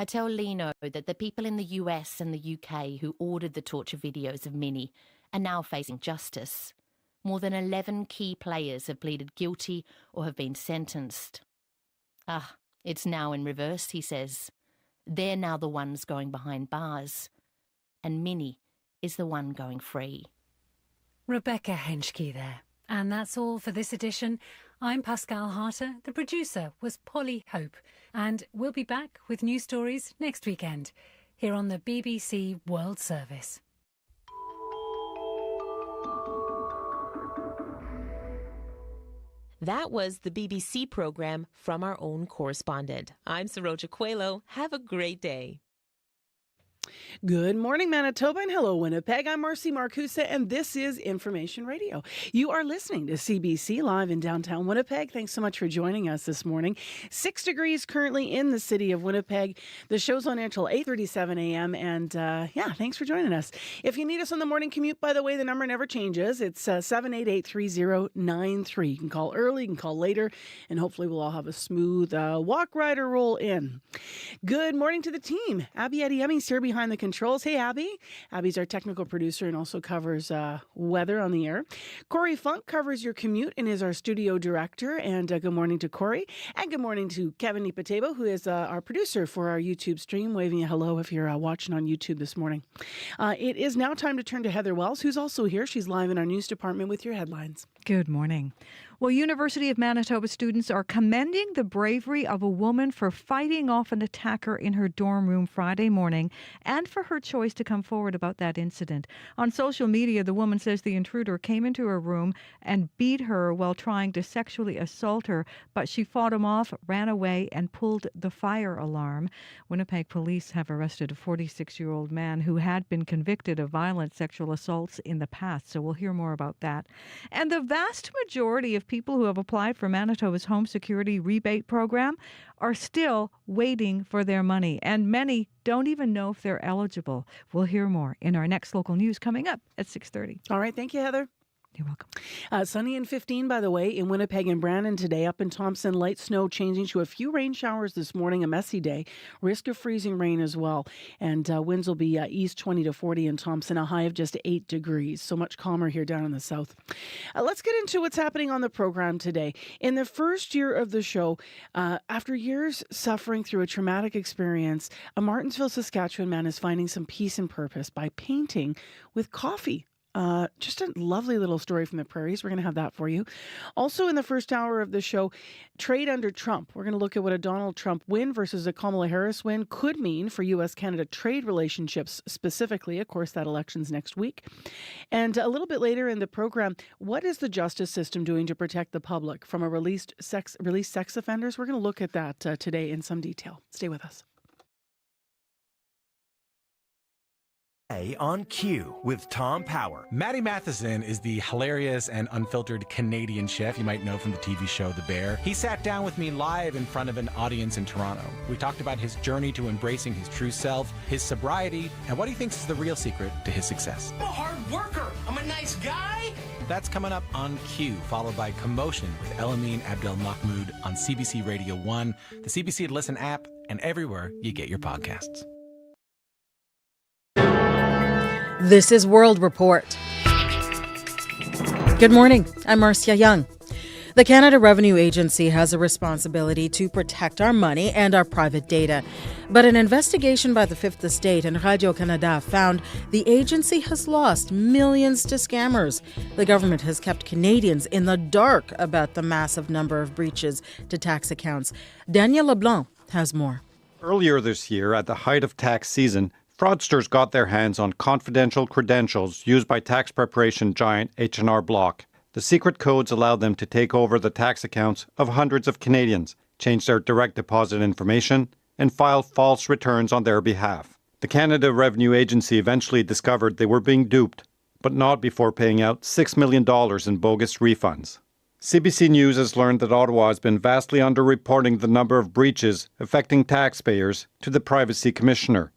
I tell Lino that the people in the US and the UK who ordered the torture videos of Minnie are now facing justice. More than 11 key players have pleaded guilty or have been sentenced. It's now in reverse, he says. They're now the ones going behind bars. And Minnie is the one going free. Rebecca Henschke there. And that's all for this edition. I'm Pascal Harter. The producer was Polly Hope. And we'll be back with new stories next weekend here on the BBC World Service. That was the BBC programme from our own correspondent. I'm Saroja Coelho. Have a great day. Good morning, Manitoba, and hello, Winnipeg. I'm Marcy Marcusa, and this is Information Radio. You are listening to CBC live in downtown Winnipeg. Thanks so much for joining us this morning. 6 degrees currently in the city of Winnipeg. The show's on air until 8:37 a.m., and thanks for joining us. If you need us on the morning commute, by the way, the number never changes. It's 788-3093. You can call early, you can call later, and hopefully we'll all have a smooth walk, ride, or roll in. Good morning to the team. Abby Adiyemi's here behind the controls. Hey, Abby. Abby's our technical producer and also covers weather on the air. Corey Funk covers your commute and is our studio director. And good morning to Corey. And good morning to Kevin Nipatebo, who is our producer for our YouTube stream. Waving you hello if you're watching on YouTube this morning. It is now time to turn to Heather Wells, who's also here. She's live in our news department with your headlines. Good morning. Well, University of Manitoba students are commending the bravery of a woman for fighting off an attacker in her dorm room Friday morning and for her choice to come forward about that incident. On social media, the woman says the intruder came into her room and beat her while trying to sexually assault her, but she fought him off, ran away, and pulled the fire alarm. Winnipeg police have arrested a 46-year-old man who had been convicted of violent sexual assaults in the past, so we'll hear more about that. And the vast majority of people who have applied for Manitoba's home security rebate program are still waiting for their money, and many don't even know if they're eligible. We'll hear more in our next local news coming up at 6:30. All right. Thank you, Heather. You're welcome. Sunny and 15, by the way, in Winnipeg and Brandon today. Up in Thompson, light snow changing to a few rain showers this morning, a messy day. Risk of freezing rain as well. And winds will be east 20 to 40 in Thompson, a high of just 8 degrees. So much calmer here down in the south. Let's get into what's happening on the program today. In the first year of the show, after years suffering through a traumatic experience, a Martensville, Saskatchewan man is finding some peace and purpose by painting with coffee. Just a lovely little story from the prairies. We're going to have that for you. Also in the first hour of the show, trade under Trump. We're going to look at what a Donald Trump win versus a Kamala Harris win could mean for U.S.-Canada trade relationships specifically. Of course, that election's next week. And a little bit later in the program, what is the justice system doing to protect the public from released sex offenders? We're going to look at that today in some detail. Stay with us. On Q with Tom Power. Matty Matheson is the hilarious and unfiltered Canadian chef you might know from the TV show The Bear. He sat down with me live in front of an audience in Toronto. We talked about his journey to embracing his true self, his sobriety, and what he thinks is the real secret to his success. I'm a hard worker. I'm a nice guy. That's coming up on Q, followed by Commotion with Elamine Abdel-Mahmoud on CBC Radio 1, the CBC Listen app, and everywhere you get your podcasts. This is World Report. Good morning. I'm Marcia Young. The Canada Revenue Agency has a responsibility to protect our money and our private data. But an investigation by the Fifth Estate and Radio-Canada found the agency has lost millions to scammers. The government has kept Canadians in the dark about the massive number of breaches to tax accounts. Daniel LeBlanc has more. Earlier this year, at the height of tax season, fraudsters got their hands on confidential credentials used by tax preparation giant H&R Block. The secret codes allowed them to take over the tax accounts of hundreds of Canadians, change their direct deposit information, and file false returns on their behalf. The Canada Revenue Agency eventually discovered they were being duped, but not before paying out $6 million in bogus refunds. CBC News has learned that Ottawa has been vastly underreporting the number of breaches affecting taxpayers to the Privacy Commissioner.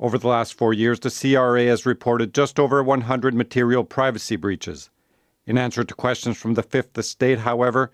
Over the last 4 years, the CRA has reported just over 100 material privacy breaches. In answer to questions from the Fifth Estate, however,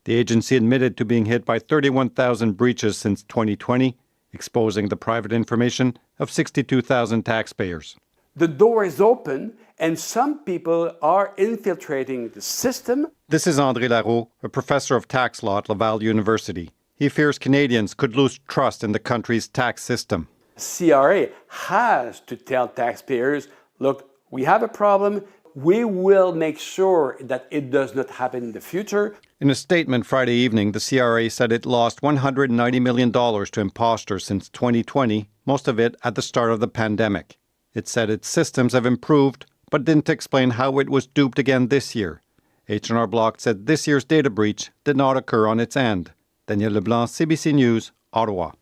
the agency admitted to being hit by 31,000 breaches since 2020 exposing the private information of 62,000 taxpayers. The door is open and some people are infiltrating the system. This is André Larreau, a professor of tax law at Laval University. He fears Canadians could lose trust in the country's tax system. CRA has to tell taxpayers, look, we have a problem. We will make sure that it does not happen in the future. In a statement Friday evening, the CRA said it lost $190 million to impostors since 2020, most of it at the start of the pandemic. It said its systems have improved, but didn't explain how it was duped again this year. H&R Block said this year's data breach did not occur on its end. Daniel Leblanc, CBC News, Ottawa.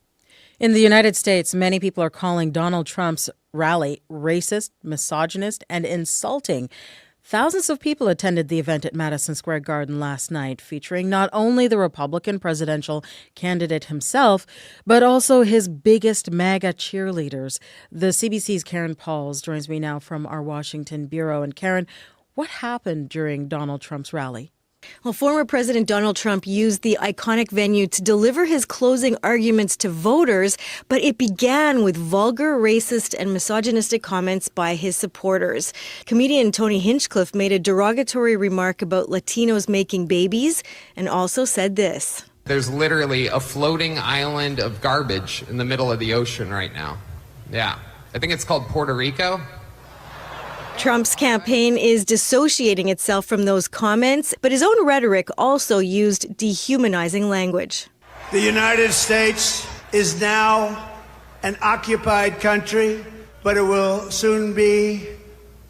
In the United States, many people are calling Donald Trump's rally racist, misogynist, and insulting. Thousands of people attended the event at Madison Square Garden last night, featuring not only the Republican presidential candidate himself, but also his biggest MAGA cheerleaders. The CBC's Karen Pauls joins me now from our Washington bureau. And Karen, what happened during Donald Trump's rally? Well, former President Donald Trump used the iconic venue to deliver his closing arguments to voters, but it began with vulgar, racist, and misogynistic comments by his supporters. Comedian Tony Hinchcliffe made a derogatory remark about Latinos making babies and also said this. There's literally a floating island of garbage in the middle of the ocean right now. Yeah, I think it's called Puerto Rico. Trump's campaign is dissociating itself from those comments, but his own rhetoric also used dehumanizing language. The United States is now an occupied country, but it will soon be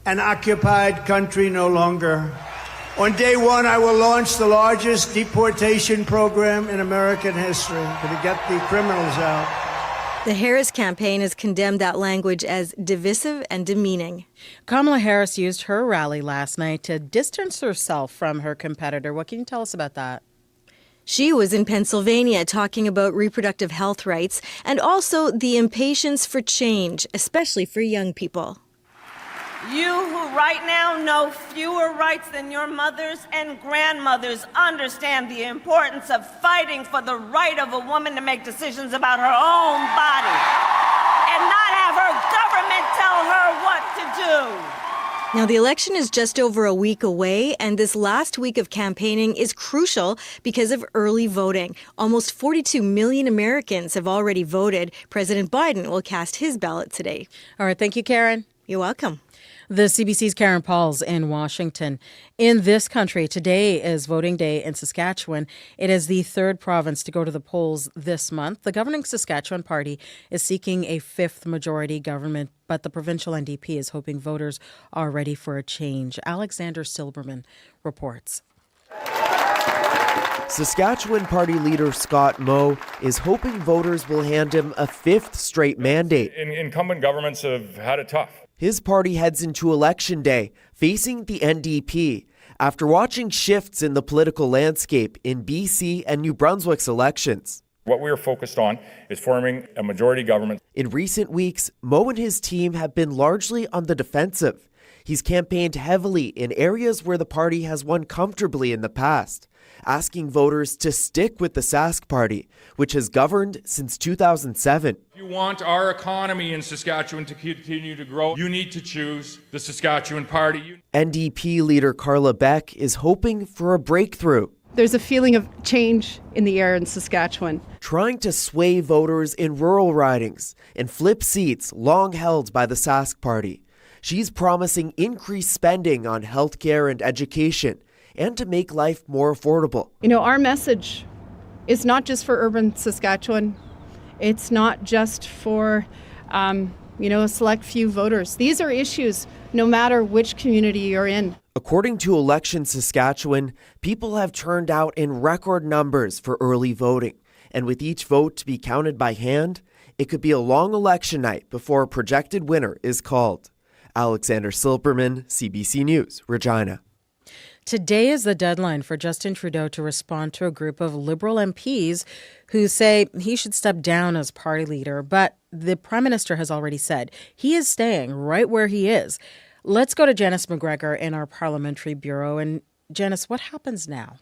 an occupied country no longer. On day one, I will launch the largest deportation program in American history to get the criminals out. The Harris campaign has condemned that language as divisive and demeaning. Kamala Harris used her rally last night to distance herself from her competitor. What can you tell us about that? She was in Pennsylvania talking about reproductive health rights and also the impatience for change, especially for young people. You who right now know fewer rights than your mothers and grandmothers understand the importance of fighting for the right of a woman to make decisions about her own body and not have her government tell her what to do. Now, the election is just over a week away, and this last week of campaigning is crucial because of early voting. Almost 42 million Americans have already voted. President Biden will cast his ballot today. All right. Thank you, Karen. You're welcome. The CBC's Karen Pauls in Washington. In this country, today is voting day in Saskatchewan. It is the third province to go to the polls this month. The governing Saskatchewan party is seeking a fifth majority government, but the provincial NDP is hoping voters are ready for a change. Alexander Silberman reports. Saskatchewan Party leader Scott Moe is hoping voters will hand him a fifth straight mandate. Incumbent governments have had it tough. His party heads into Election Day, facing the NDP, after watching shifts in the political landscape in BC and New Brunswick's elections. What we are focused on is forming a majority government. In recent weeks, Moe and his team have been largely on the defensive. He's campaigned heavily in areas where the party has won comfortably in the past, asking voters to stick with the Sask Party, which has governed since 2007. If you want our economy in Saskatchewan to continue to grow, you need to choose the Saskatchewan Party. NDP leader Carla Beck is hoping for a breakthrough. There's a feeling of change in the air in Saskatchewan. Trying to sway voters in rural ridings and flip seats long held by the Sask Party. She's promising increased spending on healthcare and education and to make life more affordable. You know, our message is not just for urban Saskatchewan. It's not just for, a select few voters. These are issues no matter which community you're in. According to Election Saskatchewan, people have turned out in record numbers for early voting. And with each vote to be counted by hand, it could be a long election night before a projected winner is called. Alexander Silberman, CBC News, Regina. Today is the deadline for Justin Trudeau to respond to a group of Liberal MPs who say he should step down as party leader. But the Prime Minister has already said he is staying right where he is. Let's go to Janice McGregor in our Parliamentary Bureau. And Janice, what happens now?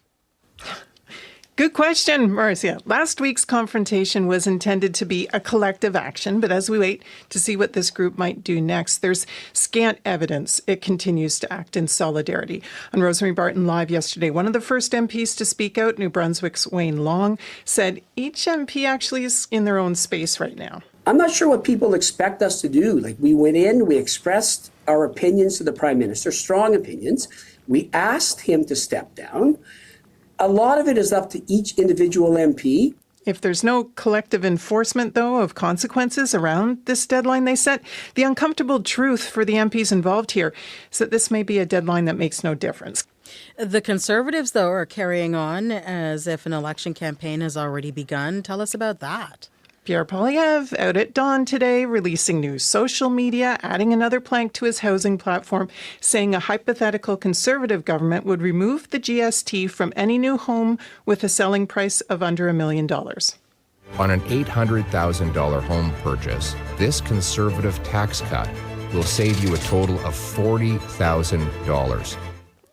Good question, Marcia. Last week's confrontation was intended to be a collective action, but as we wait to see what this group might do next, there's scant evidence it continues to act in solidarity. On Rosemary Barton Live yesterday, one of the first MPs to speak out, New Brunswick's Wayne Long, said each MP actually is in their own space right now. I'm not sure what people expect us to do. Like, we went in, we expressed our opinions to the Prime Minister, strong opinions. We asked him to step down. A lot of it is up to each individual MP. If there's no collective enforcement, though, of consequences around this deadline they set, the uncomfortable truth for the MPs involved here is that this may be a deadline that makes no difference. The Conservatives, though, are carrying on as if an election campaign has already begun. Tell us about that. Pierre Poilievre out at dawn today, releasing new social media, adding another plank to his housing platform, saying a hypothetical Conservative government would remove the GST from any new home with a selling price of under $1 million. On an $800,000 home purchase, this Conservative tax cut will save you a total of $40,000.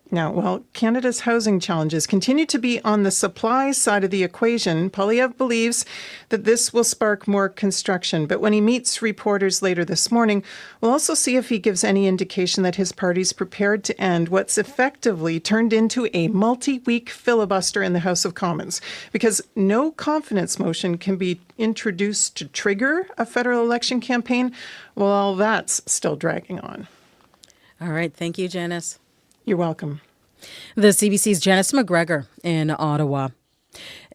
Now, while Canada's housing challenges continue to be on the supply side of the equation, Poilievre believes that this will spark more construction. But when he meets reporters later this morning, we'll also see if he gives any indication that his party's prepared to end what's effectively turned into a multi-week filibuster in the House of Commons. Because no confidence motion can be introduced to trigger a federal election campaign, well, all that's still dragging on. All right. Thank you, Janice. You're welcome. The CBC's Janice McGregor in Ottawa.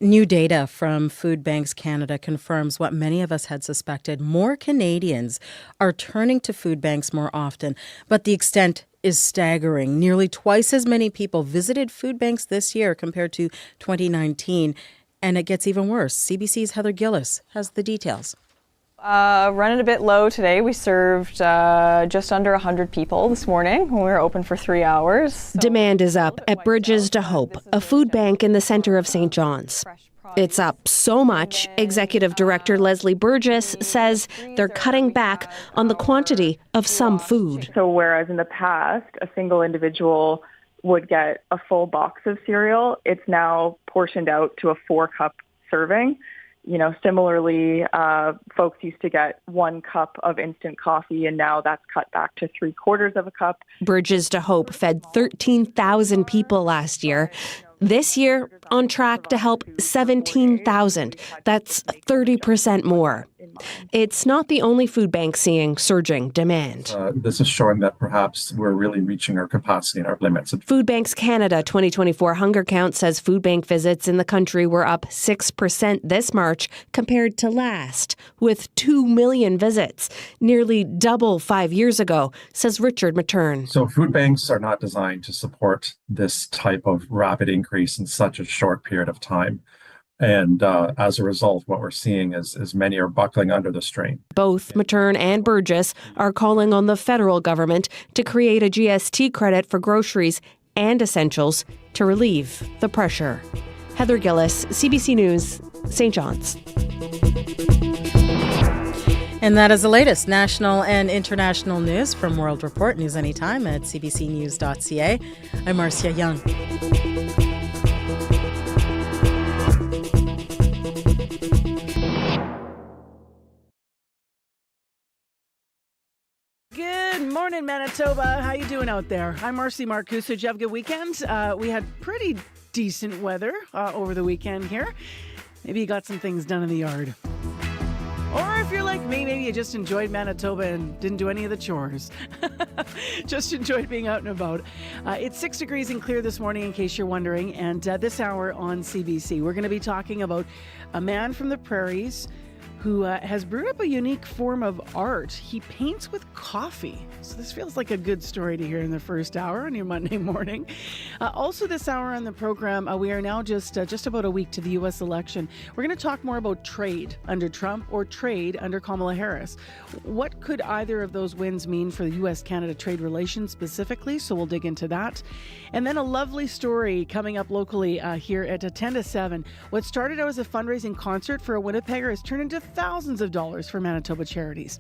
New data from Food Banks Canada confirms what many of us had suspected. More Canadians are turning to food banks more often, but the extent is staggering. Nearly twice as many people visited food banks this year compared to 2019, and it gets even worse. CBC's Heather Gillis has the details. Running a bit low today. We served just under 100 people this morning when we were open for 3 hours. So demand is up at Bridges to Hope, a food bank in the centre of St. John's. It's up so much, Executive Director Leslie Burgess says they're cutting back on the quantity of some food. So whereas in the past, a single individual would get a full box of cereal, it's now portioned out to a 4-cup serving. You know, similarly, folks used to get 1 cup of instant coffee, and now that's cut back to 3/4 of a cup. Bridges to Hope fed 13,000 people last year. This year, on track to help 17,000. That's 30% more. It's not the only food bank seeing surging demand. This is showing that perhaps we're really reaching our capacity and our limits. Food Banks Canada 2024 Hunger Count says food bank visits in the country were up 6% this March compared to last, with 2 million visits, nearly double 5 years ago, says Richard Matern. So food banks are not designed to support this type of rapid increase in such a short period of time. And as a result, what we're seeing is many are buckling under the strain. Both Matern and Burgess are calling on the federal government to create a GST credit for groceries and essentials to relieve the pressure. Heather Gillis, CBC News, St. John's. And that is the latest national and international news from World Report. News anytime at cbcnews.ca. I'm Marcia Young. Good morning, Manitoba. How you doing out there? I'm Marcy Marcus. Did you have a good weekend? We had pretty decent weather over the weekend here. Maybe you got some things done in the yard. Or if you're like me, maybe you just enjoyed Manitoba and didn't do any of the chores. Just enjoyed being out and about. It's 6 degrees and clear this morning, in case you're wondering. And this hour on CBC, we're going to be talking about a man from the prairies who has brewed up a unique form of art. He paints with coffee. So this feels like a good story to hear in the first hour on your Monday morning. Also this hour on the program, we are now just about a week to the U.S. election. We're going to talk more about trade under Trump or trade under Kamala Harris. What could either of those wins mean for the U.S.-Canada trade relations specifically? So we'll dig into that. And then a lovely story coming up locally here at 10 to 7. What started out as a fundraising concert for a Winnipegger has turned into thousands of dollars for Manitoba charities.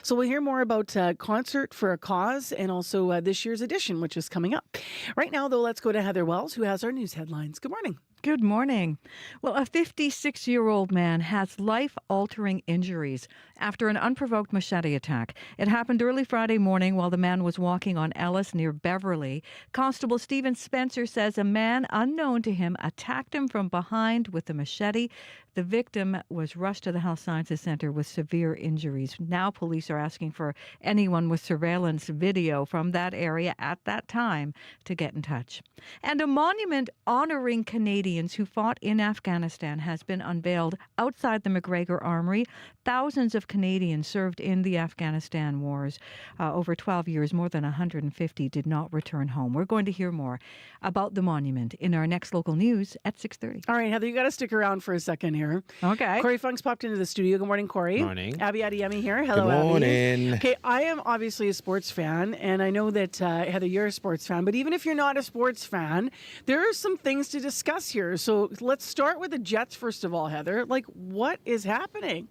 So we'll hear more about Concert for a Cause and also this year's edition, which is coming up. Right now, though, let's go to Heather Wells, who has our news headlines. Good morning. Good morning. Well, a 56-year-old man has life-altering injuries after an unprovoked machete attack. It happened early Friday morning while the man was walking on Ellis near Beverly. Constable Stephen Spencer says a man unknown to him attacked him from behind with a machete. The victim was rushed to the Health Sciences Center with severe injuries. Now police are asking for anyone with surveillance video from that area at that time to get in touch. And a monument honoring Canadians who fought in Afghanistan has been unveiled outside the McGregor Armory. Thousands of Canadians served in the Afghanistan wars. Over 12 years, more than 150 did not return home. We're going to hear more about the monument in our next local news at 6:30. All right, Heather, you got to stick around for a second here. Okay. Corey Funk's popped into the studio. Good morning, Corey. Morning. Abby Adiyemi here. Hello, Good morning. Abby. Okay, I am obviously a sports fan, and I know that, Heather, you're a sports fan. But even if you're not a sports fan, there are some things to discuss here. So let's start with the Jets, first of all, Heather. Like, what is happening?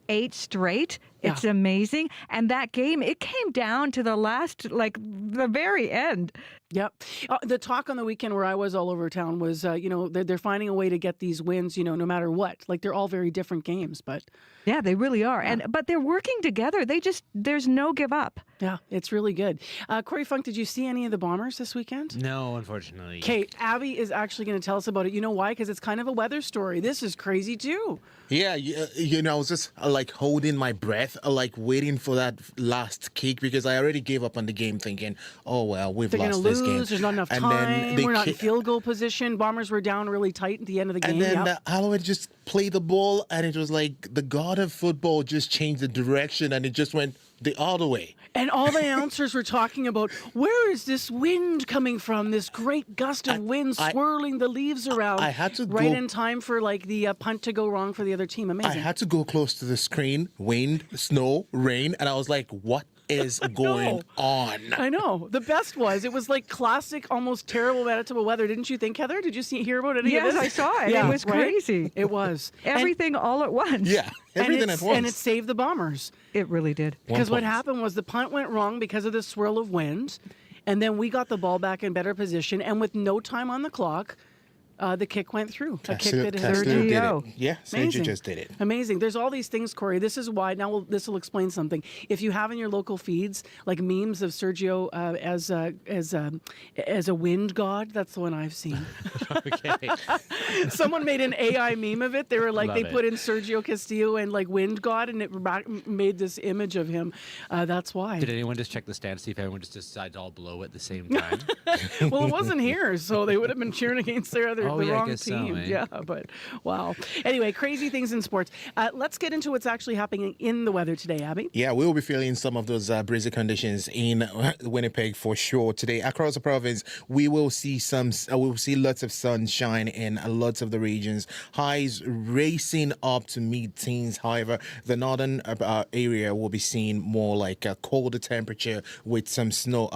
8 straight. Yeah. It's amazing. And that game, it came down to the last, the very end. Yep. The talk on the weekend where I was all over town was, they're finding a way to get these wins, no matter what. Like, they're all very different games, but... Yeah, they really are. Yeah. But they're working together. There's no give up. Yeah, it's really good. Corey Funk, did you see any of the Bombers this weekend? No, unfortunately. Okay, Abby is actually going to tell us about it. You know why? Because it's kind of a weather story. This is crazy, too. Yeah, I was just holding my breath, waiting for that last kick because I already gave up on the game thinking, oh, well, we've lost this game. There's not enough time. We're not in field goal position. Bombers were down really tight at the end of the game. And then Alouette just played the ball, and it was like the god of football just changed the direction, and it just went the other way. And all the announcers were talking about, where is this wind coming from? This great gust of wind swirling the leaves around. I had to right go, in time for the punt to go wrong for the other team. Amazing. I had to go close to the screen, wind, snow, rain, and I was like, what is going on? I know. The best was, it was like classic, almost terrible Manitoba weather. Didn't you think, Heather? Did you hear about any of this? Yes, I saw it. Yeah, it was right? crazy. It was. Everything all at once. Yeah, everything at once. And it saved the Bombers. It really did. Because what happened was the punt went wrong because of the swirl of wind, and then we got the ball back in better position, and with no time on the clock, the kick went through. A kick that is Sergio. Yeah, Sergio just did it. Amazing. There's all these things, Corey. This is why, this will explain something. If you have in your local feeds, like memes of Sergio as a wind god, that's the one I've seen. Okay. Someone made an AI meme of it. They were like, Love they it. put in Sergio Castillo and wind god, and it made this image of him. That's why. Did anyone just check the stands, see if everyone just decides all blow at the same time? Well, it wasn't here, so they would have been cheering against the wrong I guess so, team. eh? Yeah, but wow. Anyway, crazy things in sports. Let's get into what's actually happening in the weather today, Abby. Yeah, we'll be feeling some of those breezy conditions in Winnipeg for sure today. Across the province, we will see lots of sunshine in lots of the regions. Highs racing up to mid-teens. However, the northern area will be seeing more like a colder temperature with some snow.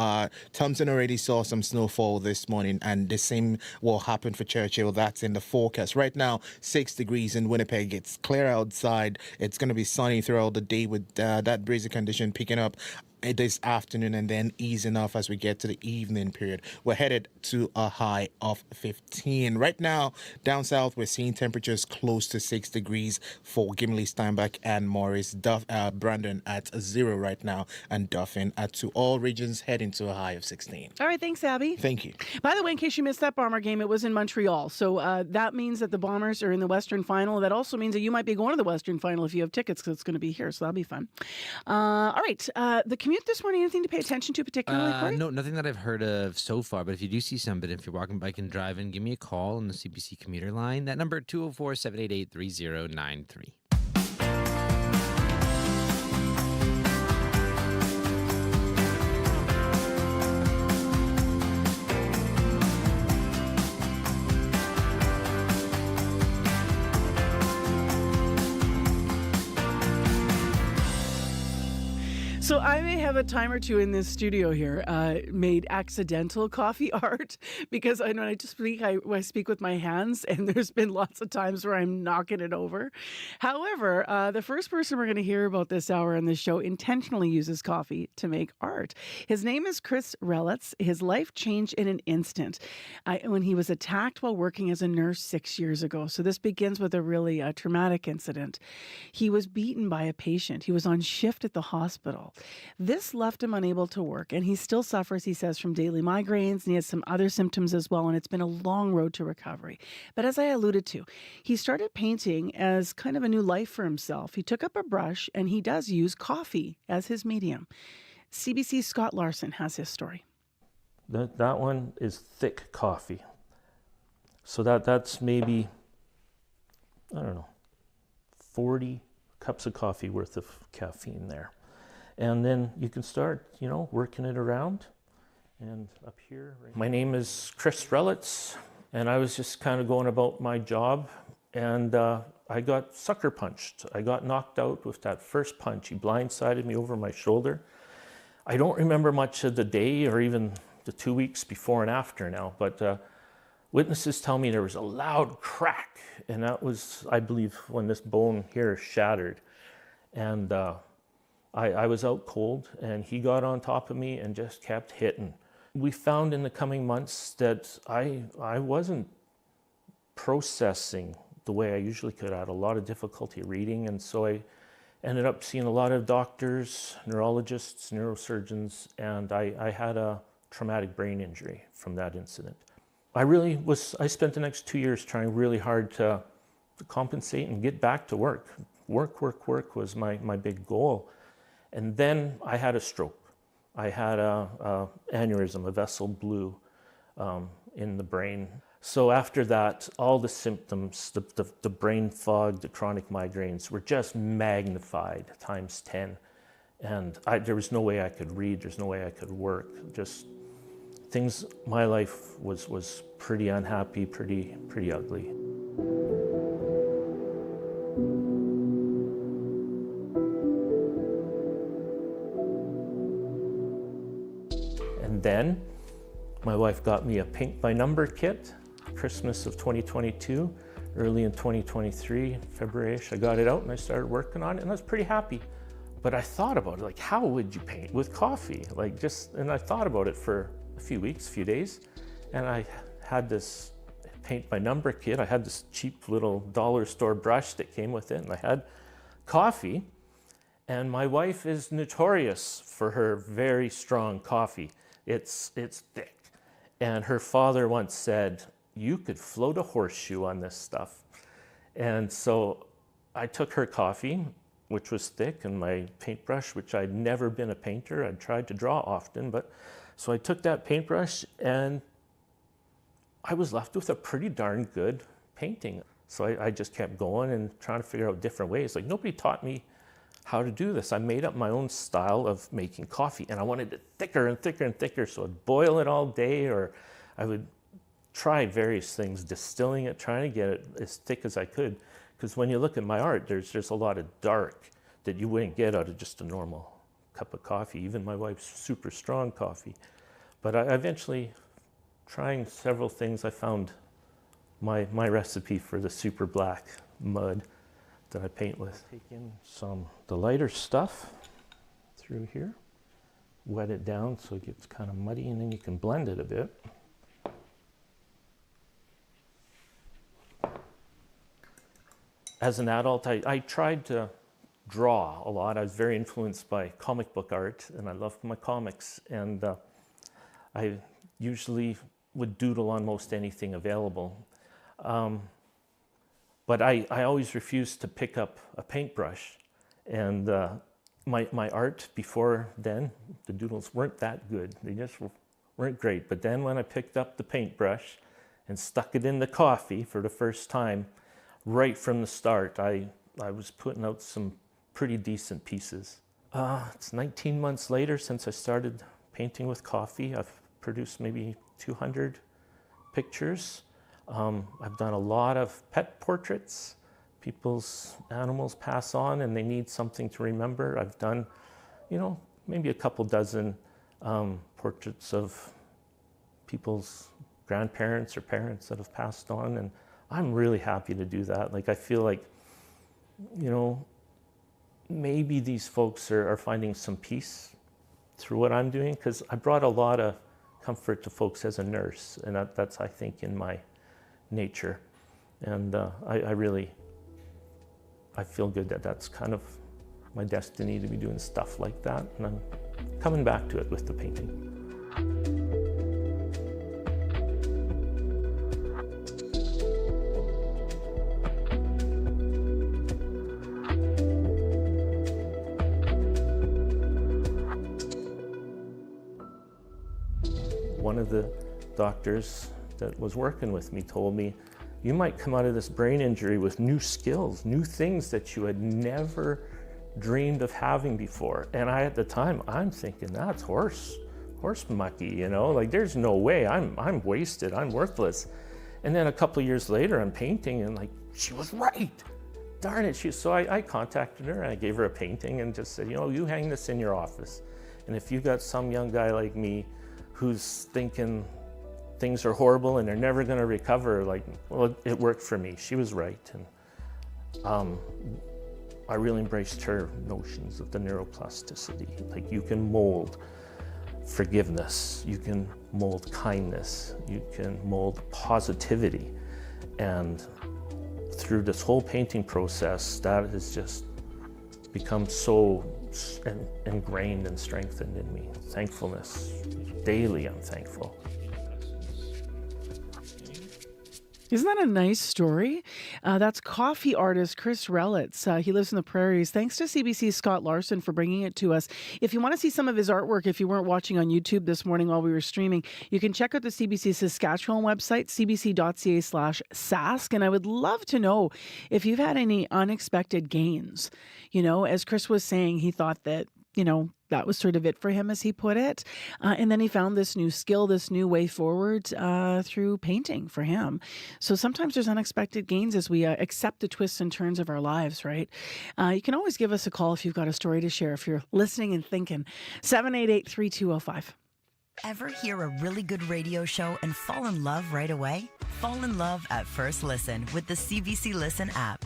Thompson already saw some snowfall this morning, and the same will happen for Churchill. That's in the forecast. Right now, 6 degrees in Winnipeg. It's clear outside. It's going to be sunny throughout the day with that breezy condition picking up this afternoon and then easing off as we get to the evening period. We're headed to a high of 15. Right now, down south, we're seeing temperatures close to 6 degrees for Gimli, Steinbach, and Morris. Brandon at 0 right now, and Dauphin at 2. All regions heading to a high of 16. All right, thanks, Abby. Thank you. By the way, in case you missed that Bomber game, it was in Montreal. So that means that the Bombers are in the Western Final. That also means that you might be going to the Western Final if you have tickets, because it's going to be here. So that'll be fun. All right, the commute this morning, anything to pay attention to particularly, Corey? No, nothing that I've heard of so far. But if you do see somebody, if you're walking, biking, driving, give me a call on the CBC commuter line. That number, 204-788-3093. So I may have a time or two in this studio here made accidental coffee art because I know I just speak, I speak with my hands, and there's been lots of times where I'm knocking it over. However, the first person we're going to hear about this hour on this show intentionally uses coffee to make art. His name is Chris Relitz. His life changed in an instant when he was attacked while working as a nurse 6 years ago. So this begins with a really traumatic incident. He was beaten by a patient. He was on shift at the hospital. This left him unable to work, and he still suffers, he says, from daily migraines, and he has some other symptoms as well, and it's been a long road to recovery. But as I alluded to, he started painting as kind of a new life for himself. He took up a brush, and he does use coffee as his medium. CBC's Scott Larson has his story. That one is thick coffee. So that's maybe, I don't know, 40 cups of coffee worth of caffeine there. And then you can start, working it around. And up here, my name is Chris Relitz, and I was just kind of going about my job, and I got sucker punched. I got knocked out with that first punch. He blindsided me over my shoulder. I don't remember much of the day or even the 2 weeks before and after now, but witnesses tell me there was a loud crack, and that was, I believe, when this bone here shattered. And I was out cold, and he got on top of me and just kept hitting. We found in the coming months that I wasn't processing the way I usually could. I had a lot of difficulty reading, and so I ended up seeing a lot of doctors, neurologists, neurosurgeons, and I had a traumatic brain injury from that incident. I spent the next 2 years trying really hard to compensate and get back to work. Work was my big goal. And then I had a stroke. I had a aneurysm, a vessel blew in the brain. So after that, all the symptoms, the brain fog, the chronic migraines were just magnified times 10. And there was no way I could read, there's no way I could work. Just things, my life was pretty unhappy, pretty ugly. And then my wife got me a paint by number kit, Christmas of 2022, early in 2023, February-ish. I got it out and I started working on it, and I was pretty happy. But I thought about it, like, how would you paint with coffee? And I thought about it for a few weeks, a few days, and I had this paint by number kit. I had this cheap little dollar store brush that came with it, and I had coffee. And my wife is notorious for her very strong coffee. It's thick. And her father once said, "You could float a horseshoe on this stuff." And so I took her coffee, which was thick, and my paintbrush, which I'd never been a painter. I'd tried to draw often, so I took that paintbrush and I was left with a pretty darn good painting. So I just kept going and trying to figure out different ways. Like, nobody taught me how to do this. I made up my own style of making coffee, and I wanted it thicker and thicker and thicker, so I'd boil it all day, or I would try various things, distilling it, trying to get it as thick as I could. Because when you look at my art, there's a lot of dark that you wouldn't get out of just a normal cup of coffee, even my wife's super strong coffee. But I eventually, trying several things, I found my recipe for the super black mud that I paint with. Take in the lighter stuff through here, wet it down so it gets kind of muddy, and then you can blend it a bit. As an adult, I tried to draw a lot. I was very influenced by comic book art, and I loved my comics, and I usually would doodle on most anything available. But I always refused to pick up a paintbrush, and my art before then, the doodles weren't that good. They just weren't great. But then when I picked up the paintbrush and stuck it in the coffee for the first time, right from the start, I was putting out some pretty decent pieces. It's 19 months later since I started painting with coffee. I've produced maybe 200 pictures. I've done a lot of pet portraits. People's animals pass on and they need something to remember. I've done, maybe a couple dozen portraits of people's grandparents or parents that have passed on, and I'm really happy to do that. Like, I feel like, you know, maybe these folks are finding some peace through what I'm doing, because I brought a lot of comfort to folks as a nurse, and that's, I think, in my nature. And I feel good that that's kind of my destiny, to be doing stuff like that, and I'm coming back to it with the painting. One of the doctors that was working with me told me, you might come out of this brain injury with new skills, new things that you had never dreamed of having before. And at the time, I'm thinking, that's horse mucky, you know, like there's no way, I'm wasted, I'm worthless. And then a couple of years later, I'm painting and like, she was right. Darn it. So I contacted her and I gave her a painting and just said, you know, you hang this in your office. And if you got some young guy like me who's thinking things are horrible and they're never going to recover, like, well, it worked for me. She was right. And I really embraced her notions of the neuroplasticity. Like, you can mold forgiveness, you can mold kindness, you can mold positivity. And through this whole painting process, that has just become so ingrained and strengthened in me. Thankfulness. Daily, I'm thankful. Isn't that a nice story? That's coffee artist Chris Relitz. He lives in the prairies. Thanks to CBC's Scott Larson for bringing it to us. If you want to see some of his artwork, if you weren't watching on YouTube this morning while we were streaming, you can check out the CBC Saskatchewan website, cbc.ca/sask. And I would love to know if you've had any unexpected gains. You know, as Chris was saying, he thought that, you know, that was sort of it for him, as he put it. And then he found this new skill, this new way forward through painting for him. So sometimes there's unexpected gains as we accept the twists and turns of our lives, right? You can always give us a call if you've got a story to share, if you're listening and thinking. 788-3205. Ever hear a really good radio show and fall in love right away? Fall in love at first listen with the CBC Listen app.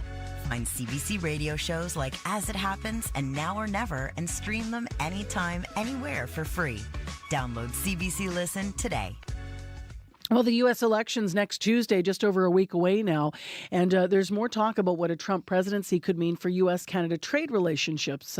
Find CBC radio shows like As It Happens and Now or Never and stream them anytime, anywhere for free. Download CBC Listen today. Well, the U.S. election's next Tuesday, just over a week away now. And there's more talk about what a Trump presidency could mean for U.S.-Canada trade relationships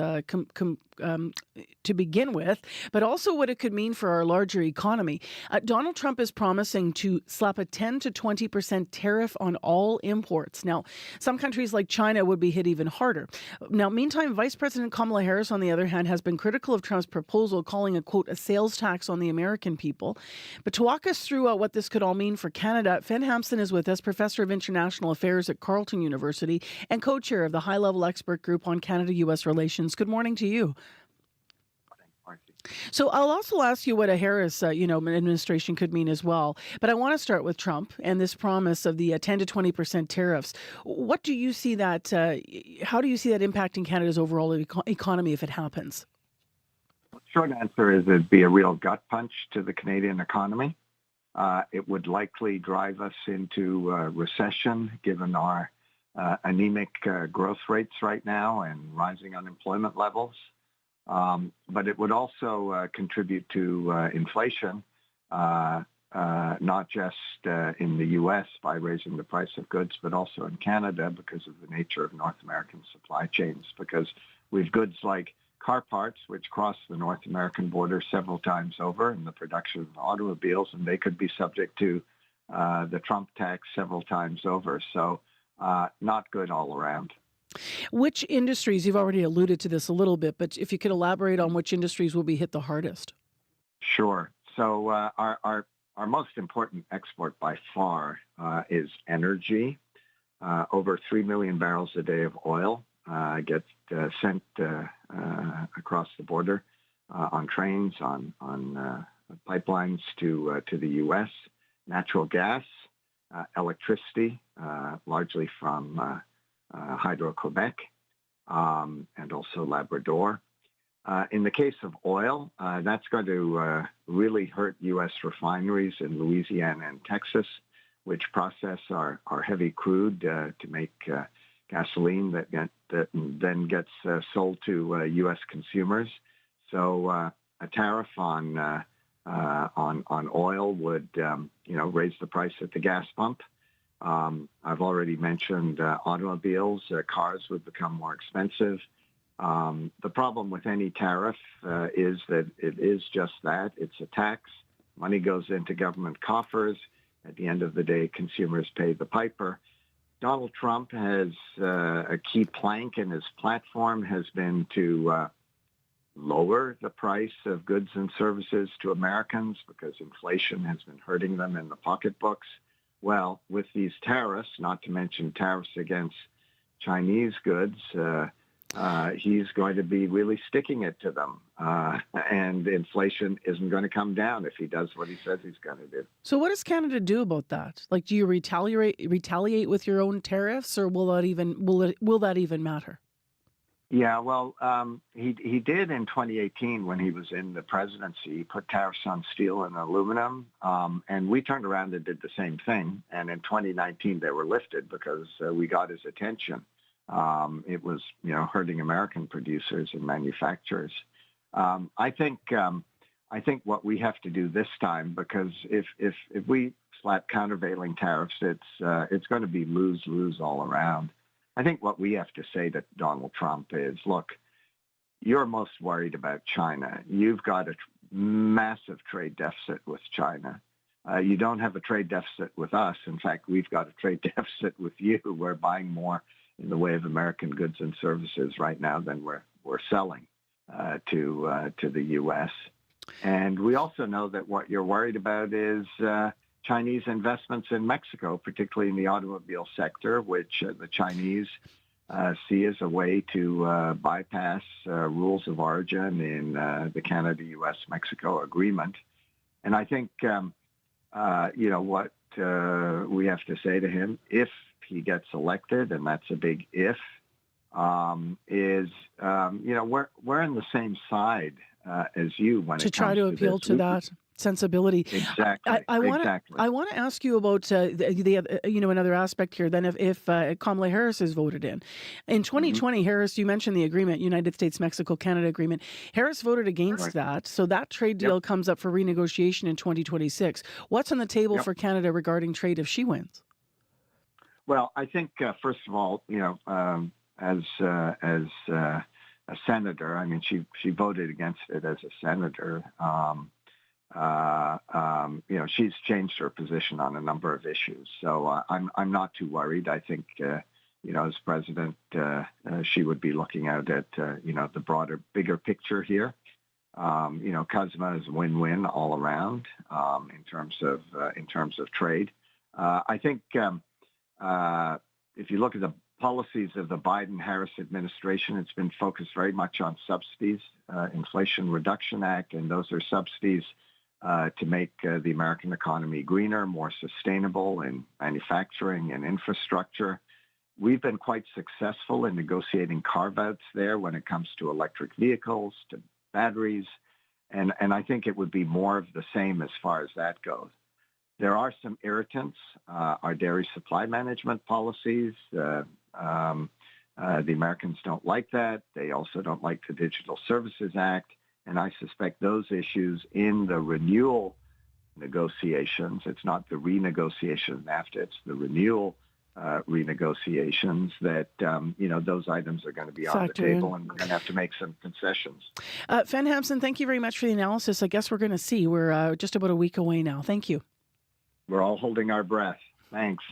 to begin with, but also what it could mean for our larger economy. Donald Trump is promising to slap a 10 to 20% tariff on all imports. Now, some countries like China would be hit even harder. Now, meantime, Vice President Kamala Harris, on the other hand, has been critical of Trump's proposal, calling it, quote, a sales tax on the American people. But to walk us through what this could all mean for Canada, Fen Hampson is with us, Professor of International Affairs at Carleton University and co-chair of the high-level expert group on Canada-U.S. relations. Good morning to you. So I'll also ask you what a Harris, administration could mean as well. But I want to start with Trump and this promise of the 10 to 20% tariffs. What do you see that? How do you see that impacting Canada's overall economy if it happens? Short answer is it'd be a real gut punch to the Canadian economy. It would likely drive us into recession, given our anemic growth rates right now and rising unemployment levels. But it would also contribute to inflation, not just in the U.S. by raising the price of goods, but also in Canada because of the nature of North American supply chains. Because we've goods like car parts, which cross the North American border several times over in the production of automobiles, and they could be subject to the Trump tax several times over. So not good all around. Which industries, you've already alluded to this a little bit, but if you could elaborate on which industries will be hit the hardest? Sure. So our most important export by far is energy. Over 3 million barrels a day of oil gets sent across the border on trains, on pipelines to the U.S. Natural gas, electricity, largely from Hydro-Quebec and also Labrador. In the case of oil, that's going to really hurt U.S. refineries in Louisiana and Texas, which process our heavy crude to make gasoline that then gets sold to U.S. consumers. So a tariff on oil would raise the price at the gas pump. I've already mentioned automobiles. Cars would become more expensive. The problem with any tariff is that it is just that. It's a tax. Money goes into government coffers. At the end of the day, consumers pay the piper. Donald Trump has a key plank in his platform has been to lower the price of goods and services to Americans because inflation has been hurting them in the pocketbooks. Well, with these tariffs, not to mention tariffs against Chinese goods, he's going to be really sticking it to them. And inflation isn't going to come down if he does what he says he's going to do. So what does Canada do about that? Like, do you retaliate with your own tariffs, or will that even matter? Yeah, well, he did in 2018 when he was in the presidency. He put tariffs on steel and aluminum, and we turned around and did the same thing. And in 2019, they were lifted because we got his attention. It was, hurting American producers and manufacturers. I think what we have to do this time, because if we slap countervailing tariffs, it's going to be lose all around. I think what we have to say to Donald Trump is, look, you're most worried about China. You've got a massive trade deficit with China. You don't have a trade deficit with us. In fact, we've got a trade deficit with you. We're buying more in the way of American goods and services right now than we're selling to the U.S. And we also know that what you're worried about is Chinese investments in Mexico, particularly in the automobile sector, which the Chinese see as a way to bypass rules of origin in the Canada-U.S.-Mexico agreement. And I think, what we have to say to him, if he gets elected, and that's a big if, is, we're on the same side as you when it comes to try to appeal to that sensibility. Exactly. I want to ask you about the another aspect here. Then, if Kamala Harris is voted in 2020, Harris, you mentioned the agreement, United States-Mexico-Canada agreement. Harris voted against that, so that trade deal comes up for renegotiation in 2026. What's on the table for Canada regarding trade if she wins? Well, I think first of all, as a senator, I mean, she voted against it as a senator. She's changed her position on a number of issues. So I'm not too worried. I think, as president, she would be looking out at, the broader, bigger picture here. CUSMA is a win-win all around in terms of trade. I think if you look at the policies of the Biden-Harris administration, it's been focused very much on subsidies, Inflation Reduction Act, and those are subsidies to make the American economy greener, more sustainable in manufacturing and infrastructure. We've been quite successful in negotiating carve-outs there when it comes to electric vehicles, to batteries, and I think it would be more of the same as far as that goes. There are some irritants, our dairy supply management policies. The Americans don't like that. They also don't like the Digital Services Act. And I suspect those issues in the renewal negotiations, it's not the renegotiation of NAFTA, it's the renewal renegotiations that, those items are going to be on the table and we're going to have to make some concessions. Fen Hampson, thank you very much for the analysis. I guess we're going to see. We're just about a week away now. Thank you. We're all holding our breath. Thanks.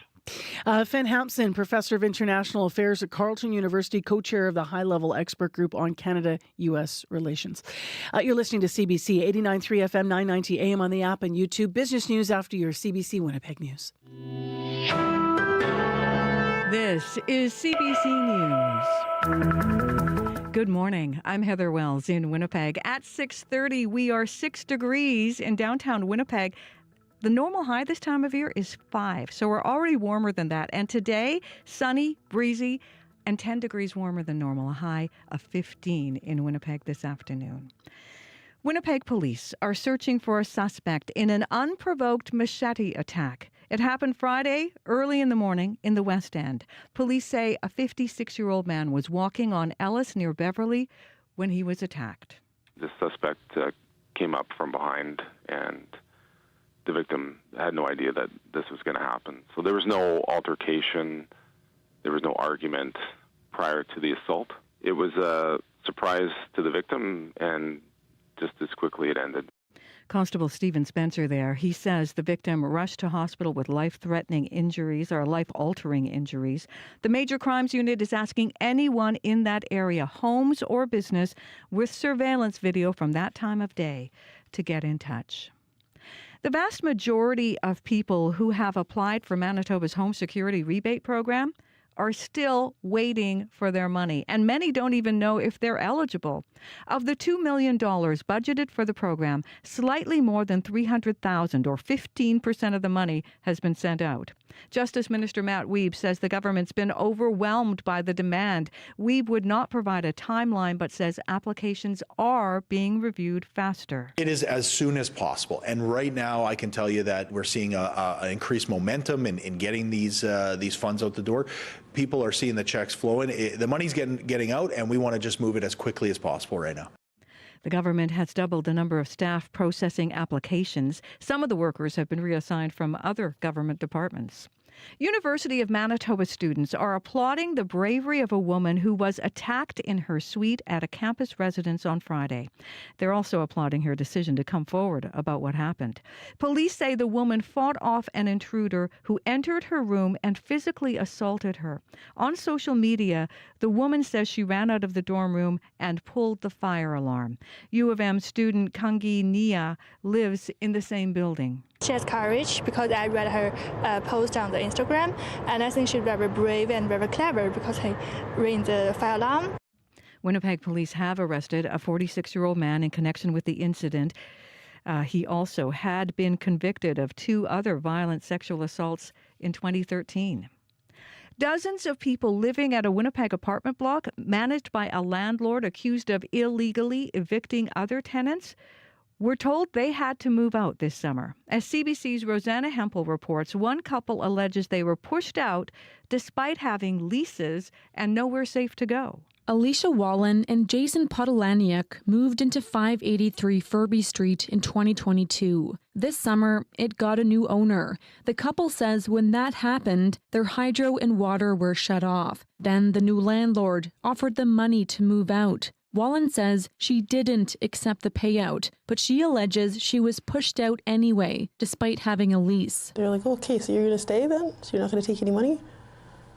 Fen Hampson, Professor of International Affairs at Carleton University, co-chair of the high-level expert group on Canada-U.S. relations. You're listening to CBC 89.3 FM, 990 AM on the app and YouTube. Business news after your CBC Winnipeg News. This is CBC News. Good morning. I'm Heather Wells in Winnipeg. At 6:30, we are 6 degrees in downtown Winnipeg. The normal high this time of year is 5, so we're already warmer than that. And today, sunny, breezy, and 10 degrees warmer than normal, a high of 15 in Winnipeg this afternoon. Winnipeg police are searching for a suspect in an unprovoked machete attack. It happened Friday early in the morning in the West End. Police say a 56-year-old man was walking on Ellis near Beverly when he was attacked. The suspect came up from behind, and the victim had no idea that this was going to happen. So there was no altercation, there was no argument prior to the assault. It was a surprise to the victim, and just as quickly it ended. Constable Stephen Spencer there. He says the victim rushed to hospital with life-threatening injuries or life-altering injuries. The Major Crimes Unit is asking anyone in that area, homes or business, with surveillance video from that time of day to get in touch. The vast majority of people who have applied for Manitoba's home security rebate program are still waiting for their money, and many don't even know if they're eligible. Of the $2 million budgeted for the program, slightly more than $300,000, or 15% of the money, has been sent out. Justice Minister Matt Wiebe says the government's been overwhelmed by the demand. Wiebe would not provide a timeline, but says applications are being reviewed faster. It is as soon as possible, and right now I can tell you that we're seeing an increased momentum in getting these funds out the door. People are seeing the checks flowing. The money's getting out, and we want to just move it as quickly as possible right now. The government has doubled the number of staff processing applications. Some of the workers have been reassigned from other government departments. University of Manitoba students are applauding the bravery of a woman who was attacked in her suite at a campus residence on Friday. They're also applauding her decision to come forward about what happened. Police say the woman fought off an intruder who entered her room and physically assaulted her. On social media, the woman says she ran out of the dorm room and pulled the fire alarm. U of M student Kangi Nia lives in the same building. She has courage because I read her post on the Instagram, and I think she's very brave and very clever because she rang the fire alarm. Winnipeg police have arrested a 46-year-old man in connection with the incident. He also had been convicted of 2 other violent sexual assaults in 2013. Dozens of people living at a Winnipeg apartment block managed by a landlord accused of illegally evicting other tenants were told they had to move out this summer. As CBC's Rosanna Hempel reports, one couple alleges they were pushed out despite having leases and nowhere safe to go. Alicia Wallen and Jason Podolaniuk moved into 583 Furby Street in 2022. This summer, it got a new owner. The couple says when that happened, their hydro and water were shut off. Then the new landlord offered them money to move out. Wallen says she didn't accept the payout, but she alleges she was pushed out anyway, despite having a lease. They're like, okay, so you're going to stay then? So you're not going to take any money?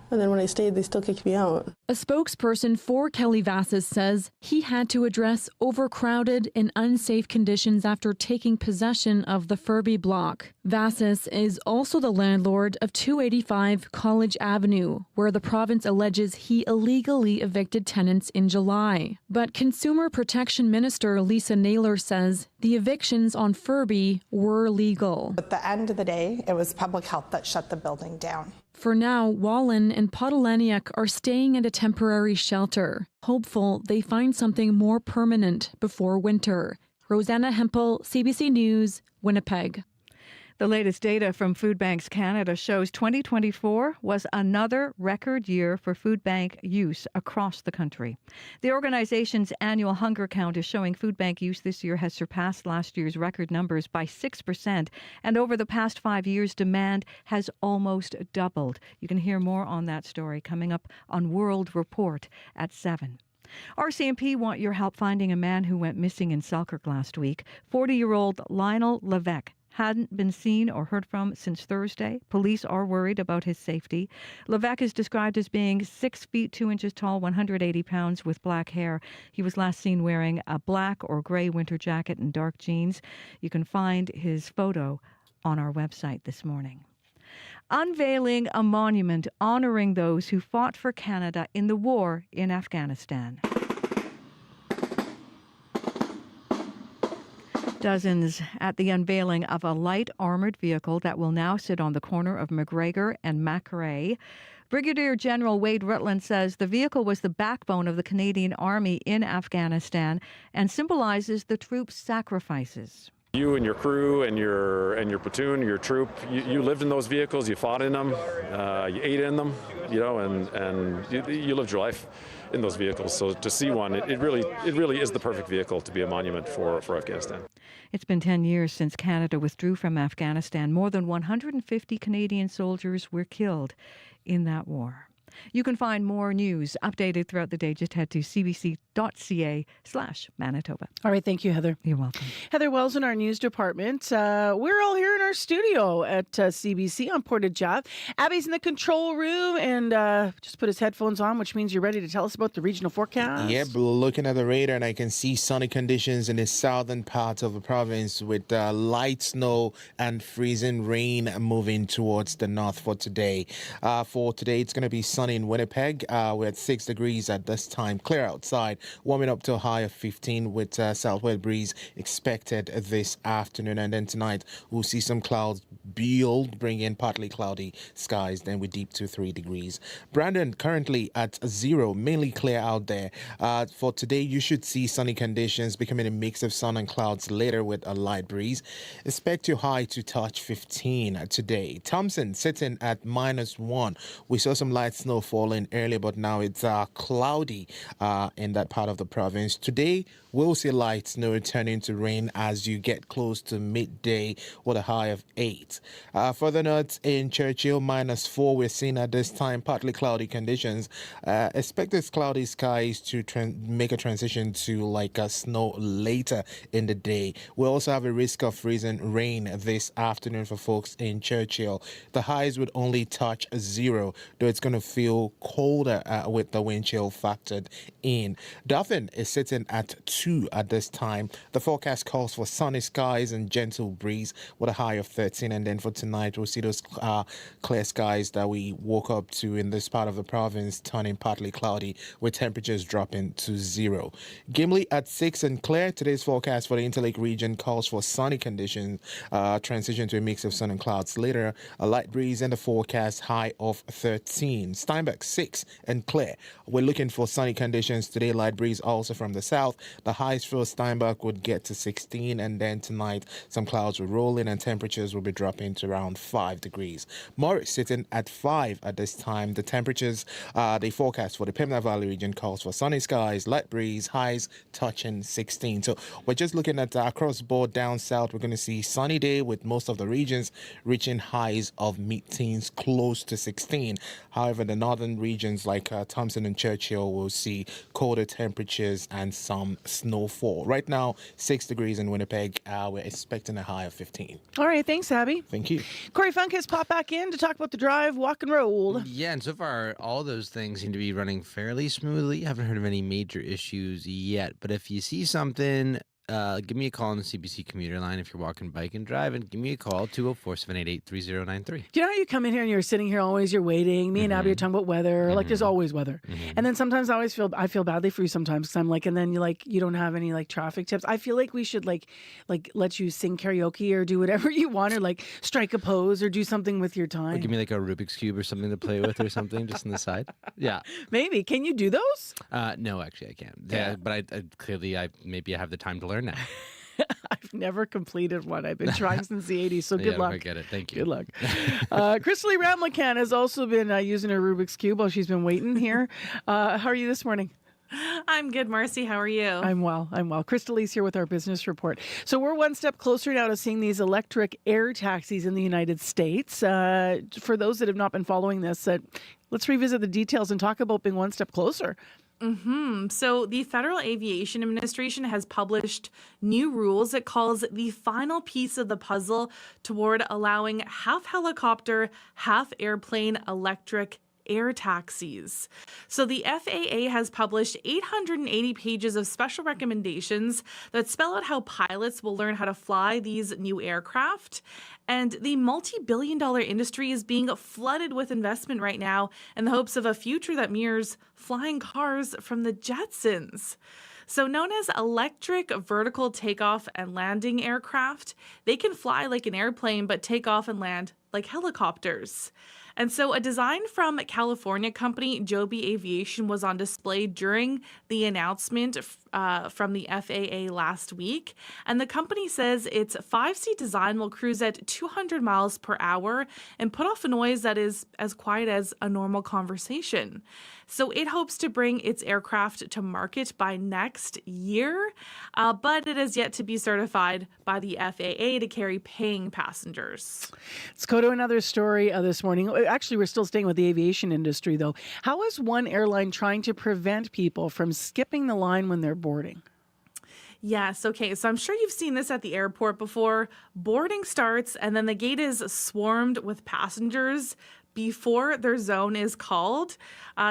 And then when I stayed, they still kicked me out. A spokesperson for Kelly Vassis says he had to address overcrowded and unsafe conditions after taking possession of the Furby block. Vassis is also the landlord of 285 College Avenue, where the province alleges he illegally evicted tenants in July. But Consumer Protection Minister Lisa Naylor says the evictions on Furby were legal. At the end of the day, it was public health that shut the building down. For now, Wallen and Podolaniuk are staying at a temporary shelter, hopeful they find something more permanent before winter. Rosanna Hempel, CBC News, Winnipeg. The latest data from Food Banks Canada shows 2024 was another record year for food bank use across the country. The organization's annual hunger count is showing food bank use this year has surpassed last year's record numbers by 6%, and over the past 5 years, demand has almost doubled. You can hear more on that story coming up on World Report at 7. RCMP want your help finding a man who went missing in Selkirk last week. 40-year-old Lionel Levesque hadn't been seen or heard from since Thursday. Police are worried about his safety. Levesque is described as being 6 feet 2 inches tall, 180 pounds, with black hair. He was last seen wearing a black or gray winter jacket and dark jeans. You can find his photo on our website this morning. Unveiling a monument honoring those who fought for Canada in the war in Afghanistan. Dozens at the unveiling of a light armored vehicle that will now sit on the corner of McGregor and Macrae. Brigadier General Wade Rutland says the vehicle was the backbone of the Canadian Army in Afghanistan and symbolizes the troops' sacrifices. You and your crew and your platoon, your troop, you lived in those vehicles, you fought in them, you ate in them, and you lived your life in those vehicles. So to see one, it really is the perfect vehicle to be a monument for Afghanistan. It's been 10 years since Canada withdrew from Afghanistan. More than 150 Canadian soldiers were killed in that war. You can find more news updated throughout the day. Just head to cbc.ca/Manitoba. All right. Thank you, Heather. You're welcome. Heather Wells in our news department. We're all here in our studio at CBC on Portage Ave. Abby's in the control room and just put his headphones on, which means you're ready to tell us about the regional forecast. Yep, looking at the radar, and I can see sunny conditions in the southern part of the province with light snow and freezing rain moving towards the north for today. For today, it's going to be sunny in Winnipeg. We're at 6 degrees at this time. Clear outside, warming up to a high of 15 with southwest breeze expected this afternoon. And then tonight, we'll see some clouds build, bring in partly cloudy skies. Then we deep to 3 degrees. Brandon currently at 0, mainly clear out there. For today, you should see sunny conditions becoming a mix of sun and clouds later with a light breeze. Expect your high to touch 15 today. Thompson sitting at -1. We saw some light snow falling earlier, but now it's cloudy in that part of the province. Today, we'll see light snow turning to rain as you get close to midday with a high of 8. Further north in Churchill, -4. We're seeing at this time partly cloudy conditions. Expect this cloudy skies to make a transition to like a snow later in the day. We also have a risk of freezing rain this afternoon for folks in Churchill. The highs would only touch 0, though it's going to feel colder with the wind chill factored in. Dauphin is sitting at 2 at this time. The forecast calls for sunny skies and gentle breeze with a high of 13. And then for tonight, we'll see those clear skies that we woke up to in this part of the province turning partly cloudy with temperatures dropping to 0. Gimli at 6 and clear. Today's forecast for the Interlake region calls for sunny conditions, transition to a mix of sun and clouds later. A light breeze and the forecast high of 13. Steinbach 6 and clear. We're looking for sunny conditions today. Light breeze also from the south. The highs for Steinbach would get to 16, and then tonight some clouds will roll in and temperatures will be dropping to around 5 degrees. Morris sitting at 5 at this time. The temperatures, the forecast for the Pembina Valley region calls for sunny skies, light breeze, highs touching 16. So we're just looking at across the board down south. We're going to see sunny day with most of the regions reaching highs of mid-teens close to 16. However, the northern regions like Thompson and Churchill will see colder temperatures and some snowfall. Right now, 6 degrees in Winnipeg. We're expecting a high of 15. All right. Thanks, Abby. Thank you. Corey Funk has popped back in to talk about the drive, walk, and roll. Yeah, and so far, all those things seem to be running fairly smoothly. I haven't heard of any major issues yet. But if you see something, give me a call on the CBC commuter line if you're walking, bike, and driving. Give me a call, 204-788-3093. Do you know how you come in here and you're sitting here always, you're waiting. Me and Abby are talking about weather. Like there's always weather. And then sometimes I feel badly for you sometimes because I'm like, and then you don't have any like traffic tips. I feel like we should like let you sing karaoke or do whatever you want or like strike a pose or do something with your time. Or give me like a Rubik's Cube or something to play with or something just on the side. Yeah. Maybe. Can you do those? No, actually I can't. Yeah, but I clearly maybe I have the time to learn now. I've never completed one. I've been trying since the 80s, so good luck. I get it. Thank you. Good luck. Crystal Lee Ramlican has also been using her Rubik's Cube while she's been waiting here. How are you this morning? I'm good, Marcy. How are you? I'm well. Crystal Lee's here with our business report. So we're one step closer now to seeing these electric air taxis in the United States. For those that have not been following this, let's revisit the details and talk about being one step closer. So the Federal Aviation Administration has published new rules it calls the final piece of the puzzle toward allowing half helicopter, half airplane electric air taxis. So the FAA has published 880 pages of special recommendations that spell out how pilots will learn how to fly these new aircraft. And the multi-billion-dollar industry is being flooded with investment right now in the hopes of a future that mirrors flying cars from the Jetsons. So known as electric vertical takeoff and landing aircraft, they can fly like an airplane but take off and land like helicopters. And so a design from California company Joby Aviation was on display during the announcement from the FAA last week. And the company says its 5-seat design will cruise at 200 miles per hour and put off a noise that is as quiet as a normal conversation. So it hopes to bring its aircraft to market by next year, but it has yet to be certified by the FAA to carry paying passengers. Let's go to another story this morning. Actually, we're still staying with the aviation industry, though. How is one airline trying to prevent people from skipping the line when they're boarding? Yes, okay. So I'm sure you've seen this at the airport before. Boarding starts and then the gate is swarmed with passengers before their zone is called.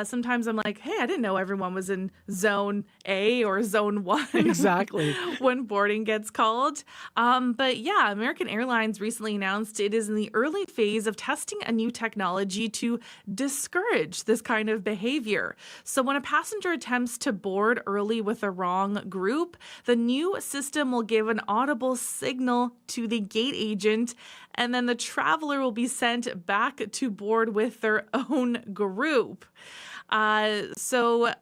Sometimes I'm like, hey, I didn't know everyone was in zone A or zone 1. Exactly. when boarding gets called. But yeah, American Airlines recently announced it is in the early phase of testing a new technology to discourage this kind of behavior. So when a passenger attempts to board early with the wrong group, the new system will give an audible signal to the gate agent, and then the traveler will be sent back to board with their own group. So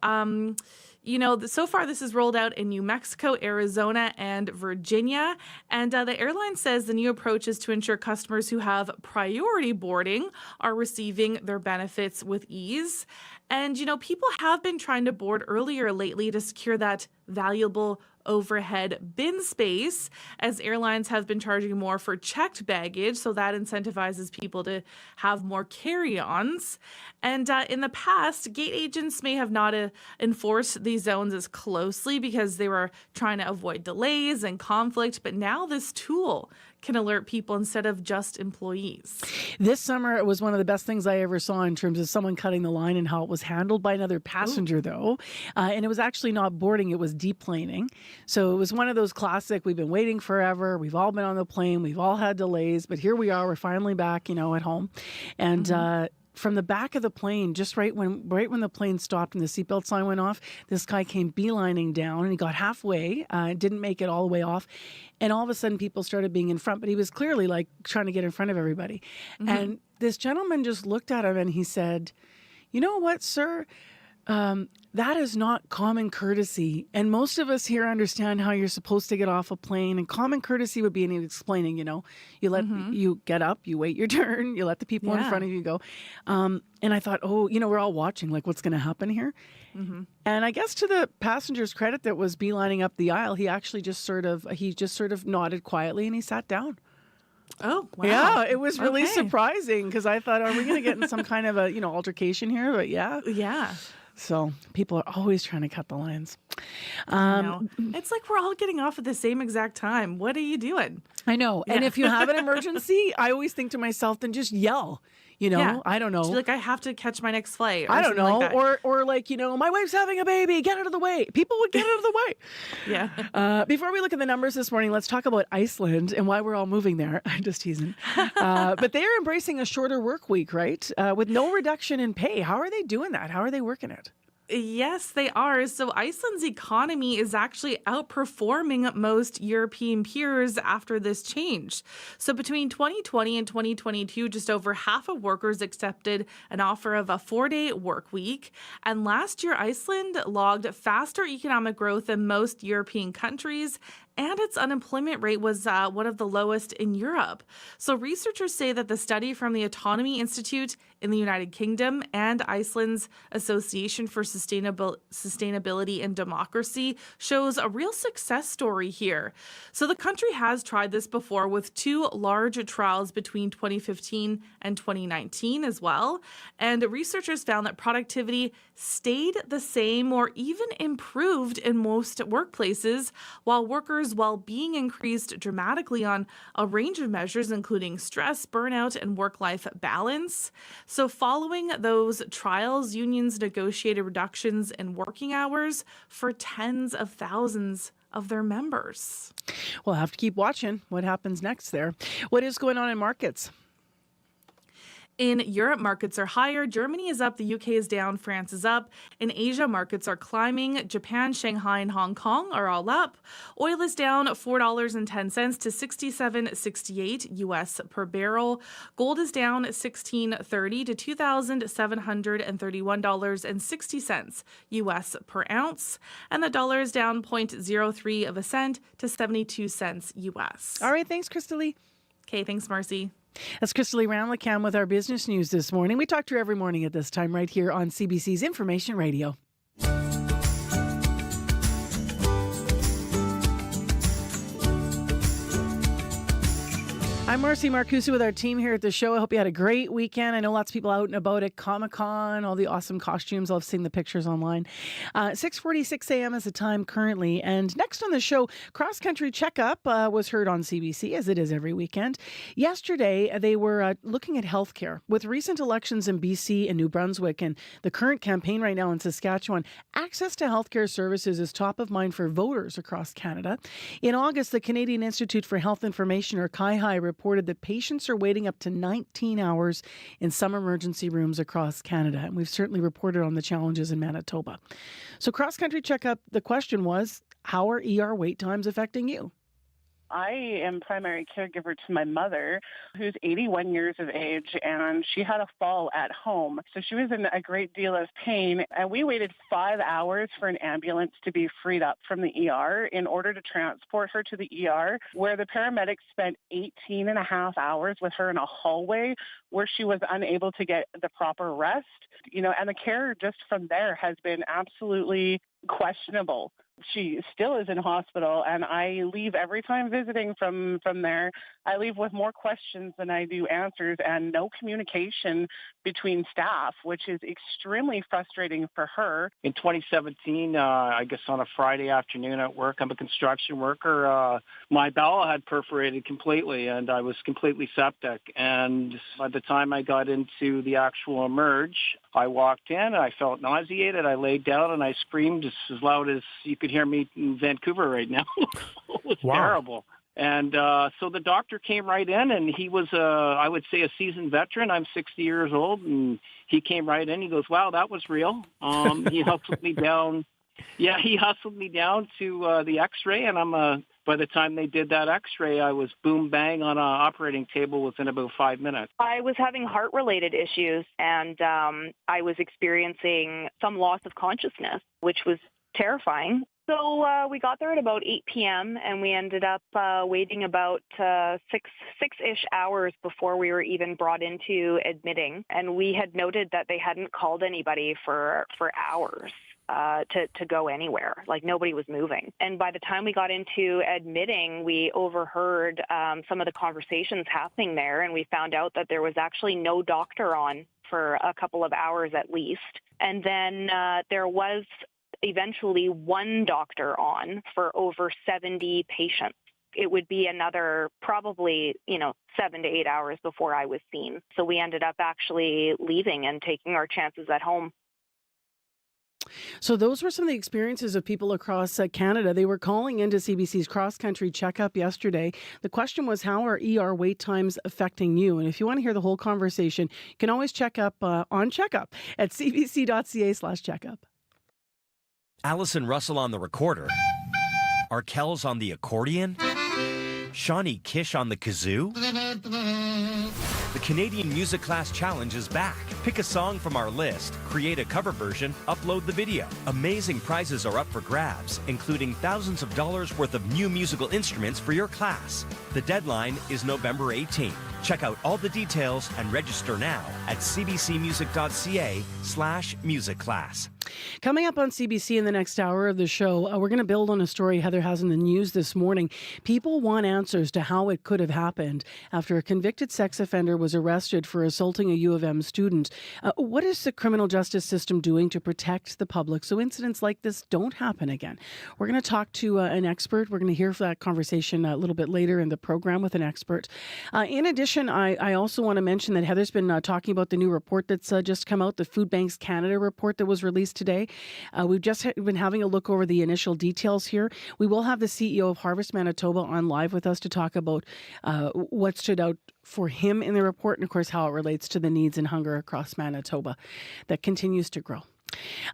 far this is rolled out in New Mexico, Arizona, and Virginia. And the airline says the new approach is to ensure customers who have priority boarding are receiving their benefits with ease. And, people have been trying to board earlier lately to secure that valuable overhead bin space, as airlines have been charging more for checked baggage, so that incentivizes people to have more carry-ons. And in the past, gate agents may have not enforced these zones as closely because they were trying to avoid delays and conflict, but now this tool can alert people instead of just employees. This summer, it was one of the best things I ever saw in terms of someone cutting the line and how it was handled by another passenger, though. And it was actually not boarding, it was deplaning. So it was one of those classic, we've been waiting forever, we've all been on the plane, we've all had delays, but here we are, we're finally back, at home. And from the back of the plane, just right when the plane stopped and the seatbelt sign went off, this guy came beelining down and he got halfway, didn't make it all the way off. And all of a sudden people started being in front, but he was clearly like trying to get in front of everybody. Mm-hmm. And this gentleman just looked at him and he said, "You know what, sir? That is not common courtesy. And most of us here understand how you're supposed to get off a plane. And common courtesy would be explaining, you let you get up, you wait your turn, you let the people in front of you go." And I thought, we're all watching, like, what's going to happen here? Mm-hmm. And I guess to the passenger's credit that was beelining up the aisle, he actually just sort of nodded quietly and he sat down. Oh, wow. Yeah, it was really surprising because I thought, are we going to get in some kind of a, altercation here? But yeah. Yeah. So people are always trying to cut the lines. It's like we're all getting off at the same exact time. What are you doing? I know. Yeah. And if you have an emergency, I always think to myself, then just yell. I don't know. She's like, I have to catch my next flight. Or I don't know. Like or like, my wife's having a baby. Get out of the way. People would get out of the way. Yeah. Before we look at the numbers this morning, let's talk about Iceland and why we're all moving there. I'm just teasing. But they are embracing a shorter work week, right? With no reduction in pay. How are they doing that? How are they working it? Yes, they are. So Iceland's economy is actually outperforming most European peers after this change. So between 2020 and 2022, just over half of workers accepted an offer of a 4-day work week. And last year, Iceland logged faster economic growth than most European countries, and its unemployment rate was one of the lowest in Europe. So researchers say that the study from the Autonomy Institute in the United Kingdom and Iceland's Association for Sustainability and Democracy shows a real success story here. So the country has tried this before with 2 large trials between 2015 and 2019 as well. And researchers found that productivity stayed the same or even improved in most workplaces, while workers' well-being increased dramatically on a range of measures, including stress, burnout, and work-life balance. So following those trials, unions negotiated reductions in working hours for tens of thousands of their members. We'll have to keep watching what happens next there. What is going on in markets? In Europe, markets are higher. Germany is up, the UK is down, France is up. In Asia, markets are climbing. Japan, Shanghai, and Hong Kong are all up. Oil is down $4.10 to $67.68 US per barrel. Gold is down $16.30 to $2,731.60 US per ounce. And the dollar is down 0.03 of a cent to 72 cents US. All right, thanks, Crystal. Okay, thanks, Marcy. That's Crystal Ramlicam with our business news this morning. We talk to her every morning at this time right here on CBC's Information Radio. I'm Marcy Marcusi with our team here at the show. I hope you had a great weekend. I know lots of people out and about at Comic-Con, all the awesome costumes. I've seen the pictures online. 6:46 a.m. is the time currently. And next on the show, Cross Country Checkup was heard on CBC, as it is every weekend. Yesterday, they were looking at healthcare. With recent elections in BC and New Brunswick and the current campaign right now in Saskatchewan, access to healthcare services is top of mind for voters across Canada. In August, the Canadian Institute for Health Information, or CIHI, reported that patients are waiting up to 19 hours in some emergency rooms across Canada. And we've certainly reported on the challenges in Manitoba. So Cross Country Checkup, the question was, how are ER wait times affecting you? I am primary caregiver to my mother, who's 81 years of age, and she had a fall at home. So she was in a great deal of pain, and we waited 5 hours for an ambulance to be freed up from the ER in order to transport her to the ER, where the paramedics spent 18 and a half hours with her in a hallway where she was unable to get the proper rest. And the care just from there has been absolutely questionable. She still is in hospital, and I leave every time visiting from there. I leave with more questions than I do answers, and no communication between staff, which is extremely frustrating for her. In 2017, I guess on a Friday afternoon at work, I'm a construction worker. My bowel had perforated completely, and I was completely septic. And by the time I got into the actual emerge, I walked in, I felt nauseated, I laid down, and I screamed as loud as you could hear me in Vancouver right now. It was terrible. And so the doctor came right in, and he was, I would say, a seasoned veteran. I'm 60 years old, and he came right in. He goes, wow, that was real. He hustled me down. Yeah, he hustled me down to the X-ray, and by the time they did that X-ray, I was boom, bang on an operating table within about 5 minutes. I was having heart-related issues, and I was experiencing some loss of consciousness, which was terrifying. So we got there at about 8 p.m. and we ended up waiting about six-ish hours before we were even brought into admitting. And we had noted that they hadn't called anybody for hours to go anywhere. Like nobody was moving. And by the time we got into admitting, we overheard some of the conversations happening there, and we found out that there was actually no doctor on for a couple of hours at least. And then there was eventually one doctor on for over 70 patients. It would be another probably, 7 to 8 hours before I was seen. So we ended up actually leaving and taking our chances at home. So those were some of the experiences of people across Canada. They were calling into CBC's Cross Country Checkup yesterday. The question was, how are ER wait times affecting you? And if you want to hear the whole conversation, you can always check up on Checkup at cbc.ca/checkup. Allison Russell on the recorder, Arkells on the accordion, Shawnee Kish on the kazoo. The Canadian Music Class Challenge is back. Pick a song from our list, create a cover version, upload the video. Amazing prizes are up for grabs, including thousands of dollars worth of new musical instruments for your class. The deadline is November 18th. Check out all the details and register now at cbcmusic.ca/musicclass. Coming up on CBC in the next hour of the show, we're going to build on a story Heather has in the news this morning. People want answers to how it could have happened after a convicted sex offender was arrested for assaulting a U of M student. What is the criminal justice system doing to protect the public so incidents like this don't happen again? We're going to talk to an expert. We're going to hear that conversation a little bit later in the program with an expert. In addition, I also want to mention that Heather's been talking about the new report that's just come out, the Food Banks Canada report that was released today. We've just been having a look over the initial details here. We will have the CEO of Harvest Manitoba on live with us to talk about what stood out for him in the report and, of course, how it relates to the needs and hunger across Manitoba that continues to grow.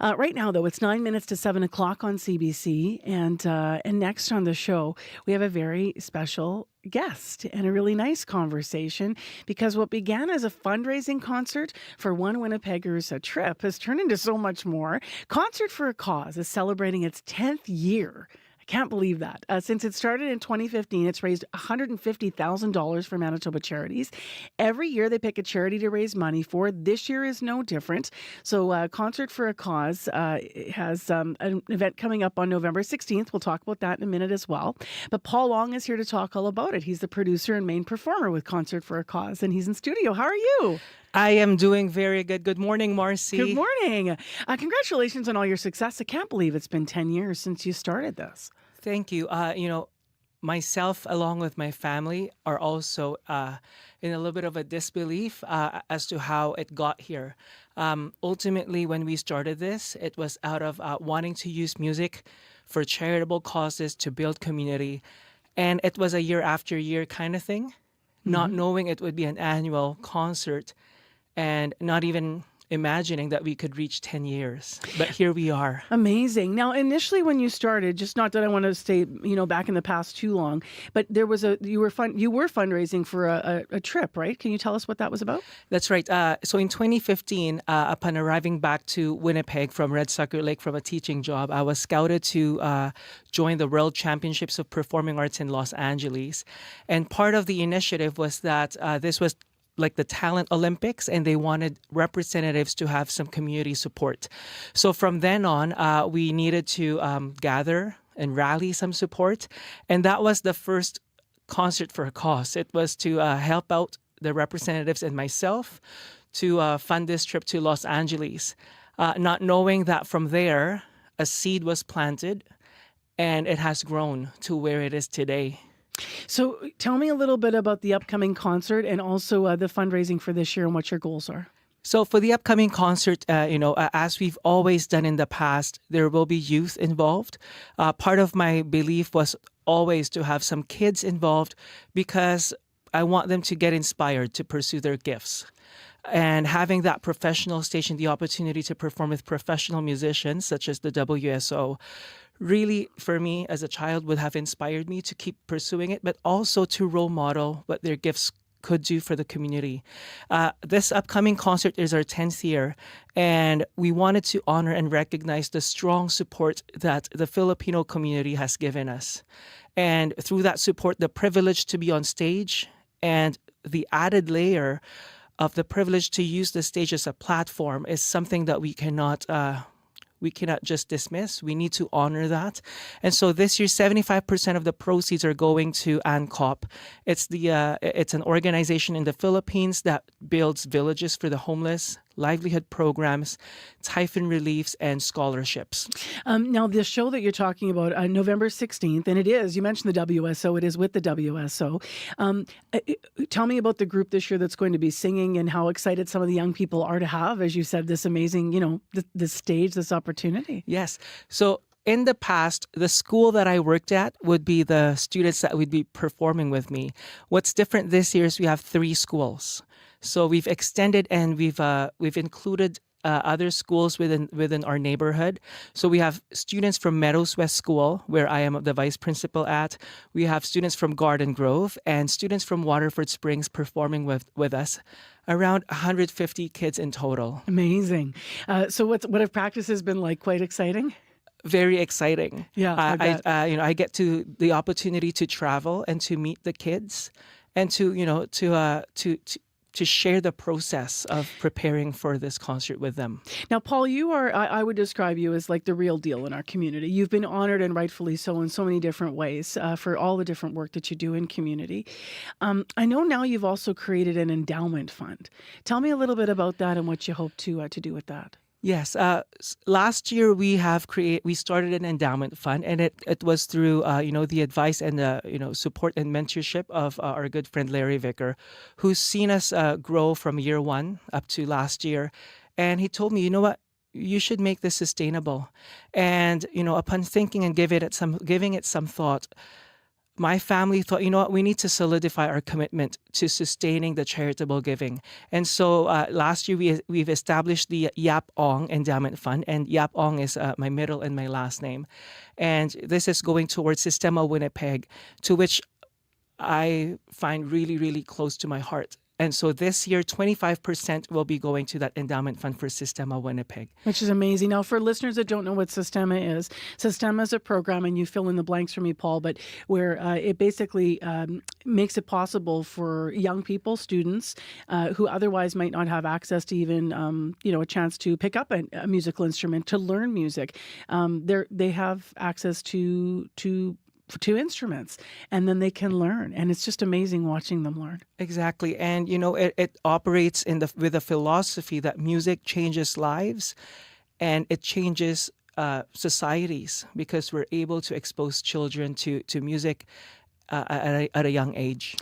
Right now, though, it's 9 minutes to 7 o'clock on CBC, and next on the show, we have a very special guest and a really nice conversation, because what began as a fundraising concert for one Winnipegger's trip has turned into so much more. Concert for a Cause is celebrating its 10th year. I can't believe that. Since it started in 2015, it's raised $150,000 for Manitoba charities. Every year they pick a charity to raise money for. This year is no different. So Concert for a Cause has an event coming up on November 16th. We'll talk about that in a minute as well. But Paul Long is here to talk all about it. He's the producer and main performer with Concert for a Cause, and he's in studio. How are you? I am doing very good. Good morning, Marcy. Good morning. Congratulations on all your success. I can't believe it's been 10 years since you started this. Thank you. Myself, along with my family, are also in a little bit of a disbelief as to how it got here. Ultimately, when we started this, it was out of wanting to use music for charitable causes to build community. And it was a year after year kind of thing, not knowing it would be an annual concert and not even imagining that we could reach 10 years. But here we are. Amazing. Now, initially when you started, just not that I want to stay, back in the past too long, but you were fundraising for a trip, right? Can you tell us what that was about? That's right. So in 2015, upon arriving back to Winnipeg from Red Sucker Lake from a teaching job, I was scouted to join the World Championships of Performing Arts in Los Angeles. And part of the initiative was that this was like the Talent Olympics, and they wanted representatives to have some community support. So from then on, we needed to gather and rally some support. And that was the first Concert for a Cause. It was to help out the representatives and myself to fund this trip to Los Angeles, not knowing that from there, a seed was planted and it has grown to where it is today. So tell me a little bit about the upcoming concert and also the fundraising for this year and what your goals are. So for the upcoming concert, as we've always done in the past, there will be youth involved. Part of my belief was always to have some kids involved because I want them to get inspired to pursue their gifts. And having that professional station, the opportunity to perform with professional musicians such as the WSO, really, for me as a child, would have inspired me to keep pursuing it, but also to role model what their gifts could do for the community. This upcoming concert is our 10th year, and we wanted to honor and recognize the strong support that the Filipino community has given us. And through that support, the privilege to be on stage and the added layer of the privilege to use the stage as a platform is something that we cannot just dismiss. We need to honor that. And so this year, 75% of the proceeds are going to ANCOP. It's an organization in the Philippines that builds villages for the homeless, livelihood programs, typhoon reliefs, and scholarships. Now, the show that you're talking about, November 16th, and you mentioned the WSO, it is with the WSO. Tell me about the group this year that's going to be singing and how excited some of the young people are to have, as you said, this amazing, this stage, this opportunity. Yes. So in the past, the school that I worked at would be the students that would be performing with me. What's different this year is we have 3 schools. So we've extended and we've included other schools within our neighborhood. So we have students from Meadows West School, where I am the vice principal at. We have students from Garden Grove and students from Waterford Springs performing with us. Around 150 kids in total. Amazing. So what have practices been like? Quite exciting? Very exciting. Yeah, I get the opportunity to travel and to meet the kids, and to share the process of preparing for this concert with them. Now, Paul, I would describe you as like the real deal in our community. You've been honored, and rightfully so, in so many different ways for all the different work that you do in community. I know now you've also created an endowment fund. Tell me a little bit about that and what you hope to do with that. Yes. Last year we started an endowment fund, and it was through the advice and the support and mentorship of our good friend Larry Vicker, who's seen us grow from year 1 up to last year. And he told me, you know what, you should make this sustainable. And, upon thinking and giving it some thought, my family thought, we need to solidify our commitment to sustaining the charitable giving. And so last year, we've established the Yap Ong Endowment Fund, and Yap Ong is my middle and my last name. And this is going towards Sistema Winnipeg, to which I find really, really close to my heart. And so this year, 25% will be going to that endowment fund for Sistema Winnipeg. Which is amazing. Now, for listeners that don't know what Sistema is a program, and you fill in the blanks for me, Paul, but where it basically makes it possible for young people, students, who otherwise might not have access to even, a chance to pick up a musical instrument, to learn music. They have access to instruments, and then they can learn, and it's just amazing watching them learn. Exactly. And it operates with a philosophy that music changes lives and it changes societies, because we're able to expose children to music at a young age.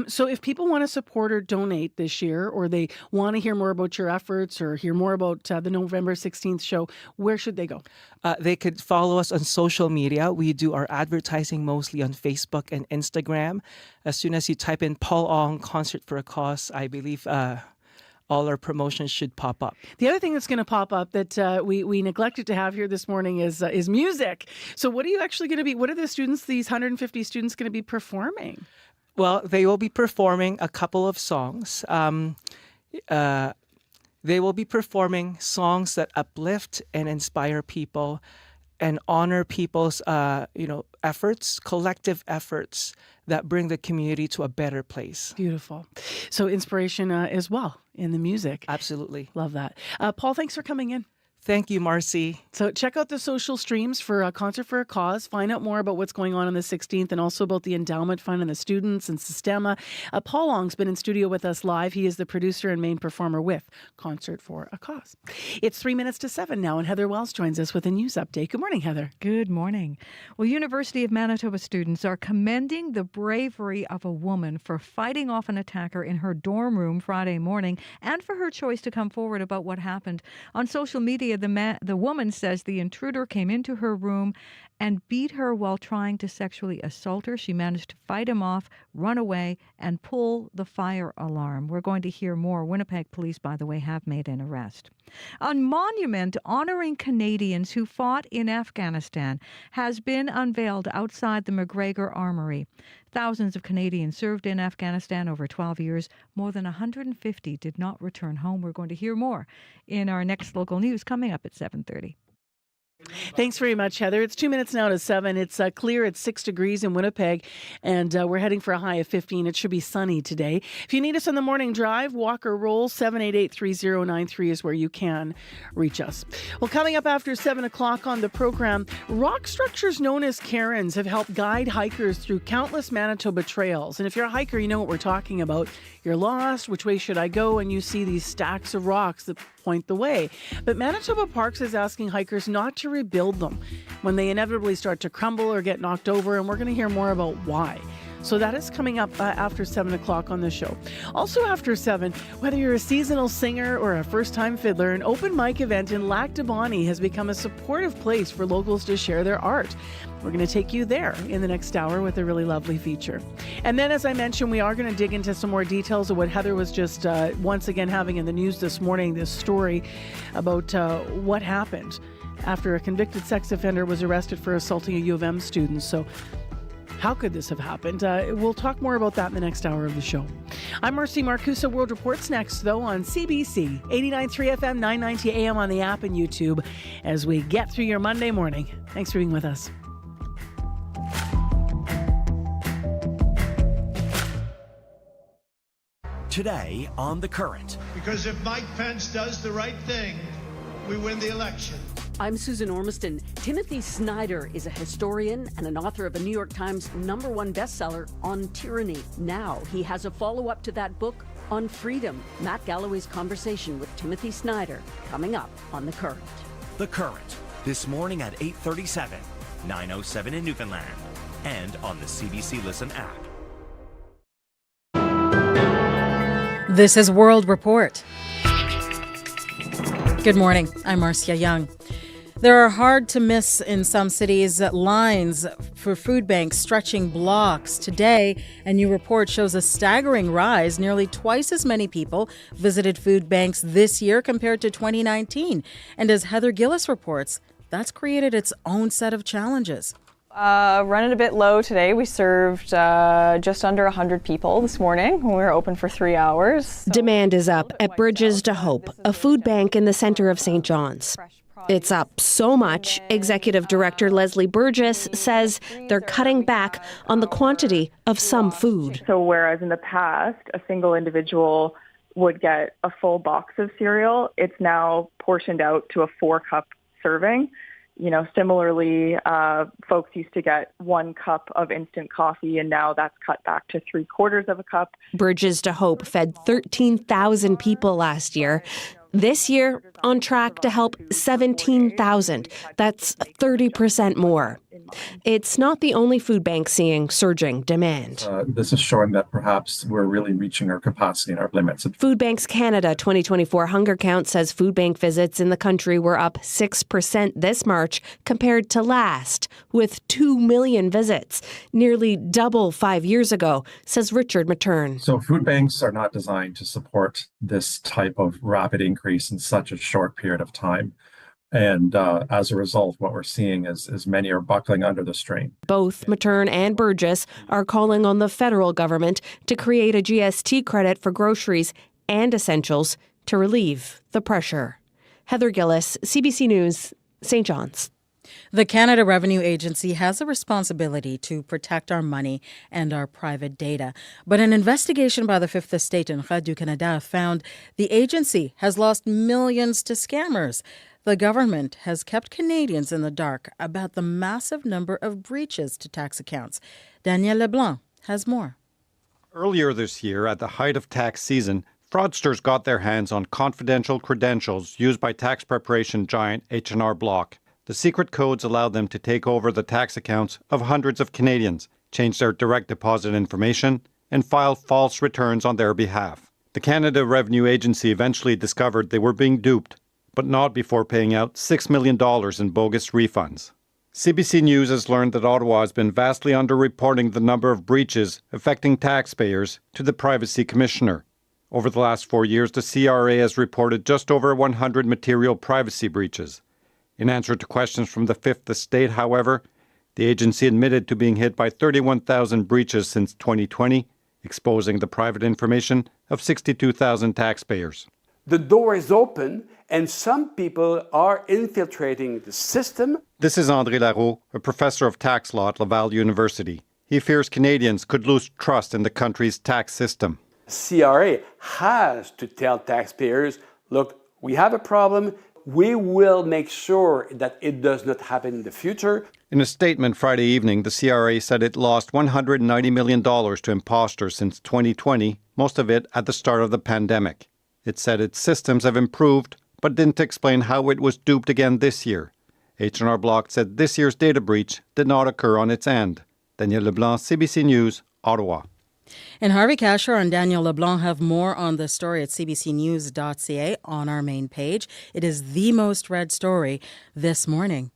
So if people want to support or donate this year, or they want to hear more about your efforts or hear more about the November 16th show, where should they go? They could follow us on social media. We do our advertising mostly on Facebook and Instagram. As soon as you type in Paul Ong Concert for a Cause, I believe all our promotions should pop up. The other thing that's going to pop up that we neglected to have here this morning is music. So what are you actually going to be, what are the students, these 150 students, going to be performing? Well, they will be performing a couple of songs. They will be performing songs that uplift and inspire people and honor people's efforts, collective efforts that bring the community to a better place. Beautiful. So inspiration as well in the music. Absolutely. Love that. Paul, thanks for coming in. Thank you, Marcy. So check out the social streams for a Concert for a Cause. Find out more about what's going on the 16th, and also about the endowment fund and the students and Sistema. Paul Ong's been in studio with us live. He is the producer and main performer with Concert for a Cause. It's 3 minutes to 7 now, and Heather Wells joins us with a news update. Good morning, Heather. Good morning. Well, University of Manitoba students are commending the bravery of a woman for fighting off an attacker in her dorm room Friday morning, and for her choice to come forward about what happened. On social media, the woman says the intruder came into her room and beat her while trying to sexually assault her. She managed to fight him off, run away, and pull the fire alarm. We're going to hear more. Winnipeg police, by the way, have made an arrest. A monument honoring Canadians who fought in Afghanistan has been unveiled outside the McGregor Armory. Thousands of Canadians served in Afghanistan over 12 years. More than 150 did not return home. We're going to hear more in our next local news coming up at 7:30. Thanks very much, Heather. It's 2 minutes now to 7. It's clear at 6 degrees in Winnipeg, and we're heading for a high of 15. It should be sunny today. If you need us on the morning drive, walk or roll, 788-3093 is where you can reach us. Well, coming up after 7 o'clock on the program, rock structures known as cairns have helped guide hikers through countless Manitoba trails. And if you're a hiker, you know what we're talking about. You're lost, which way should I go? And you see these stacks of rocks that point the way. But Manitoba Parks is asking hikers not to rebuild them when they inevitably start to crumble or get knocked over, and we're going to hear more about why. So that is coming up after 7 o'clock on the show. Also after 7, whether you're a seasonal singer or a first-time fiddler, an open mic event in Lac du Bonnet has become a supportive place for locals to share their art. We're going to take you there in the next hour with a really lovely feature. And then, as I mentioned, we are going to dig into some more details of what Heather was just once again having in the news this morning, this story about what happened after a convicted sex offender was arrested for assaulting a U of M student. So how could this have happened? We'll talk more about that in the next hour of the show. I'm Marcy Marcusa. World Report's next, though, on CBC, 89.3 FM, 990 AM on the app and YouTube as we get through your Monday morning. Thanks for being with us. Today on The Current. Because if Mike Pence does the right thing, we win the election. I'm Susan Ormiston. Timothy Snyder is a historian and an author of a New York Times #1 bestseller on tyranny. Now he has a follow-up to that book on freedom. Matt Galloway's conversation with Timothy Snyder coming up on The Current. The Current, this morning at 8:37, 9:07 in Newfoundland, and on the CBC Listen app. This is World Report. Good morning. I'm Marcia Young. There are hard to miss in some cities lines for food banks stretching blocks. Today, a new report shows a staggering rise. Nearly twice as many people visited food banks this year compared to 2019. And as Heather Gillis reports, that's created its own set of challenges. Running a bit low today. We served just under 100 people this morning when we were open for 3 hours. So demand is up at Bridges to Hope, a food bank in the center of St. John's. It's up so much, Executive Director Leslie Burgess says they're cutting back on the quantity of some food. So whereas in the past, a single individual would get a full box of cereal, it's now portioned out to a 4-cup serving. You know, similarly, folks used to get 1 cup of instant coffee, and now that's cut back to 3/4 of a cup. Bridges to Hope fed 13,000 people last year. This year, on track to help 17,000. That's 30% more. It's not the only food bank seeing surging demand. This is showing that perhaps we're really reaching our capacity and our limits. Food Banks Canada 2024 Hunger Count says food bank visits in the country were up 6% this March compared to last, with 2 million visits, nearly double 5 years ago, says Richard Matern. So food banks are not designed to support this type of rapid increase in such a short period of time. And as a result, what we're seeing is many are buckling under the strain. Both Matern and Burgess are calling on the federal government to create a GST credit for groceries and essentials to relieve the pressure. Heather Gillis, CBC News, St. John's. The Canada Revenue Agency has a responsibility to protect our money and our private data. But an investigation by the Fifth Estate and Radio-Canada found the agency has lost millions to scammers. The government has kept Canadians in the dark about the massive number of breaches to tax accounts. Daniel Leblanc has more. Earlier this year, at the height of tax season, fraudsters got their hands on confidential credentials used by tax preparation giant H&R Block. The secret codes allowed them to take over the tax accounts of hundreds of Canadians, change their direct deposit information, and file false returns on their behalf. The Canada Revenue Agency eventually discovered they were being duped, but not before paying out $6 million in bogus refunds. CBC News has learned that Ottawa has been vastly underreporting the number of breaches affecting taxpayers to the Privacy Commissioner. Over the last 4 years, the CRA has reported just over 100 material privacy breaches. In answer to questions from the Fifth Estate, however, the agency admitted to being hit by 31,000 breaches since 2020, exposing the private information of 62,000 taxpayers. The door is open, and some people are infiltrating the system. This is André Larreau, a professor of tax law at Laval University. He fears Canadians could lose trust in the country's tax system. CRA has to tell taxpayers, look, we have a problem. We will make sure that it does not happen in the future. In a statement Friday evening, the CRA said it lost $190 million to imposters since 2020, most of it at the start of the pandemic. It said its systems have improved, but didn't explain how it was duped again this year. H&R Block said this year's data breach did not occur on its end. Daniel Leblanc, CBC News, Ottawa. And Harvey Kasher and Daniel Leblanc have more on this story at cbcnews.ca on our main page. It is the most read story this morning.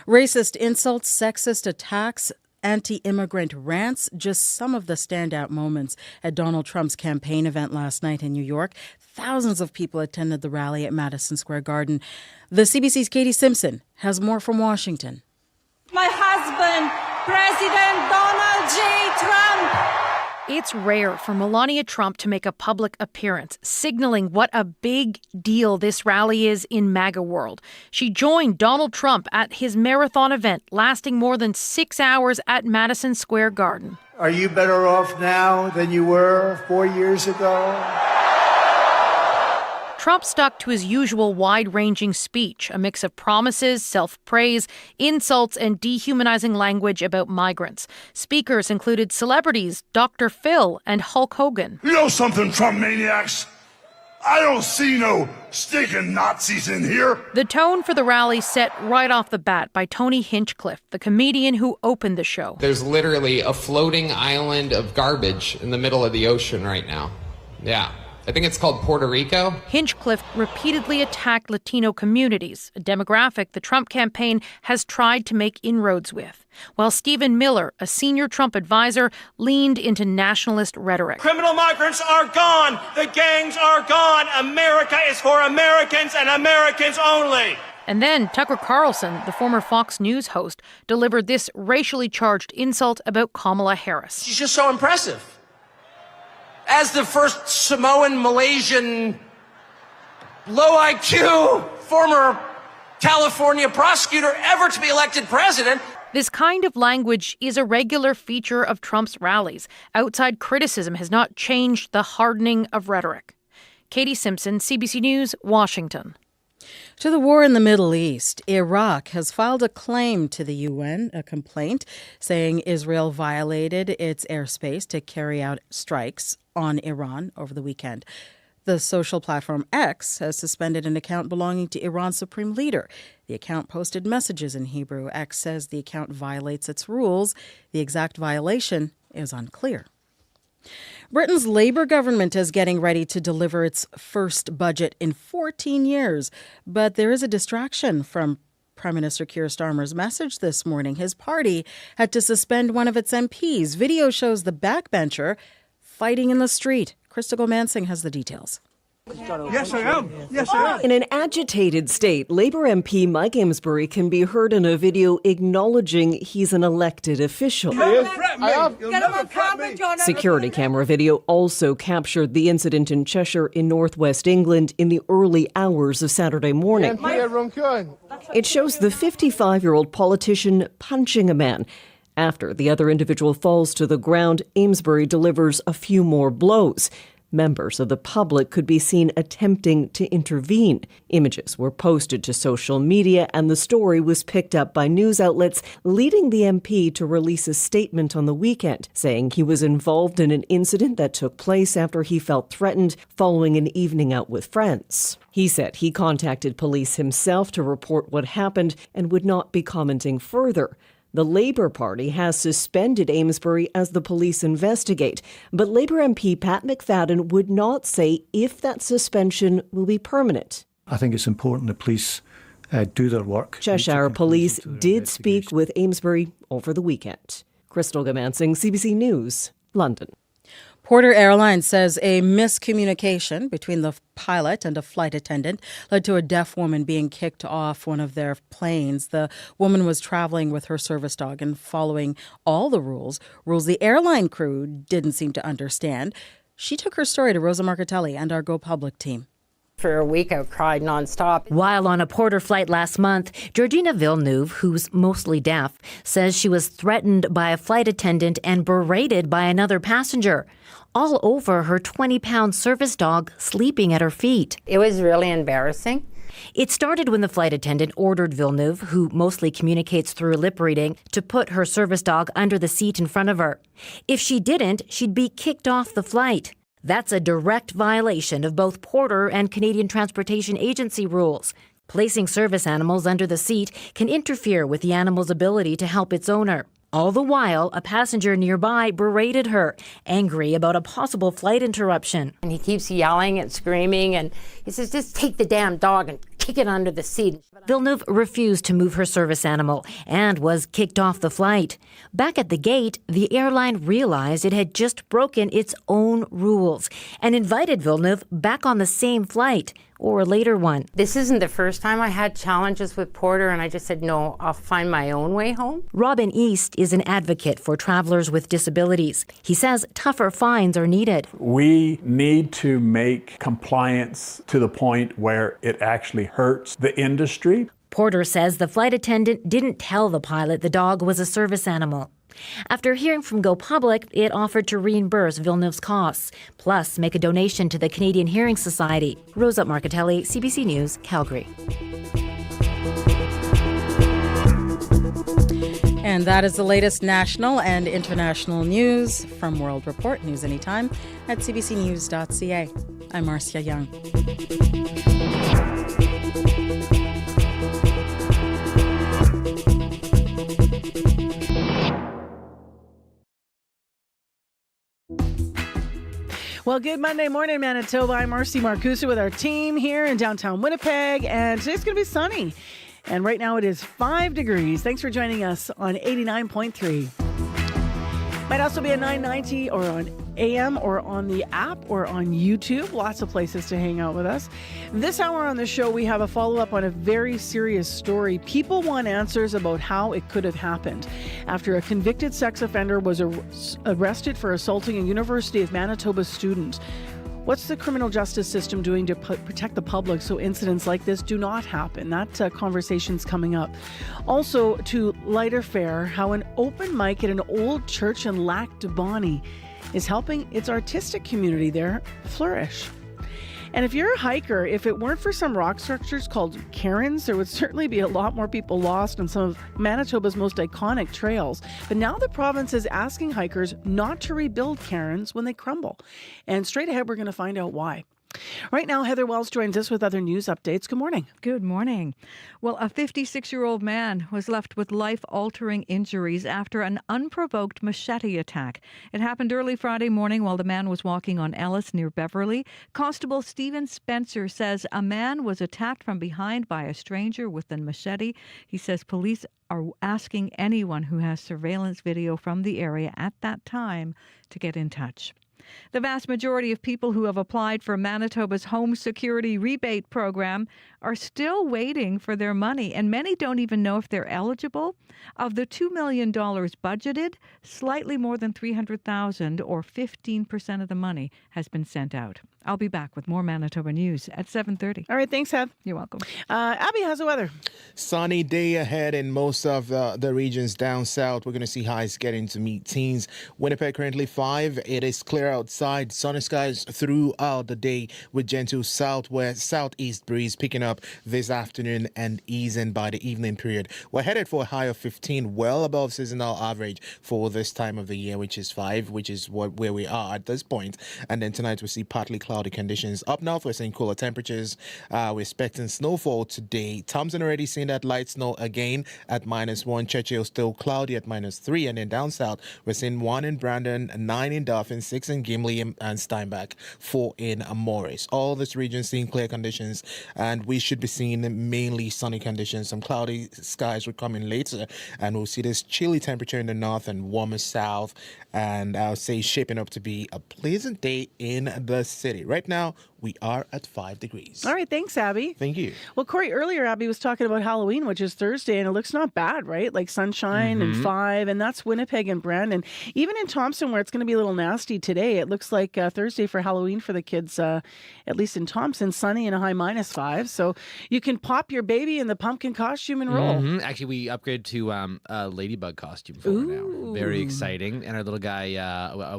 Racist insults, sexist attacks, anti-immigrant rants, just some of the standout moments at Donald Trump's campaign event last night in New York. Thousands of people attended the rally at Madison Square Garden. The CBC's Katie Simpson has more from Washington. My husband, President Donald J. Trump. It's rare for Melania Trump to make a public appearance, signaling what a big deal this rally is in MAGA world. She joined Donald Trump at his marathon event, lasting more than 6 hours at Madison Square Garden. Are you better off now than you were 4 years ago? Trump stuck to his usual wide-ranging speech, a mix of promises, self-praise, insults, and dehumanizing language about migrants. Speakers included celebrities, Dr. Phil and Hulk Hogan. You know something, Trump maniacs? I don't see no stinking Nazis in here. The tone for the rally set right off the bat by Tony Hinchcliffe, the comedian who opened the show. There's literally a floating island of garbage in the middle of the ocean right now. Yeah. I think it's called Puerto Rico. Hinchcliffe repeatedly attacked Latino communities, a demographic the Trump campaign has tried to make inroads with, while Stephen Miller, a senior Trump advisor, leaned into nationalist rhetoric. Criminal migrants are gone. The gangs are gone. America is for Americans and Americans only. And then Tucker Carlson, the former Fox News host, delivered this racially charged insult about Kamala Harris. She's just so impressive. As the first Samoan, Malaysian, low IQ, former California prosecutor ever to be elected president. This kind of language is a regular feature of Trump's rallies. Outside criticism has not changed the hardening of rhetoric. Katie Simpson, CBC News, Washington. To the war in the Middle East, Iraq has filed a claim to the UN, a complaint saying Israel violated its airspace to carry out strikes on Iran over the weekend. The social platform X has suspended an account belonging to Iran's supreme leader. The account posted messages in Hebrew. X says the account violates its rules. The exact violation is unclear. Britain's Labour government is getting ready to deliver its first budget in 14 years. But there is a distraction from Prime Minister Keir Starmer's message this morning. His party had to suspend one of its MPs. Video shows the backbencher fighting in the street. Krista Gomansing has the details. Yes, I am. Yes, I am. In an agitated state, Labour MP Mike Amesbury can be heard in a video acknowledging he's an elected official. Security camera video also captured the incident in Cheshire in northwest England in the early hours of Saturday morning. It shows the 55-year-old politician punching a man. After the other individual falls to the ground, Amesbury delivers a few more blows. Members of the public could be seen attempting to intervene. Images were posted to social media, and the story was picked up by news outlets, leading the MP to release a statement on the weekend, saying he was involved in an incident that took place after he felt threatened following an evening out with friends. He said he contacted police himself to report what happened and would not be commenting further. The Labour Party has suspended Amesbury as the police investigate, but Labour MP Pat McFadden would not say if that suspension will be permanent. I think it's important the police do their work. Cheshire Police did speak with Amesbury over the weekend. Crystal Gomansing, CBC News, London. Porter Airlines says a miscommunication between the pilot and a flight attendant led to a deaf woman being kicked off one of their planes. The woman was traveling with her service dog and following all the rules the airline crew didn't seem to understand. She took her story to Rosa Marcatelli and our Go Public team. For a week, I've cried nonstop. While on a Porter flight last month, Georgina Villeneuve, who's mostly deaf, says she was threatened by a flight attendant and berated by another passenger, all over her 20-pound service dog sleeping at her feet. It was really embarrassing. It started when the flight attendant ordered Villeneuve, who mostly communicates through lip reading, to put her service dog under the seat in front of her. If she didn't, she'd be kicked off the flight. That's a direct violation of both Porter and Canadian Transportation Agency rules. Placing service animals under the seat can interfere with the animal's ability to help its owner. All the while, a passenger nearby berated her, angry about a possible flight interruption. And he keeps yelling and screaming, and he says, just take the damn dog and kick it under the seat. Villeneuve refused to move her service animal and was kicked off the flight. Back at the gate, the airline realized it had just broken its own rules and invited Villeneuve back on the same flight or a later one. This isn't the first time I had challenges with Porter, and I just said, no, I'll find my own way home. Robin East is an advocate for travelers with disabilities. He says tougher fines are needed. We need to make compliance to the point where it actually hurts the industry. Porter says the flight attendant didn't tell the pilot the dog was a service animal. After hearing from Go Public, it offered to reimburse Villeneuve's costs, plus make a donation to the Canadian Hearing Society. Rosa Marcatelli, CBC News, Calgary. And that is the latest national and international news from World Report. News anytime at cbcnews.ca. I'm Marcia Young. Well, good Monday morning, Manitoba. I'm Marcy Marcusa with our team here in downtown Winnipeg, and today's going to be sunny. And right now it is 5 degrees. Thanks for joining us on 89.3. Might also be at 990 or on AM or on the app or on YouTube. Lots of places to hang out with us. This hour on the show, we have a follow-up on a very serious story. People want answers about how it could have happened after a convicted sex offender was arrested for assaulting a University of Manitoba student. What's the criminal justice system doing to protect the public so incidents like this do not happen? That conversation's coming up. Also, to lighter fare, how an open mic at an old church in Lac du Bonnet is helping its artistic community there flourish. And if you're a hiker, if it weren't for some rock structures called cairns, there would certainly be a lot more people lost on some of Manitoba's most iconic trails. But now the province is asking hikers not to rebuild cairns when they crumble. And straight ahead, we're going to find out why. Right now, Heather Wells joins us with other news updates. Good morning. Good morning. Well, a 56-year-old man was left with life-altering injuries after an unprovoked machete attack. It happened early Friday morning while the man was walking on Ellis near Beverly. Constable Stephen Spencer says a man was attacked from behind by a stranger with a machete. He says police are asking anyone who has surveillance video from the area at that time to get in touch. The vast majority of people who have applied for Manitoba's home security rebate program are still waiting for their money, and many don't even know if they're eligible. Of the $2 million budgeted, slightly more than $300,000 or 15% of the money has been sent out. I'll be back with more Manitoba news at 7:30. All right, thanks, Hev. You're welcome. Abby, how's the weather? Sunny day ahead in most of the regions down south. We're going to see highs getting to mid-teens. Winnipeg currently 5. It is clear outside. Sunny skies throughout the day with gentle southeast breeze picking up this afternoon and easing by the evening period. We're headed for a high of 15, well above seasonal average for this time of the year, which is 5, which is where we are at this point. And then tonight we see partly cloudy conditions. Up north, we're seeing cooler temperatures. We're expecting snowfall today. Thompson already seen that light snow again at -1. Churchill still cloudy at -3. And then down south, we're seeing 1 in Brandon, 9 in Dauphin, 6 in Gimli and Steinbach, 4 in Morris. All this region seeing clear conditions, and we should be seeing mainly sunny conditions. Some cloudy skies will come in later, and we'll see this chilly temperature in the north and warmer south, and I'll say shaping up to be a pleasant day in the city. Right now, we are at 5 degrees. All right, thanks, Abby. Thank you. Well, Corey, earlier, Abby was talking about Halloween, which is Thursday, and it looks not bad, right? Like sunshine and 5, and that's Winnipeg and Brandon. Even in Thompson, where it's going to be a little nasty today, it looks like Thursday for Halloween for the kids, at least in Thompson, sunny and a high -5. So you can pop your baby in the pumpkin costume and roll. Actually, we upgraded to a ladybug costume for now. Very exciting. And our little guy,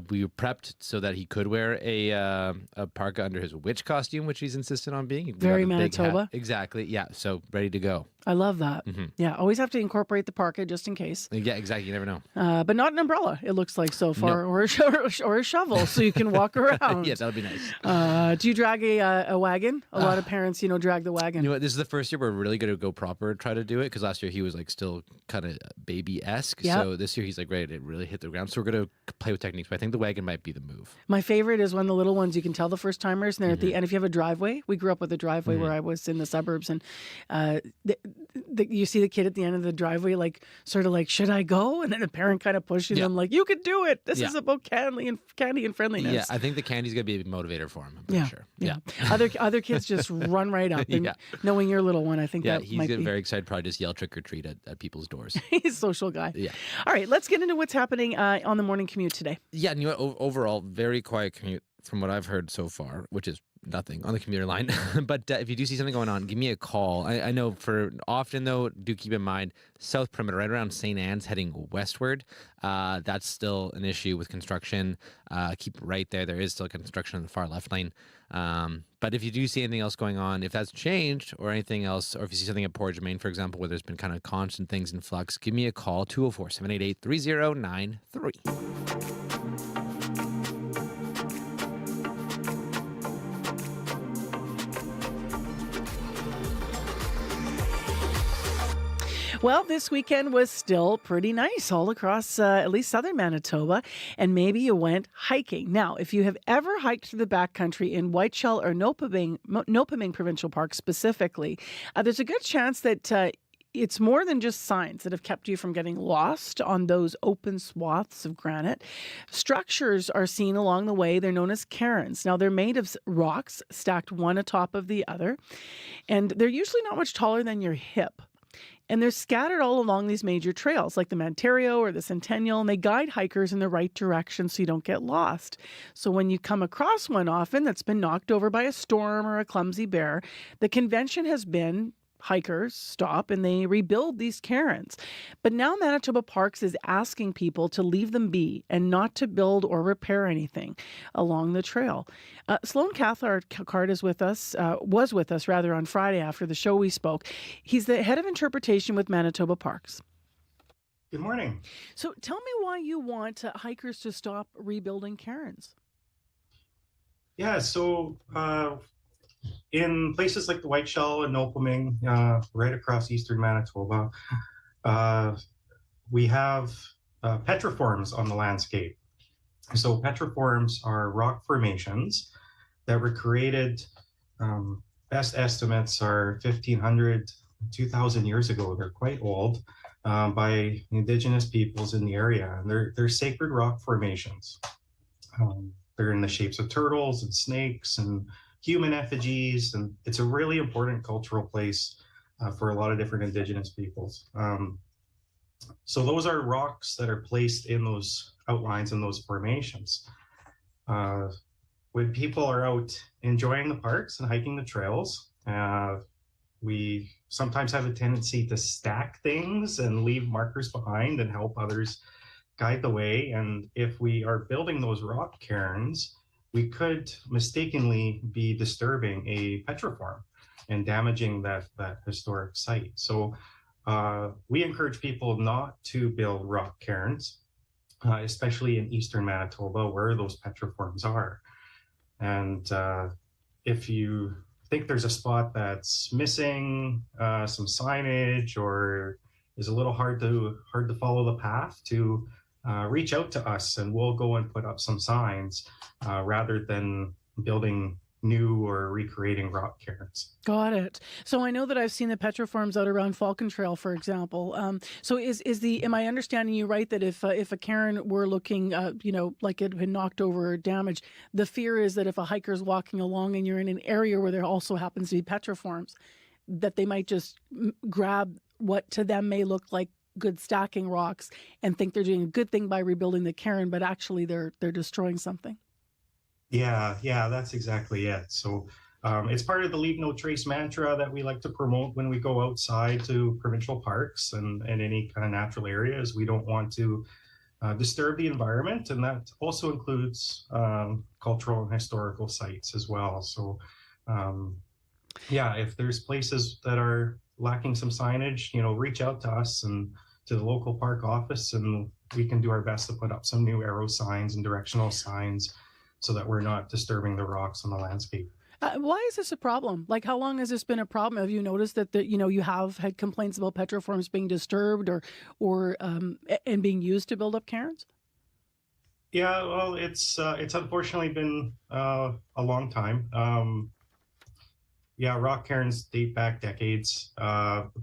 we prepped so that he could wear a parka under his witch costume, which he's insisted on being. Very Manitoba. Exactly. Yeah. So ready to go. I love that. Yeah, always have to incorporate the parka just in case. Yeah, exactly. You never know. But not an umbrella, it looks like so far, or a shovel so you can walk around. Yes, that would be nice. Do you drag a wagon? A lot of parents, drag the wagon. You know what? This is the first year we're really going to go proper, try to do it, because last year he was like still kind of baby-esque. Yep. So this year he's like ready to really hit the ground. So we're going to play with techniques, but I think the wagon might be the move. My favorite is when the little ones, you can tell the first timers, and they're at the end. If you have a driveway, we grew up with a driveway where I was in the suburbs, and you see the kid at the end of the driveway, like sort of like, should I go? And then a parent kind of pushing them, like, you can do it. This is about candy and friendliness. Yeah, I think the candy's going to be a motivator for him. I'm pretty sure. Yeah. Other kids just run right up. And knowing your little one, I think that he's might be. very excited. Probably just yell trick or treat at people's doors. He's a social guy. Yeah. All right, let's get into what's happening on the morning commute today. Yeah, and overall, very quiet commute from what I've heard so far, which is nothing on the commuter line. But if you do see something going on, give me a call. I know for often, though, do keep in mind South Perimeter, right around St. Anne's, heading westward. That's still an issue with construction. Keep right there. There is still construction on the far left lane. But if you do see anything else going on, if that's changed or anything else, or if you see something at Portage, Maine, for example, where there's been kind of constant things in flux, give me a call, 204-788-3093. Well, this weekend was still pretty nice all across at least southern Manitoba, and maybe you went hiking. Now, if you have ever hiked through the backcountry in Whiteshell or Nopaming Provincial Park specifically, there's a good chance that it's more than just signs that have kept you from getting lost on those open swaths of granite. Structures are seen along the way. They're known as cairns. Now, they're made of rocks stacked one atop of the other, and they're usually not much taller than your hip. And they're scattered all along these major trails like the Ontario or the Centennial, and they guide hikers in the right direction so you don't get lost. So when you come across one often that's been knocked over by a storm or a clumsy bear, the convention has been hikers stop and they rebuild these cairns. But now Manitoba Parks is asking people to leave them be and not to build or repair anything along the trail. Sloan Cathcart was with us on Friday after the show we spoke. He's the head of interpretation with Manitoba Parks. Good morning. So tell me why you want hikers to stop rebuilding cairns. Yeah, so in places like the Whiteshell and Nopaming, right across eastern Manitoba, we have petroforms on the landscape. So petroforms are rock formations that were created, best estimates are 1,500, 2,000 years ago. They're quite old, by Indigenous peoples in the area. And they're sacred rock formations. They're in the shapes of turtles and snakes and human effigies, and it's a really important cultural place for a lot of different Indigenous peoples. So those are rocks that are placed in those outlines and those formations. When people are out enjoying the parks and hiking the trails, we sometimes have a tendency to stack things and leave markers behind and help others guide the way. And if we are building those rock cairns, we could mistakenly be disturbing a petroform and damaging that historic site. So we encourage people not to build rock cairns, especially in eastern Manitoba where those petroforms are. And if you think there's a spot that's missing some signage or is a little hard to follow the path, to reach out to us and we'll go and put up some signs rather than building new or recreating rock cairns. Got it. So I know that I've seen the petroforms out around Falcon Trail, for example. So am I understanding you right that if a cairn were looking, like it had been knocked over or damaged, the fear is that if a hiker's walking along and you're in an area where there also happens to be petroforms, that they might just grab what to them may look like good stacking rocks and think they're doing a good thing by rebuilding the cairn, but actually they're destroying something. Yeah, that's exactly it. So it's part of the leave no trace mantra that we like to promote when we go outside to provincial parks and any kind of natural areas. We don't want to disturb the environment, and that also includes cultural and historical sites as well. So if there's places that are lacking some signage, reach out to us and to the local park office, and we can do our best to put up some new arrow signs and directional signs so that we're not disturbing the rocks on the landscape. Why is this a problem? Like, how long has this been a problem? Have you noticed that you have had complaints about petroforms being disturbed or and being used to build up cairns? Yeah, well, it's unfortunately been a long time. Rock cairns date back decades.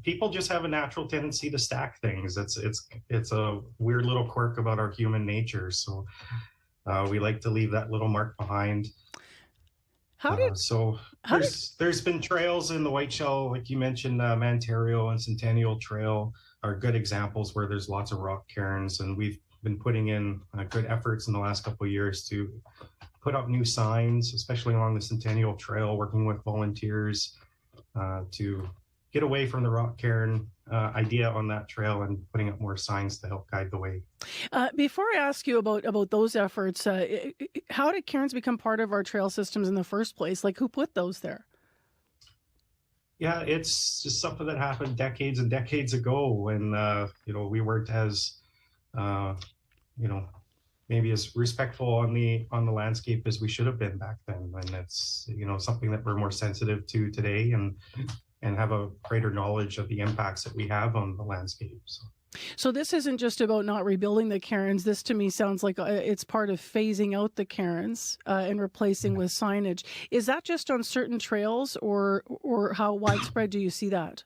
People just have a natural tendency to stack things. It's a weird little quirk about our human nature. So we like to leave that little mark behind. There's been trails in the Whiteshell, like you mentioned, Ontario and Centennial Trail are good examples where there's lots of rock cairns, and we've been putting in good efforts in the last couple of years to put up new signs, especially along the Centennial Trail, working with volunteers to get away from the rock cairn idea on that trail and putting up more signs to help guide the way. Before I ask you about those efforts, how did cairns become part of our trail systems in the first place? Like, who put those there? Yeah, it's just something that happened decades and decades ago when, we weren't as, maybe as respectful on the landscape as we should have been back then. And it's, something that we're more sensitive to today. And and have a greater knowledge of the impacts that we have on the landscape. So this isn't just about not rebuilding the cairns. This to me sounds like it's part of phasing out the cairns and replacing with signage. Is that just on certain trails, or how widespread do you see that?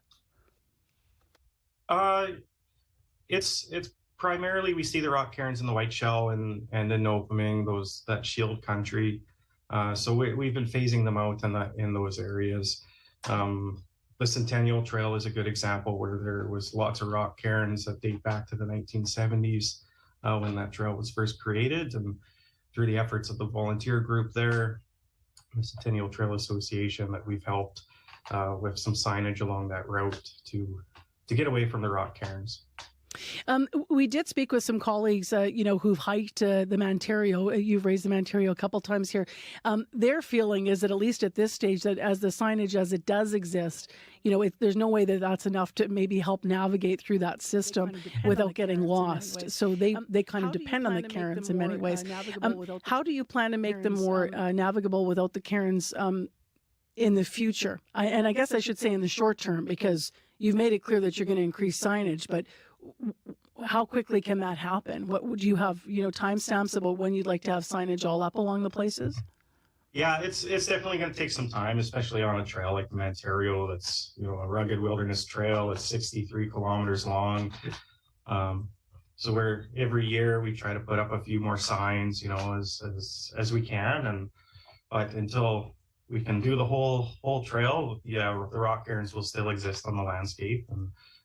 It's primarily we see the rock cairns in the Whiteshell and in Nopaming, that shield country. So we've been phasing them out in those areas. The Centennial Trail is a good example where there was lots of rock cairns that date back to the 1970s when that trail was first created. And through the efforts of the volunteer group there, the Centennial Trail Association, that we've helped with some signage along that route to get away from the rock cairns. We did speak with some colleagues, who've hiked the Mantario. You've raised the Mantario a couple times here. Their feeling is that at least at this stage, that as the signage as it does exist, there's no way that that's enough to maybe help navigate through that system without getting lost. So they kind of depend on the cairns in many ways. How do you plan to make them more navigable without the cairns in the future? And I guess I should say in the short term, because you've made it clear that you're going to increase signage, but how quickly can that happen? What would you have, timestamps about when you'd like to have signage all up along the places? Yeah, it's definitely going to take some time, especially on a trail like the Mantario. That's a rugged wilderness trail. It's 63 kilometers long. So every year we try to put up a few more signs, as we can, but until we can do the whole trail, the rock cairns will still exist on the landscape,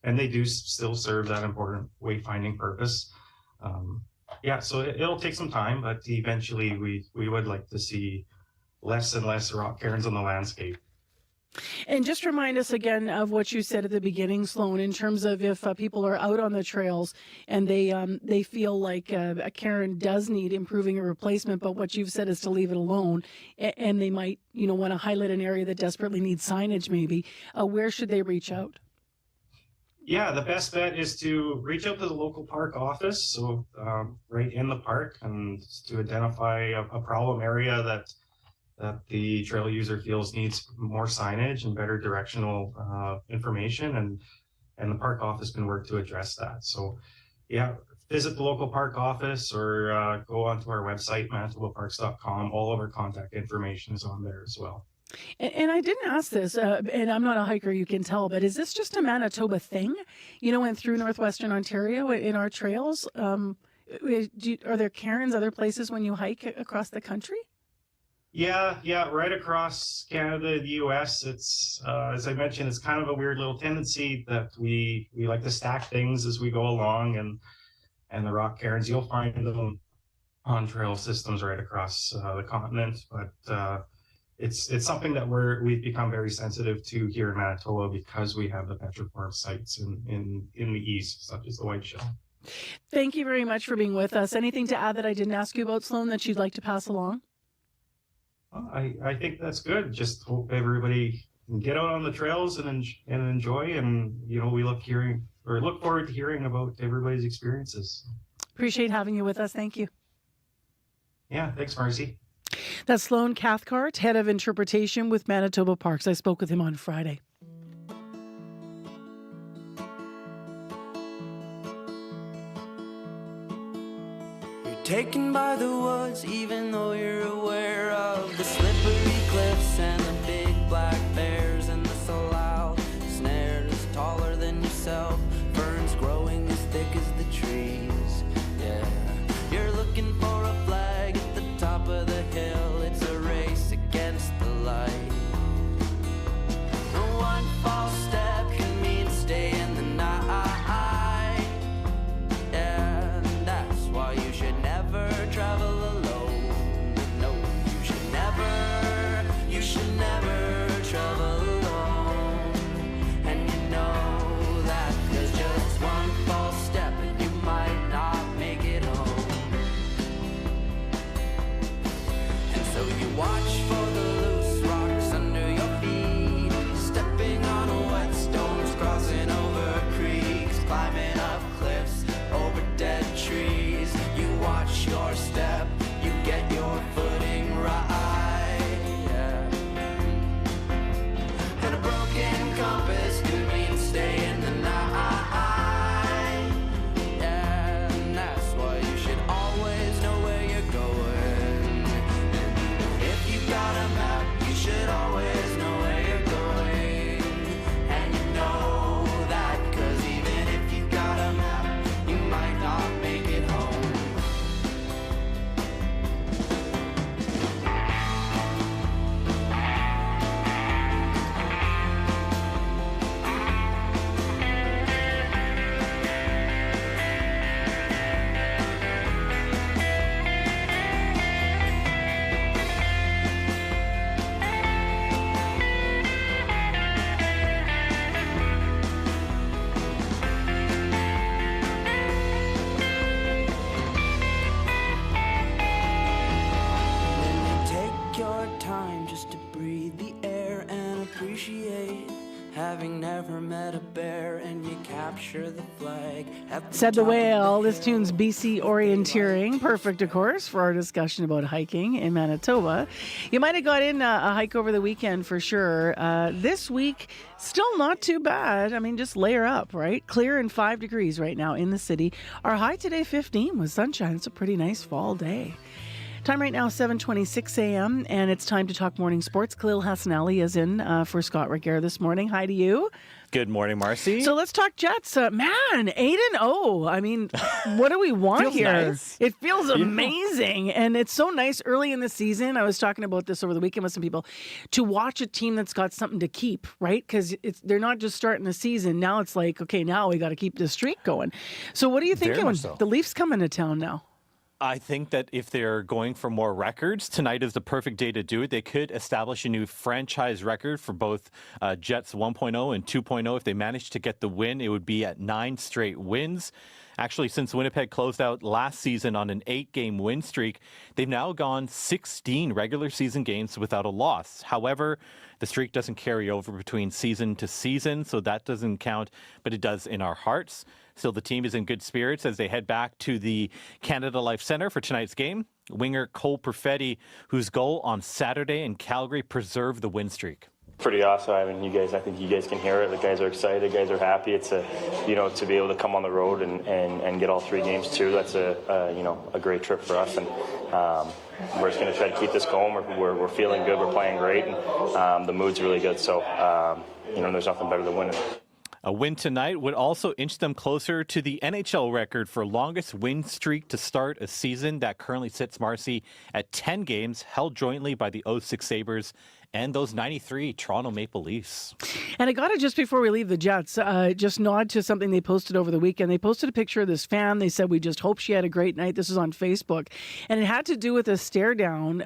and they do still serve that important wayfinding purpose. So it'll take some time, but eventually we would like to see less and less rock cairns on the landscape. And just remind us again of what you said at the beginning, Sloan, in terms of if people are out on the trails and they feel like a cairn does need improving or replacement, but what you've said is to leave it alone, and they might want to highlight an area that desperately needs signage maybe, where should they reach out? Yeah, the best bet is to reach out to the local park office, so right in the park, and to identify a problem area that the trail user feels needs more signage and better directional information, and the park office can work to address that. So visit the local park office or go onto our website, manitobaparks.com. All of our contact information is on there as well. And I didn't ask this, and I'm not a hiker, you can tell, but is this just a Manitoba thing? And through northwestern Ontario in our trails, are there cairns other places when you hike across the country? Yeah, right across Canada, the U.S. It's as I mentioned, it's kind of a weird little tendency that we like to stack things as we go along, and the rock cairns, you'll find them on trail systems right across the continent, but it's something that we've become very sensitive to here in Manitoba because we have the petroform sites in the east, such as the Whiteshell. Thank you very much for being with us. Anything to add that I didn't ask you about, Sloan, that you'd like to pass along? I think that's good. Just hope everybody can get out on the trails and enjoy, and we look forward to hearing about everybody's experiences. Appreciate having you with us. Thank you. Yeah, thanks, Marcy. That's Sloan Cathcart, head of interpretation with Manitoba Parks. I spoke with him on Friday. You're taken by the woods, even though you're aware of the slippery cliffs and the big black bears and the salal snares taller than yourself, ferns growing as thick as the trees. Yeah, you're looking for a flag at the top of the hill. It's a race against the light. No one false step can mean stay in the night. Yeah, and that's why you should never travel alone. No, you should never travel alone. And you know that there's just one false step and you might not make it home. And so you watch for the loose rocks under your feet, stepping on wet stones, crossing over creeks, climbing up cliffs, over dead trees. You watch your step, you get your footing right. Yeah. And a broken compass appreciate having never met a bear, and you capture the flag. Said the Whale. This tune's BC orienteering. Perfect, of course, for our discussion about hiking in Manitoba. You might have got in a hike over the weekend for sure. This week, still not too bad. I mean, just layer up, right? Clear and 5 degrees right now in the city. Our high today, 15 with sunshine. It's a pretty nice fall day. Time right now, 7:26 a.m., and it's time to talk morning sports. Khalil Hassanali is in for Scott Regehr this morning. Hi to you. Good morning, Marcy. So let's talk Jets. Man, 8-0. I mean, what do we want Feels here? nice. It feels amazing. And it's so nice early in the season. I was talking about this over the weekend with some people, to watch a team that's got something to keep, right? Because they're not just starting the season. Now it's like, okay, now we got to keep this streak going. So what are you thinking when the Leafs come into town now? I think that if they're going for more records, tonight is the perfect day to do it. They could establish a new franchise record for both Jets 1.0 and 2.0. If they manage to get the win, it would be at 9 straight wins. Actually, since Winnipeg closed out last season on an 8-game win streak, they've now gone 16 regular season games without a loss. However, the streak doesn't carry over between season to season, so that doesn't count, but it does in our hearts. Still, the team is in good spirits as they head back to the Canada Life Centre for tonight's game. Winger Cole Perfetti, whose goal on Saturday in Calgary preserved the win streak. Pretty awesome. I mean, I think you guys can hear it. The guys are excited. The guys are happy. It's to be able to come on the road and get all 3 games too. That's a great trip for us. And we're just going to try to keep this going. We're feeling good. We're playing great, and the mood's really good. So, there's nothing better than winning. A win tonight would also inch them closer to the NHL record for longest win streak to start a season that currently sits, Marcy, at 10 games, held jointly by the 06 Sabres and those 93 Toronto Maple Leafs. And I got it just before we leave the Jets, just nod to something they posted over the weekend. They posted a picture of this fan. They said, we just hope she had a great night. This is on Facebook. And it had to do with a stare down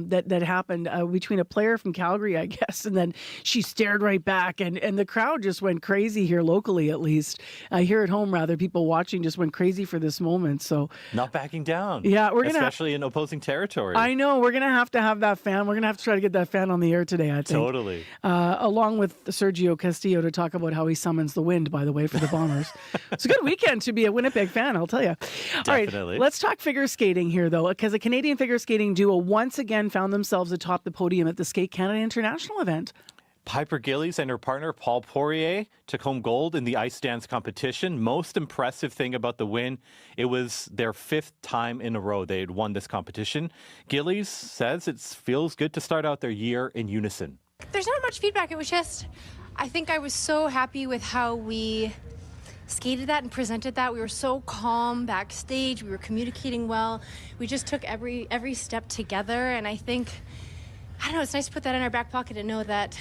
that happened between a player from Calgary, I guess, and then she stared right back. And the crowd just went crazy here locally, at least. Here at home, rather, people watching just went crazy for this moment. So not backing down. Yeah, we're going to especially in opposing territory. I know. We're going to have that fan. We're going to have to try to get that fan on the air today, I think. Totally. Along with Sergio Castillo to talk about how he summons the wind, by the way, for the Bombers. It's a good weekend to be a Winnipeg fan, I'll tell you. Definitely. All right, let's talk figure skating here, though, because a Canadian figure skating duo once again found themselves atop the podium at the Skate Canada International event. Piper Gillies and her partner Paul Poirier took home gold in the ice dance competition. Most impressive thing about the win, it was their 5th time in a row they had won this competition. Gillies says it feels good to start out their year in unison. There's not much feedback. It was just, I think I was so happy with how we skated that and presented that. We were so calm backstage. We were communicating well. We just took every step together. And I think, I don't know, it's nice to put that in our back pocket and know that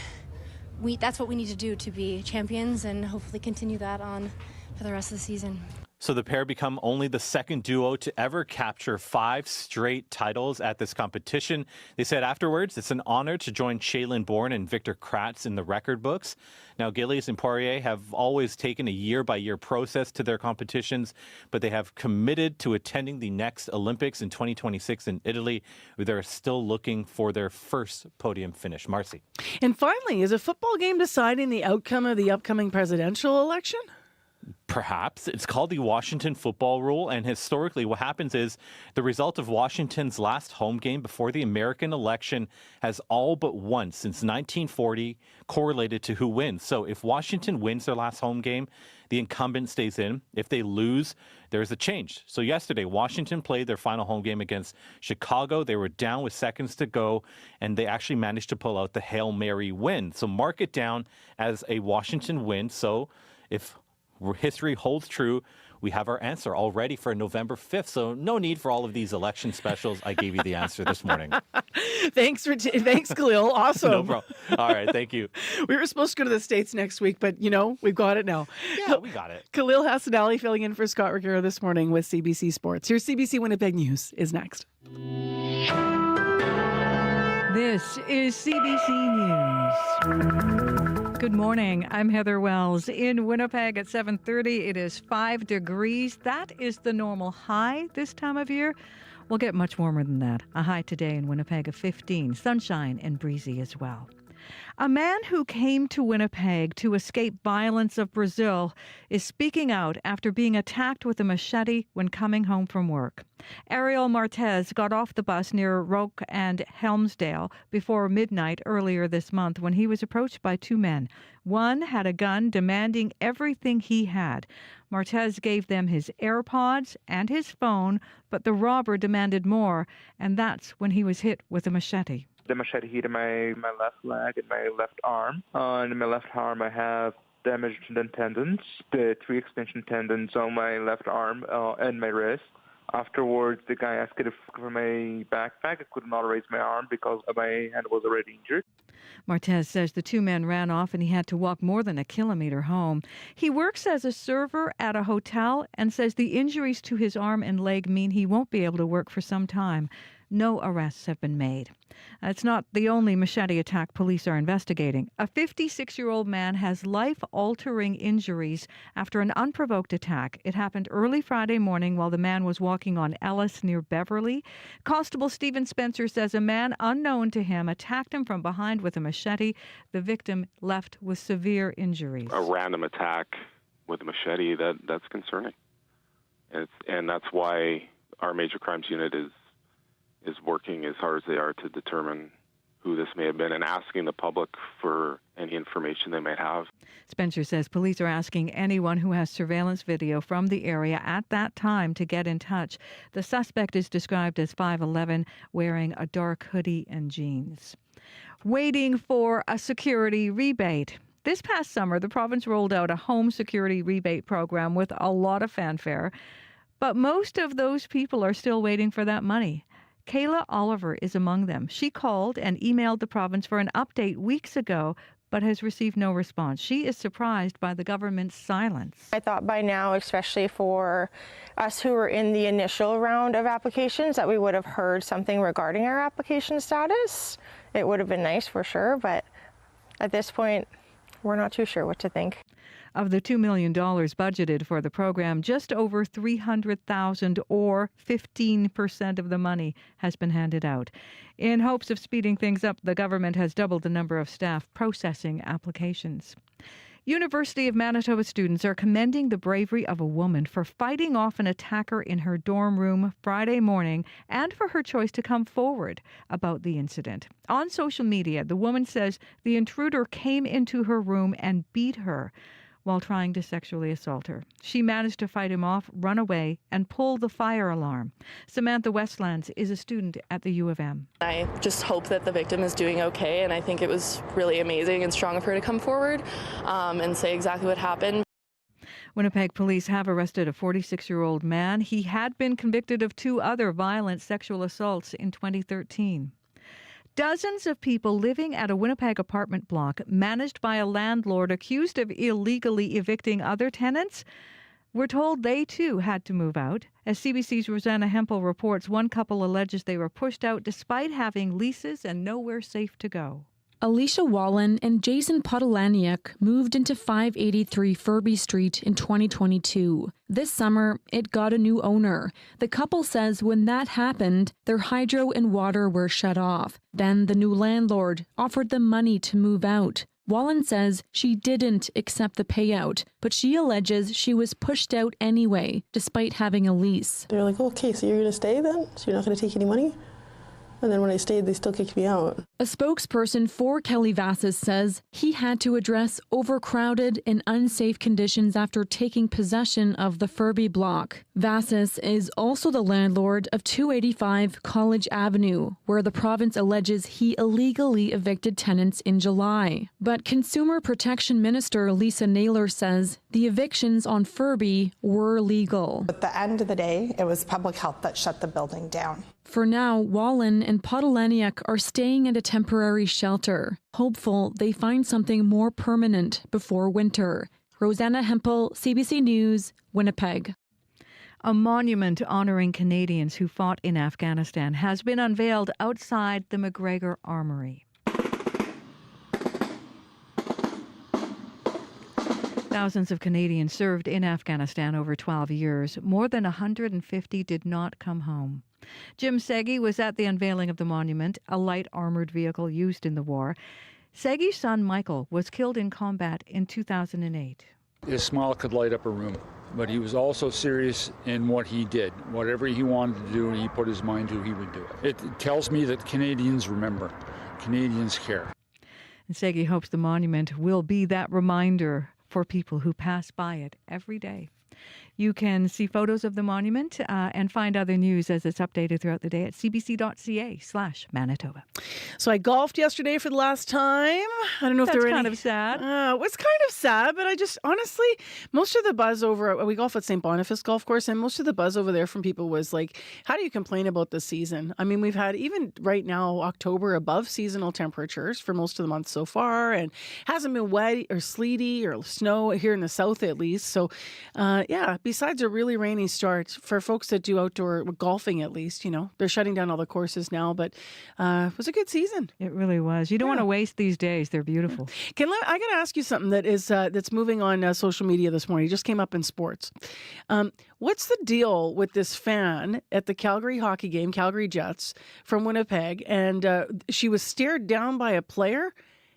that's what we need to do to be champions and hopefully continue that on for the rest of the season. So the pair become only the second duo to ever capture 5 straight titles at this competition. They said afterwards, it's an honor to join Shaylin Bourne and Victor Kratz in the record books. Now, Gillies and Poirier have always taken a year-by-year process to their competitions, but they have committed to attending the next Olympics in 2026 in Italy, where they're still looking for their first podium finish. Marcy. And finally, is a football game deciding the outcome of the upcoming presidential election? Perhaps. It's called the Washington Football Rule, and historically what happens is the result of Washington's last home game before the American election has all but once since 1940 correlated to who wins. So if Washington wins their last home game, the incumbent stays in. If they lose, there's a change. So yesterday, Washington played their final home game against Chicago. They were down with seconds to go, and they actually managed to pull out the Hail Mary win. So mark it down as a Washington win. So if history holds true, we have our answer all ready for November 5th. So no need for all of these election specials. I gave you the answer this morning. Thanks, Khalil. Awesome. No problem. All right. Thank you. We were supposed to go to the States next week, but, we've got it now. Yeah, we got it. Khalil Hassanali filling in for Scott Regehr this morning with CBC Sports. Your CBC Winnipeg News is next. This is CBC News. Good morning. I'm Heather Wells. In Winnipeg at 7:30, it is 5 degrees. That is the normal high this time of year. We'll get much warmer than that. A high today in Winnipeg of 15. Sunshine and breezy as well. A man who came to Winnipeg to escape violence of Brazil is speaking out after being attacked with a machete when coming home from work. Ariel Martez got off the bus near Roque and Helmsdale before midnight earlier this month when he was approached by two men. One had a gun demanding everything he had. Martez gave them his AirPods and his phone, but the robber demanded more, and that's when he was hit with a machete. The machete hit my left leg and my left arm. In my left arm, I have damaged the tendons, the 3 extension tendons on my left arm and my wrist. Afterwards, the guy asked for my backpack. I could not raise my arm because my hand was already injured. Martez says the two men ran off and he had to walk more than a kilometer home. He works as a server at a hotel and says the injuries to his arm and leg mean he won't be able to work for some time. No arrests have been made. It's not the only machete attack police are investigating. A 56-year-old man has life-altering injuries after an unprovoked attack. It happened early Friday morning while the man was walking on Ellis near Beverly. Constable Stephen Spencer says a man unknown to him attacked him from behind with a machete. The victim left with severe injuries. A random attack with a machete, that's concerning. And that's why our major crimes unit is working as hard as they are to determine who this may have been and asking the public for any information they might have. Spencer says police are asking anyone who has surveillance video from the area at that time to get in touch. The suspect is described as 5'11", wearing a dark hoodie and jeans. Waiting for a security rebate. This past summer, the province rolled out a home security rebate program with a lot of fanfare, but most of those people are still waiting for that money. Kayla Oliver is among them. She called and emailed the province for an update weeks ago, but has received no response. She is surprised by the government's silence. I thought by now, especially for us who were in the initial round of applications, that we would have heard something regarding our application status. It would have been nice for sure, but at this point, we're not too sure what to think. Of the $2 million budgeted for the program, just over $300,000 or 15% of the money has been handed out. In hopes of speeding things up, the government has doubled the number of staff processing applications. University of Manitoba students are commending the bravery of a woman for fighting off an attacker in her dorm room Friday morning and for her choice to come forward about the incident. On social media, the woman says the intruder came into her room and beat her while trying to sexually assault her. She managed to fight him off, run away, and pull the fire alarm. Samantha Westlands is a student at the U of M. I just hope that the victim is doing okay, and I think it was really amazing and strong of her to come forward and say exactly what happened. Winnipeg police have arrested a 46-year-old man. He had been convicted of 2 other violent sexual assaults in 2013. Dozens of people living at a Winnipeg apartment block managed by a landlord accused of illegally evicting other tenants were told they too had to move out. As CBC's Rosanna Hempel reports, one couple alleges they were pushed out despite having leases and nowhere safe to go. Alicia Wallen and Jason Podolaniuk moved into 583 Furby Street in 2022. This summer, it got a new owner. The couple says when that happened, their hydro and water were shut off. Then the new landlord offered them money to move out. Wallen says she didn't accept the payout, but she alleges she was pushed out anyway, despite having a lease. They're like, okay, so you're going to stay then? So you're not going to take any money? And then when I stayed, they still kicked me out. A spokesperson for Kelly Vassis says he had to address overcrowded and unsafe conditions after taking possession of the Furby block. Vassis is also the landlord of 285 College Avenue, where the province alleges he illegally evicted tenants in July. But Consumer Protection Minister Lisa Naylor says the evictions on Furby were legal. At the end of the day, it was public health that shut the building down. For now, Wallen and Podolaniuk are staying at a temporary shelter, hopeful they find something more permanent before winter. Rosanna Hempel, CBC News, Winnipeg. A monument honoring Canadians who fought in Afghanistan has been unveiled outside the McGregor Armory. Thousands of Canadians served in Afghanistan over 12 years. More than 150 did not come home. Jim Segi was at the unveiling of the monument, a light armored vehicle used in the war. Segi's son Michael was killed in combat in 2008. His smile could light up a room, but he was also serious in what he did. Whatever he wanted to do, he put his mind to, he would do it. It tells me that Canadians remember, Canadians care. And Segi hopes the monument will be that reminder for people who pass by it every day. You can see photos of the monument and find other news as it's updated throughout the day at cbc.ca/Manitoba. So I golfed yesterday for the last time. I don't know if That's there were kind any... of sad. It was kind of sad, but I just, honestly, most of the buzz over... We golf at St. Boniface Golf Course, and most of the buzz over there from people was like, how do you complain about the season? I mean, we've had, even right now, October, above seasonal temperatures for most of the month so far, and hasn't been wet or sleety or snow here in the south at least. So, besides a really rainy start, for folks that do outdoor golfing at least, they're shutting down all the courses now, but it was a good season. It really was. You don't want to waste these days. They're beautiful. I got to ask you something that is that's moving on social media this morning. It just came up in sports. What's the deal with this fan at the Calgary hockey game, Calgary Jets from Winnipeg, and she was stared down by a player?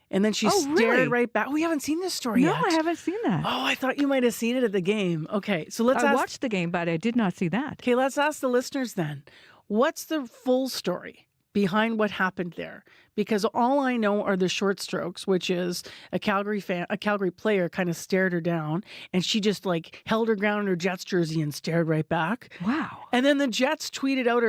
And then she stared right back. We haven't seen this story yet. No, I haven't seen that. Oh, I thought you might have seen it at the game. Okay, so I watched the game, but I did not see that. Okay, let's ask the listeners then. What's the full story behind what happened there? Because all I know are the short strokes, which is a Calgary player kind of stared her down, and she just held her ground in her Jets jersey and stared right back. Wow. And then the Jets tweeted out,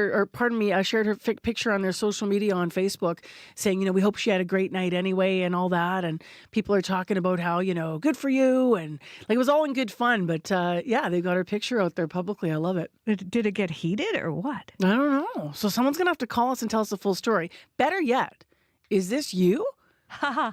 shared her picture on their social media on Facebook saying, we hope she had a great night anyway and all that. And people are talking about how, good for you. And it was all in good fun. But they got her picture out there publicly. I love it. Did it get heated or what? I don't know. So someone's going to have to call us and tell us the full story. Better yet, is this you? Haha.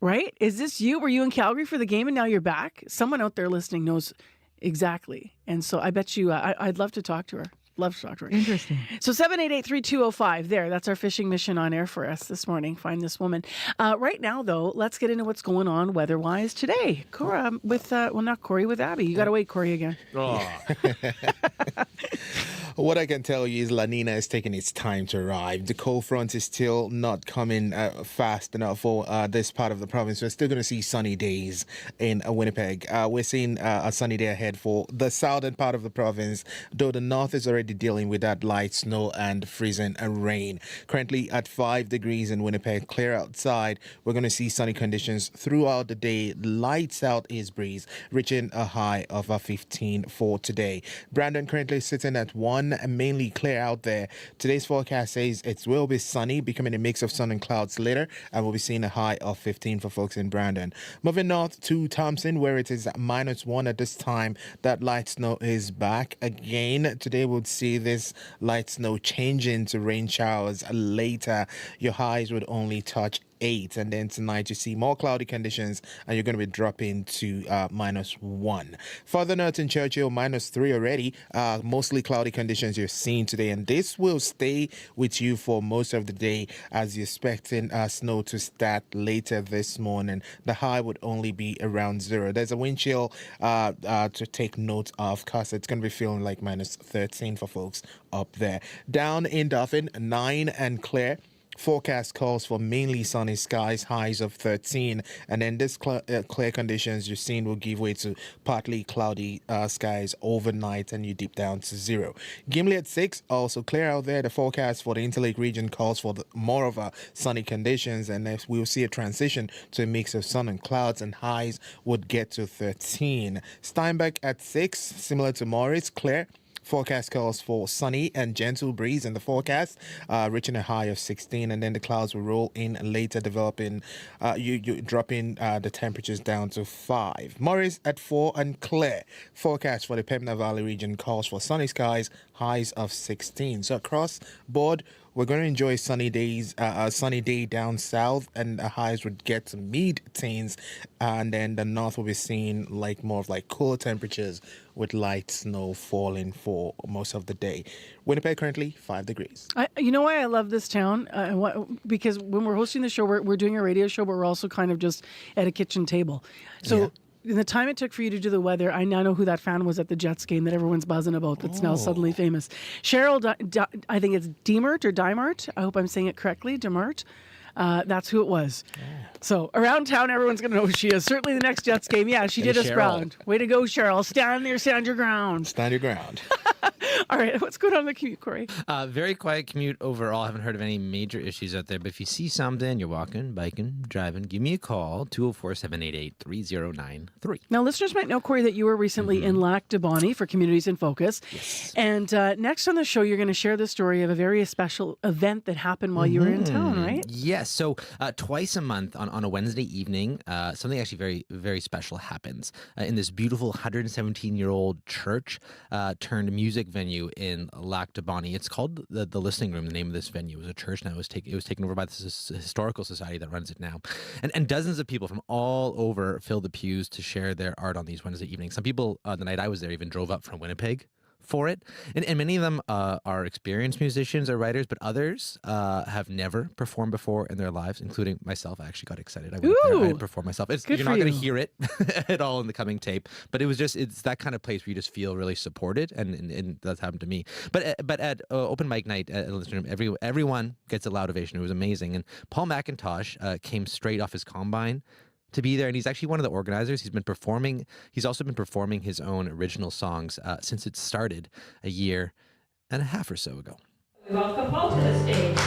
Right? Is this you? Were you in Calgary for the game and now you're back? Someone out there listening knows exactly. And so I bet you, I'd love to talk to her. Love to talk to her. Interesting. So 788-3205. That's our fishing mission on air for us this morning. Find this woman. Right now, though, let's get into what's going on weather-wise today. Cora, with Abby. You got to wait, Corey, again. Oh. What I can tell you is La Nina is taking its time to arrive. The cold front is still not coming fast enough for this part of the province. We're still going to see sunny days in Winnipeg. We're seeing a sunny day ahead for the southern part of the province, though the north is already dealing with that light snow and freezing rain. Currently at 5 degrees in Winnipeg, clear outside. We're going to see sunny conditions throughout the day. Light southeast breeze, reaching a high of 15 for today. Brandon currently sitting at 1, mainly clear out there. Today's forecast says it will be sunny, becoming a mix of sun and clouds later, and we'll be seeing a high of 15 for folks in Brandon. Moving north to Thompson, where it is -1 at this time. That light snow is back again. Today we'll see this light snow changing to rain showers later. Your highs would only touch 8, and then tonight you see more cloudy conditions and you're going to be dropping to -1. Further north in Churchill, -3 already. Mostly cloudy conditions you're seeing today, and this will stay with you for most of the day as you're expecting snow to start later this morning. The high would only be around 0. There's a wind chill to take note of because it's going to be feeling like -13 for folks up there. Down in Dauphin, 9 and clear. Forecast calls for mainly sunny skies, highs of 13, and then this clear conditions you're seeing will give way to partly cloudy skies overnight, and you dip down to 0. Gimli at 6, also clear out there. The forecast for the Interlake region calls for more of a sunny conditions, and we'll see a transition to a mix of sun and clouds, and highs would get to 13. Steinbach at 6, similar to Morris, clear. Forecast calls for sunny and gentle breeze in the forecast, reaching a high of 16, and then the clouds will roll in later, developing, dropping the temperatures down to 5. Morris at 4 and clear. Forecast for the Pembina Valley region calls for sunny skies, highs of 16. So across board, we're going to enjoy sunny days, a sunny day down south, and the highs would get to mid-teens, and then the north will be seeing more of cooler temperatures with light snow falling for most of the day. Winnipeg currently 5 degrees. You know why I love this town? Because when we're hosting the show, we're doing a radio show, but we're also kind of just at a kitchen table. So. Yeah. In the time it took for you to do the weather, I now know who that fan was at the Jets game that everyone's buzzing about that's now suddenly famous. Cheryl, I think it's Demert or Dimart. I hope I'm saying it correctly. Demert. That's who it was. So around town, everyone's going to know who she is. Certainly the next Jets game. Yeah, she did us Cheryl. proud. Way to go, Cheryl. Stand there, stand your ground. Stand your ground. All right, what's going on in the commute, Corey? Very quiet commute overall. Haven't heard of any major issues out there. But if you see something, you're walking, biking, driving, give me a call, 204-788-3093. Now, listeners might know, Corey, that you were recently in Lac du Bonnet for Communities in Focus. Yes. And next on the show, you're going to share the story of a very special event that happened while you were in town, right? Yes. So twice a month on a Wednesday evening, something actually very, very special happens in this beautiful 117-year-old church turned music venue in Lac du Bonnet. It's called the Listening Room. The name of this venue was a church. Now it was taken over by the historical society that runs it now, and dozens of people from all over fill the pews to share their art on these Wednesday evenings. Some people the night I was there even drove up from Winnipeg for it, and many of them are experienced musicians or writers, but others have never performed before in their lives, including myself. I actually got excited. I went there. I didn't perform myself. You're not going to hear it at all in the coming tape, but it's that kind of place where you just feel really supported, and that's happened to me. But at open mic night at the Listening Room, everyone gets a loud ovation. It was amazing, and Paul McIntosh came straight off his combine to be there, and he's actually one of the organizers. He's also been performing his own original songs since it started a year and a half or so ago. We welcome Paul to the stage.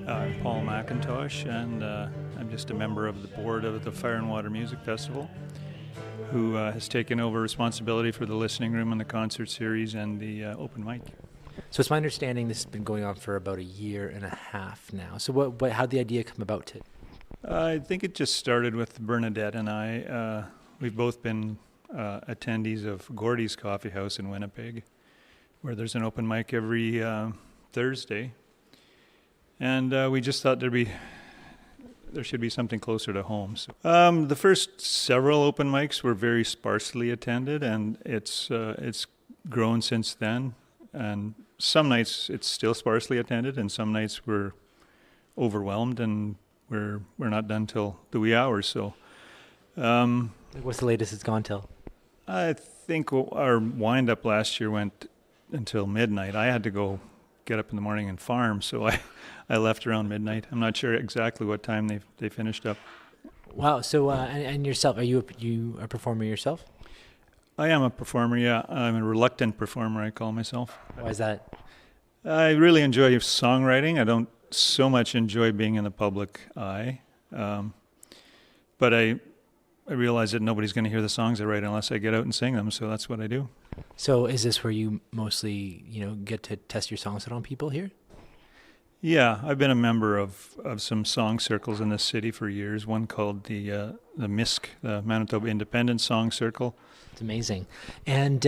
I'm Paul McIntosh, and I'm just a member of the board of the Fire and Water Music Festival, who has taken over responsibility for the Listening Room and the concert series and the open mic. So it's my understanding this has been going on for about a year and a half now. So how did the idea come about? I think it just started with Bernadette and I. We've both been attendees of Gordy's Coffee House in Winnipeg, where there's an open mic every Thursday. And we just thought there should be something closer to home. So, the first several open mics were very sparsely attended, and it's grown since then. And some nights it's still sparsely attended, and some nights we're overwhelmed, and we're not done till the wee hours. So, what's the latest it's gone till? I think our wind up last year went until midnight. I had to go get up in the morning and farm, so I left around midnight. I'm not sure exactly what time they finished up. Wow. So and yourself, are you a performer yourself? I am a performer, yeah. I'm a reluctant performer, I call myself. Why is that? I really enjoy songwriting. I don't so much enjoy being in the public eye. But I realize that nobody's going to hear the songs I write unless I get out and sing them, so that's what I do. So is this where you mostly, get to test your songs out on people here? Yeah, I've been a member of some song circles in this city for years. One called the MISC, the Manitoba Independent Song Circle. It's amazing. And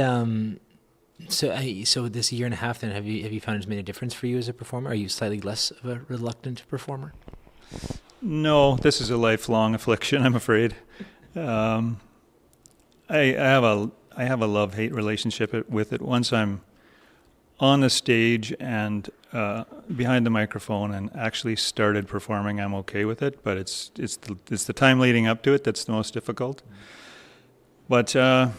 so this year and a half, then, have you found it's made a difference for you as a performer? Are you slightly less of a reluctant performer? No, this is a lifelong affliction, I'm afraid. I have a love-hate relationship with it. Once I'm on the stage and behind the microphone and actually started performing, I'm okay with it. But it's the time leading up to it that's the most difficult. But I'm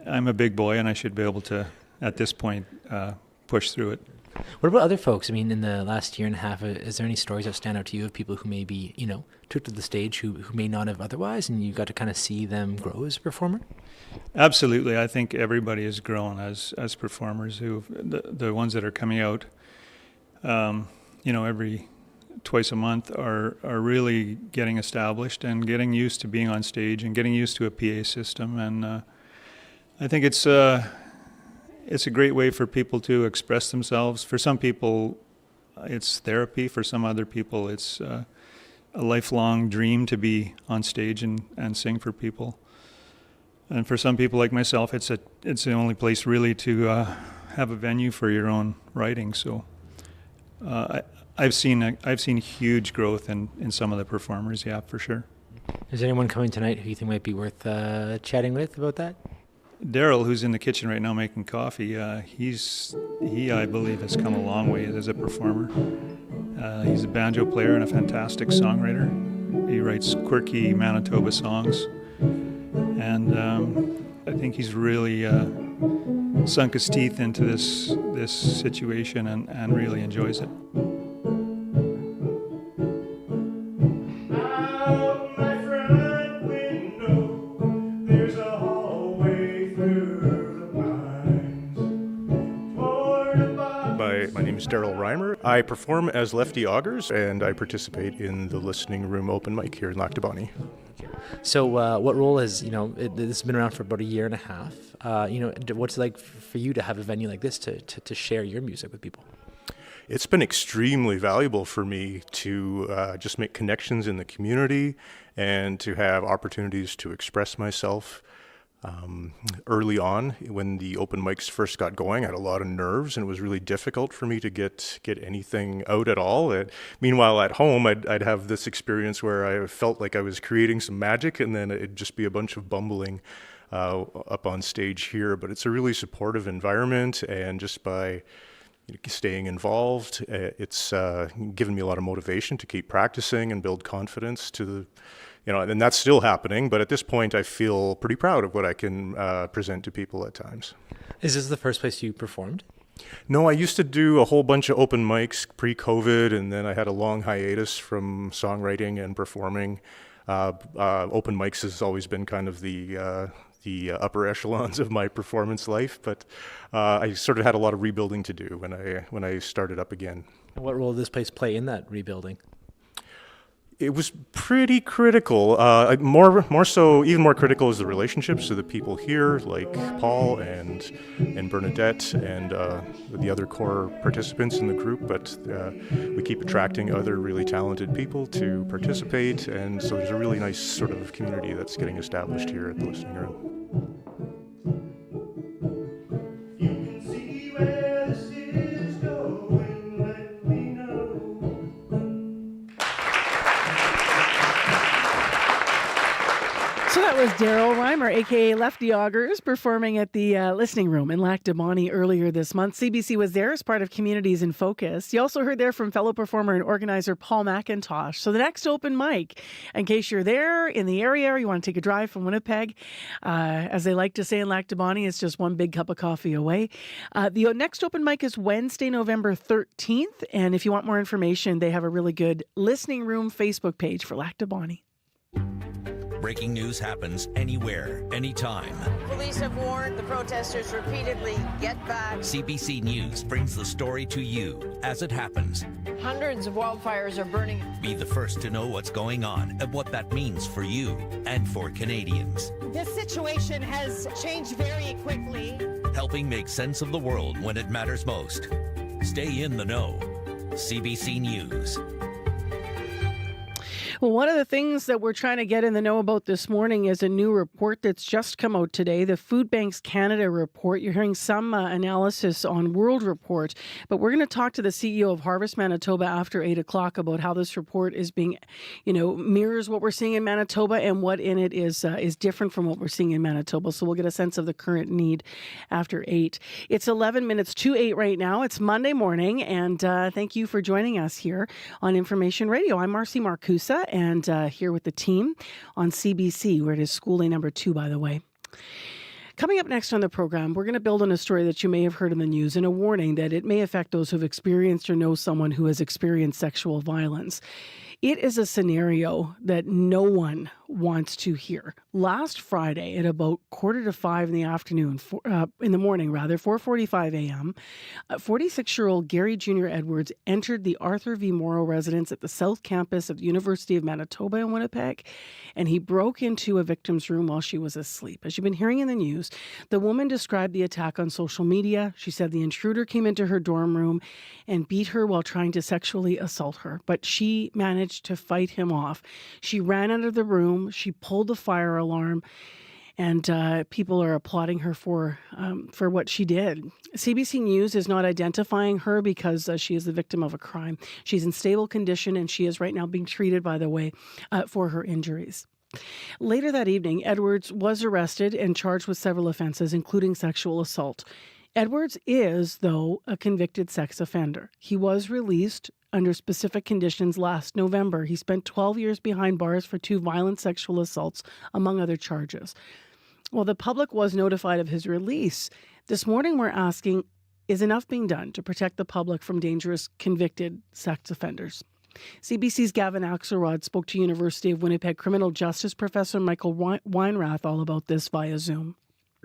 a big boy, and I should be able to, at this point, push through it. What about other folks? I mean, in the last year and a half, is there any stories that stand out to you of people who maybe, took to the stage who may not have otherwise, and you got to kind of see them grow as a performer? Absolutely. I think everybody has grown as performers. The ones that are coming out, every twice a month are really getting established and getting used to being on stage and getting used to a PA system. And I think it's a great way for people to express themselves. For some people, it's therapy. For some other people, it's a lifelong dream to be on stage and sing for people. And for some people like myself, it's the only place really to have a venue for your own writing. So I've seen huge growth in some of the performers. Yeah, for sure. Is there anyone coming tonight who you think might be worth chatting with about that? Daryl, who's in the kitchen right now making coffee, he I believe has come a long way as a performer. He's a banjo player and a fantastic songwriter. He writes quirky Manitoba songs, and I think he's really sunk his teeth into this situation and really enjoys it. My name is Daryl Reimer. I perform as Lefty Augers, and I participate in the listening room open mic here in Lac du Bonnet. So what role has, this has been around for about a year and a half. What's it like for you to have a venue like this to share your music with people? It's been extremely valuable for me to just make connections in the community and to have opportunities to express myself. Early on, when the open mics first got going, I had a lot of nerves, and it was really difficult for me to get anything out at all. Meanwhile, at home, I'd have this experience where I felt like I was creating some magic, and then it'd just be a bunch of bumbling up on stage here. But it's a really supportive environment, and just by staying involved, it's given me a lot of motivation to keep practicing and build confidence and that's still happening, but at this point I feel pretty proud of what I can present to people at times. Is this the first place you performed? No, I used to do a whole bunch of open mics pre-COVID, and then I had a long hiatus from songwriting and performing. Open mics has always been kind of the upper echelons of my performance life, but I sort of had a lot of rebuilding to do when I started up again. And what role did this place play in that rebuilding? It was pretty critical. Even more critical is the relationships to the people here, like Paul and Bernadette and the other core participants in the group. But we keep attracting other really talented people to participate, and so there's a really nice sort of community that's getting established here at the listening room. So that was Daryl Reimer, a.k.a. Lefty Augers, performing at the Listening Room in Lac du Bonnet earlier this month. CBC was there as part of Communities in Focus. You also heard there from fellow performer and organizer Paul McIntosh. So the next open mic, in case you're there in the area or you want to take a drive from Winnipeg, as they like to say in Lac du Bonnet, it's just one big cup of coffee away. The next open mic is Wednesday, November 13th. And if you want more information, they have a really good Listening Room Facebook page for Lac du Bonnet. Breaking news happens anywhere, anytime. Police have warned the protesters repeatedly, get back. CBC News brings the story to you as it happens. Hundreds of wildfires are burning. Be the first to know what's going on and what that means for you and for Canadians. This situation has changed very quickly. Helping make sense of the world when it matters most. Stay in the know. CBC News. Well, one of the things that we're trying to get in the know about this morning is a new report that's just come out today, the Food Banks Canada report. You're hearing some analysis on World Report, but we're going to talk to the CEO of Harvest Manitoba after 8 o'clock about how this report is being, mirrors what we're seeing in Manitoba and what in it is different from what we're seeing in Manitoba. So we'll get a sense of the current need after 8. It's 11 minutes to 8 right now. It's Monday morning, and thank you for joining us here on Information Radio. I'm Marcy Marcusa, and here with the team on CBC, where it is school day number 2, by the way. Coming up next on the program, we're going to build on a story that you may have heard in the news and a warning that it may affect those who've experienced or know someone who has experienced sexual violence. It is a scenario that no one wants to hear. Last Friday at about 4:45 in the afternoon, in the morning, 4:45 a.m., 46-year-old Gary Jr. Edwards entered the Arthur V. Morrow residence at the South Campus of the University of Manitoba in Winnipeg, and he broke into a victim's room while she was asleep. As you've been hearing in the news, the woman described the attack on social media. She said the intruder came into her dorm room and beat her while trying to sexually assault her, but she managed to fight him off. She ran out of the room. She pulled the fire alarm, and people are applauding her for what she did. CBC News is not identifying her because she is the victim of a crime. She's in stable condition, and she is right now being treated, by the way, for her injuries. Later that evening, Edwards was arrested and charged with several offenses, including sexual assault. Edwards is, though, a convicted sex offender. He was released under specific conditions last November. He spent 12 years behind bars for 2 violent sexual assaults, among other charges. Well, the public was notified of his release. This morning we're asking, is enough being done to protect the public from dangerous convicted sex offenders? CBC's Gavin Axelrod spoke to University of Winnipeg criminal justice professor Michael Weinrath all about this via Zoom.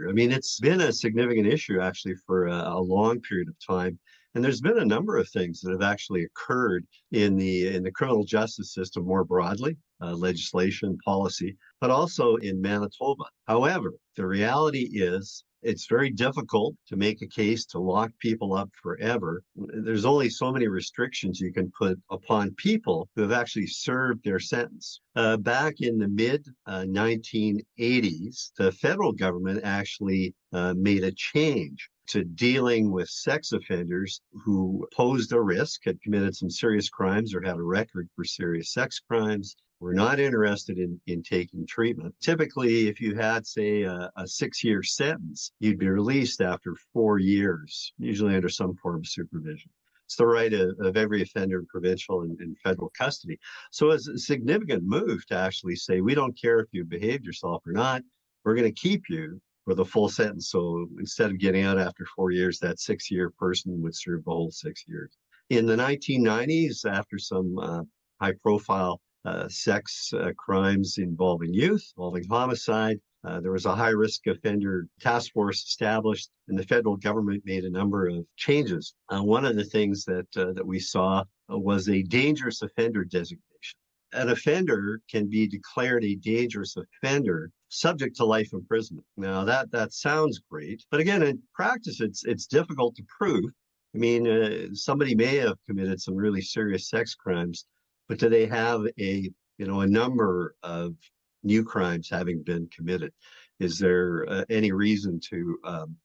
I mean, it's been a significant issue actually for a long period of time. And there's been a number of things that have actually occurred in the criminal justice system more broadly, legislation, policy, but also in Manitoba. However, the reality is it's very difficult to make a case to lock people up forever. There's only so many restrictions you can put upon people who have actually served their sentence. Back in the mid-1980s, the federal government actually made a change to dealing with sex offenders who posed a risk, had committed some serious crimes or had a record for serious sex crimes, were not interested in taking treatment. Typically, if you had, say, a 6-year sentence, you'd be released after 4 years, usually under some form of supervision. It's the right of every offender in provincial and federal custody. So it's a significant move to actually say, we don't care if you behaved yourself or not, we're going to keep you for the full sentence. So instead of getting out after 4 years, that 6-year person would serve the whole 6 years. In the 1990s, after some high-profile sex crimes involving youth, involving homicide, there was a high-risk offender task force established, and the federal government made a number of changes. One of the things that we saw was a dangerous offender designation. An offender can be declared a dangerous offender subject to life imprisonment. Now, that sounds great, but again, in practice, it's difficult to prove. I mean, somebody may have committed some really serious sex crimes, but do they have a number of new crimes having been committed? Is there any reason to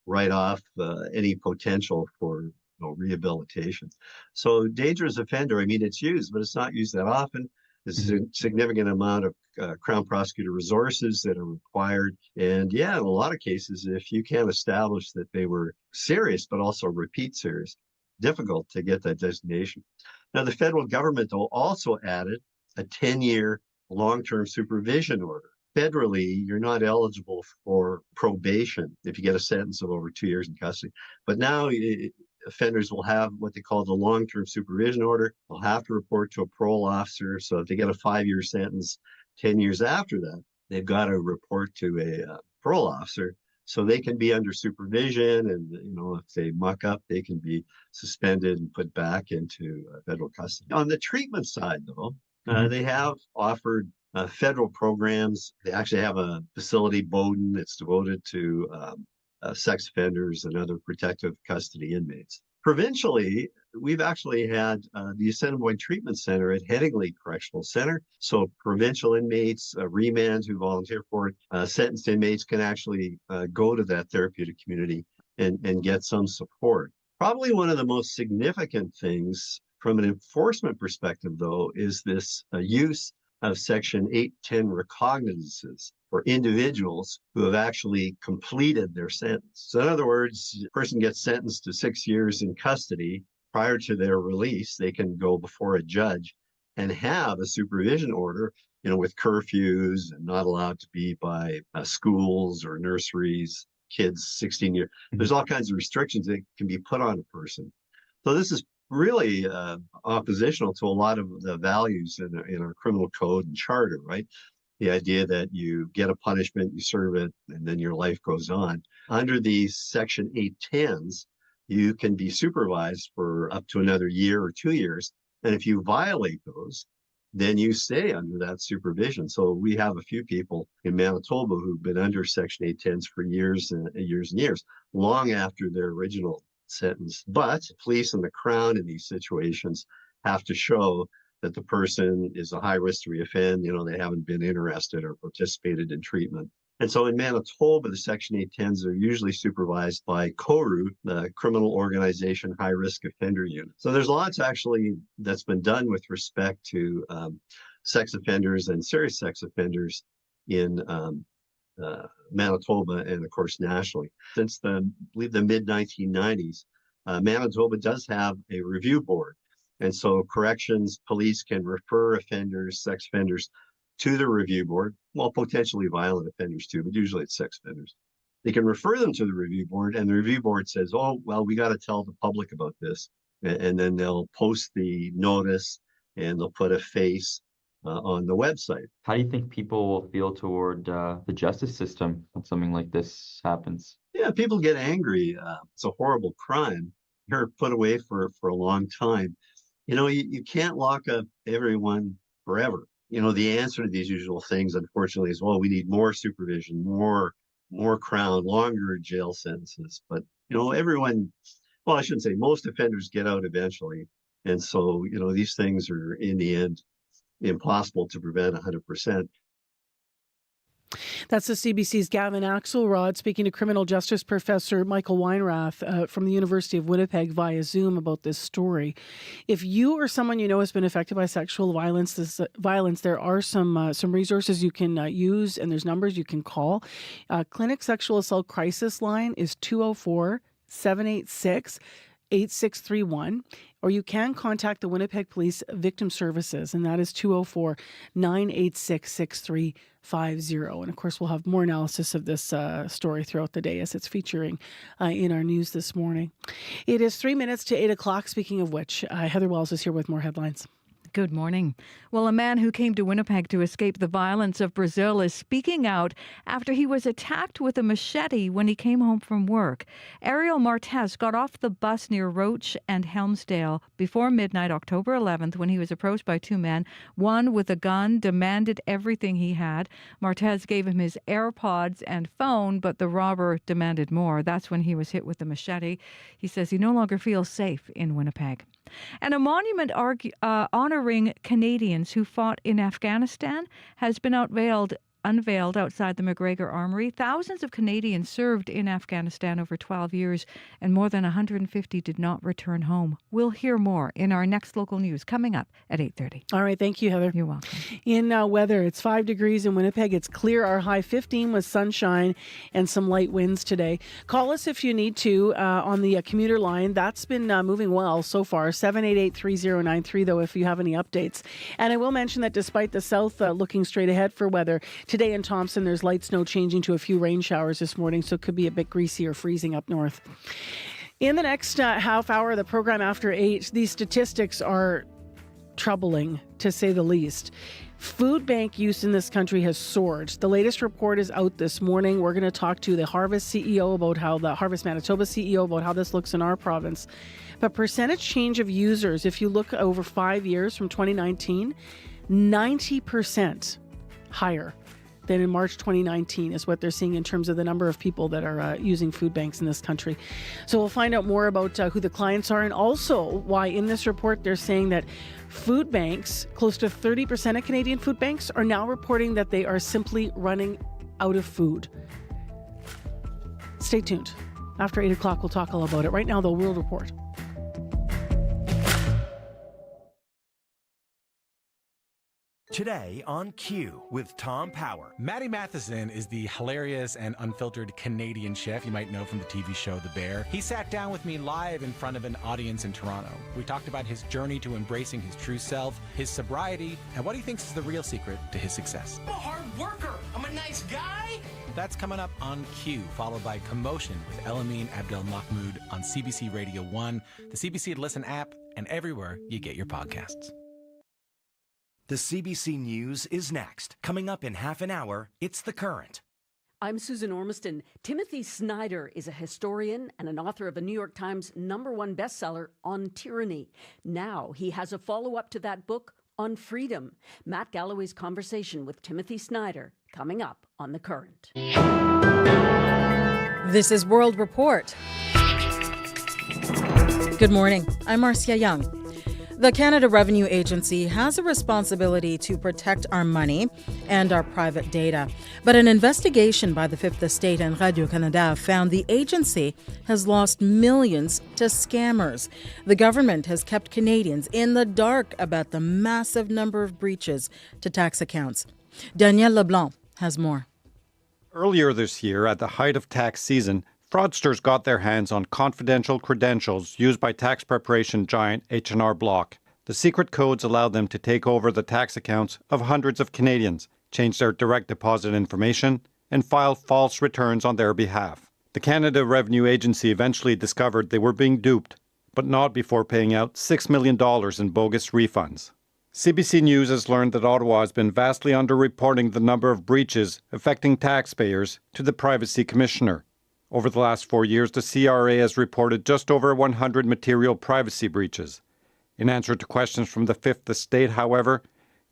write off any potential for rehabilitation? So dangerous offender, I mean, it's used, but it's not used that often. There's a significant amount of Crown prosecutor resources that are required. And yeah, in a lot of cases, if you can't establish that they were serious, but also repeat serious, difficult to get that designation. Now, the federal government, though, also added a 10-year long-term supervision order. Federally, you're not eligible for probation if you get a sentence of over 2 years in custody. But now offenders will have what they call the long-term supervision order. They'll have to report to a parole officer. So if they get a 5-year sentence, 10 years after that, they've got to report to a parole officer. So they can be under supervision, and if they muck up, they can be suspended and put back into federal custody. On the treatment side, though, they have offered federal programs. They actually have a facility, Bowden, that's devoted to sex offenders and other protective custody inmates. Provincially, we've actually had the Assiniboine Treatment Center at Headingley Correctional Center. So provincial inmates, remand who volunteer for it, sentenced inmates can actually go to that therapeutic community and get some support. Probably one of the most significant things from an enforcement perspective, though, is this use of Section 810 recognizances for individuals who have actually completed their sentence. So in other words, a person gets sentenced to 6 years in custody. Prior to their release, they can go before a judge and have a supervision order, with curfews and not allowed to be by schools or nurseries, kids 16 years. There's all kinds of restrictions that can be put on a person. So this is really oppositional to a lot of the values in our criminal code and charter, right? The idea that you get a punishment, you serve it, and then your life goes on. Under these Section 810s, you can be supervised for up to another year or 2 years. And if you violate those, then you stay under that supervision. So we have a few people in Manitoba who've been under Section 810s for years and years and years, long after their original sentence. But police and the Crown in these situations have to show that the person is a high risk to reoffend. They haven't been interested or participated in treatment. And so in Manitoba, the Section 810s are usually supervised by CORU, the Criminal Organization High Risk Offender Unit. So there's lots actually that's been done with respect to sex offenders and serious sex offenders in Manitoba and, of course, nationally. Since I believe the mid-1990s, Manitoba does have a review board. And so corrections police can refer offenders, sex offenders, to the review board, well, potentially violent offenders too, but usually it's sex offenders. They can refer them to the review board, and the review board says, oh, well, we got to tell the public about this. And then they'll post the notice and they'll put a face on the website. How do you think people will feel toward the justice system when something like this happens? Yeah, people get angry. It's a horrible crime. You're put away for a long time. You know, you can't lock up everyone forever. You know, the answer to these usual things, unfortunately, is, well, we need more supervision, more crown, longer jail sentences. But, you know, well, I shouldn't say, most offenders get out eventually. And so, you know, these things are, in the end, impossible to prevent 100%. That's the CBC's Gavin Axelrod speaking to criminal justice professor Michael Weinrath from the University of Winnipeg via Zoom about this story. If you or someone you know has been affected by sexual violence, there are some resources you can use, and there's numbers you can call. Clinic Sexual Assault Crisis Line is 204-786-8631, or you can contact the Winnipeg Police Victim Services, and that is 204-986-6350. And of course, we'll have more analysis of this story throughout the day as it's featuring in our news this morning. It is 3 minutes to 8 o'clock. Speaking of which, Heather Wells is here with more headlines. Good morning. Well, a man who came to Winnipeg to escape the violence of Brazil is speaking out after he was attacked with a machete when he came home from work. Ariel Martez got off the bus near Roach and Helmsdale before midnight, October 11th, when he was approached by two men. One with a gun demanded everything he had. Martez gave him his AirPods and phone, but the robber demanded more. That's when he was hit with the machete. He says he no longer feels safe in Winnipeg. And a monument honoring Canadians who fought in Afghanistan has been unveiled outside the McGregor Armory. Thousands of Canadians served in Afghanistan over 12 years, and more than 150 did not return home. We'll hear more in our next local news coming up at 8:30. All right, thank you, Heather. You're welcome. In weather, it's 5 degrees in Winnipeg. It's clear. Our high 15 with sunshine and some light winds today. Call us if you need to on the commuter line. That's been moving well so far. 788-3093, though, if you have any updates. And I will mention that despite the south looking straight ahead for weather, today in Thompson, there's light snow changing to a few rain showers this morning, so it could be a bit greasy or freezing up north. In the next half hour of the program after 8, these statistics are troubling, to say the least. Food bank use in this country has soared. The latest report is out this morning. We're going to talk to the Harvest CEO about how the Harvest Manitoba CEO about how this looks in our province. But percentage change of users, if you look over 5 years from 2019, 90% higher than in March 2019 is what they're seeing in terms of the number of people that are using food banks in this country. So we'll find out more about who the clients are, and also why in this report they're saying that food banks, close to 30% of Canadian food banks, are now reporting that they are simply running out of food. Stay tuned. After 8 o'clock, we'll talk all about it. Right now, the World Report. Today on Q with Tom Power. Matty Matheson is the hilarious and unfiltered Canadian chef you might know from the TV show The Bear. He sat down with me live in front of an audience in Toronto. We talked about his journey to embracing his true self, his sobriety, and what he thinks is the real secret to his success. I'm a hard worker. I'm a nice guy. That's coming up on Q, followed by Commotion with Elamine Abdel Mahmoud on CBC Radio 1, the CBC Listen app, and everywhere you get your podcasts. The CBC News is next. Coming up in half an hour, it's The Current. I'm Susan Ormiston. Timothy Snyder is a historian and an author of a New York Times #1 bestseller on tyranny. Now he has a follow-up to that book on freedom. Matt Galloway's conversation with Timothy Snyder coming up on The Current. This is World Report. Good morning. I'm Marcia Young. The Canada Revenue Agency has a responsibility to protect our money and our private data. But an investigation by the Fifth Estate and Radio-Canada found the agency has lost millions to scammers. The government has kept Canadians in the dark about the massive number of breaches to tax accounts. Danielle Leblanc has more. Earlier this year, at the height of tax season, fraudsters got their hands on confidential credentials used by tax preparation giant H&R Block. The secret codes allowed them to take over the tax accounts of hundreds of Canadians, change their direct deposit information, and file false returns on their behalf. The Canada Revenue Agency eventually discovered they were being duped, but not before paying out $6 million in bogus refunds. CBC News has learned that Ottawa has been vastly underreporting the number of breaches affecting taxpayers to the Privacy Commissioner. Over the last 4 years, the CRA has reported just over 100 material privacy breaches. In answer to questions from the Fifth Estate, however,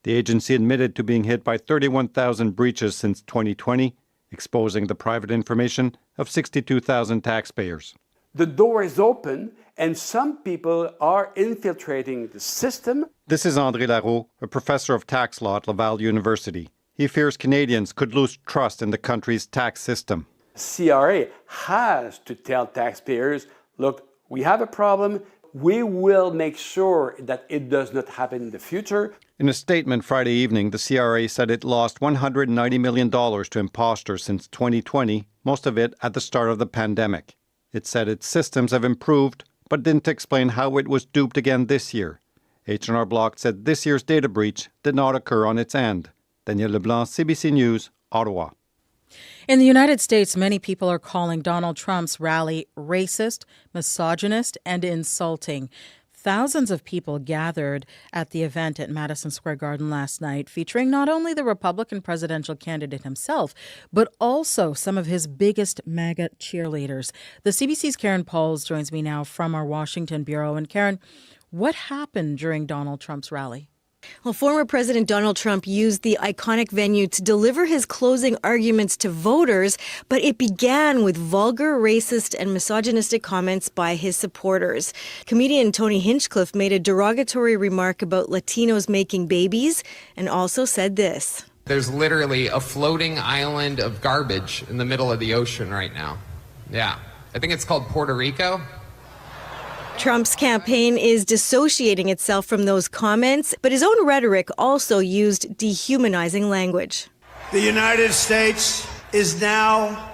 the agency admitted to being hit by 31,000 breaches since 2020, exposing the private information of 62,000 taxpayers. The door is open and some people are infiltrating the system. This is André Larreau, a professor of tax law at Laval University. He fears Canadians could lose trust in the country's tax system. CRA has to tell taxpayers, look, we have a problem. We will make sure that it does not happen in the future. In a statement Friday evening, the CRA said it lost $190 million to imposters since 2020, most of it at the start of the pandemic. It said its systems have improved, but didn't explain how it was duped again this year. H&R Block said this year's data breach did not occur on its end. Daniel Leblanc, CBC News, Ottawa. In the United States, many people are calling Donald Trump's rally racist, misogynist, and insulting. Thousands of people gathered at the event at Madison Square Garden last night, featuring not only the Republican presidential candidate himself, but also some of his biggest MAGA cheerleaders. The CBC's Karen Pauls joins me now from our Washington bureau. And Karen, what happened during Donald Trump's rally? Well, former President Donald Trump used the iconic venue to deliver his closing arguments to voters, but it began with vulgar, racist, and misogynistic comments by his supporters. Comedian Tony Hinchcliffe made a derogatory remark about Latinos making babies and also said this. There's literally a floating island of garbage in the middle of the ocean right now. Yeah, I think it's called Puerto Rico. Trump's campaign is dissociating itself from those comments, but his own rhetoric also used dehumanizing language. The United States is now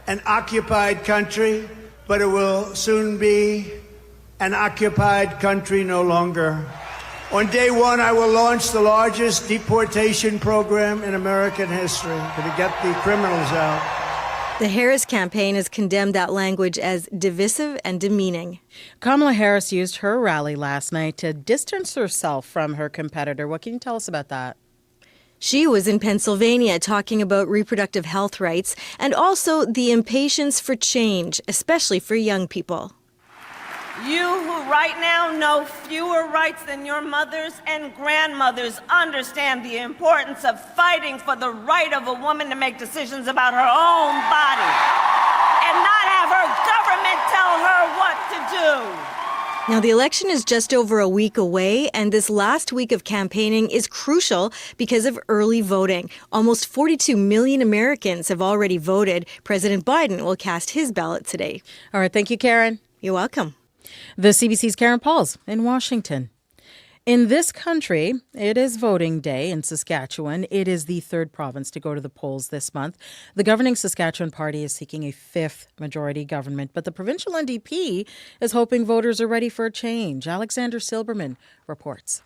an occupied country, but it will soon be an occupied country no longer. On day one, I will launch the largest deportation program in American history to get the criminals out. The Harris campaign has condemned that language as divisive and demeaning. Kamala Harris used her rally last night to distance herself from her competitor. What can you tell us about that? She was in Pennsylvania talking about reproductive health rights and also the impatience for change, especially for young people. You who right now know fewer rights than your mothers and grandmothers understand the importance of fighting for the right of a woman to make decisions about her own body and not have her government tell her what to do. Now, the election is just over a week away, and this last week of campaigning is crucial because of early voting. Almost 42 million Americans have already voted. President Biden will cast his ballot today. All right. Thank you, Karen. You're welcome. The CBC's Karen Pauls in Washington. In this country, it is voting day in Saskatchewan. It is the third province to go to the polls this month. The governing Saskatchewan party is seeking a fifth majority government, but the provincial NDP is hoping voters are ready for a change. Alexander Silberman reports.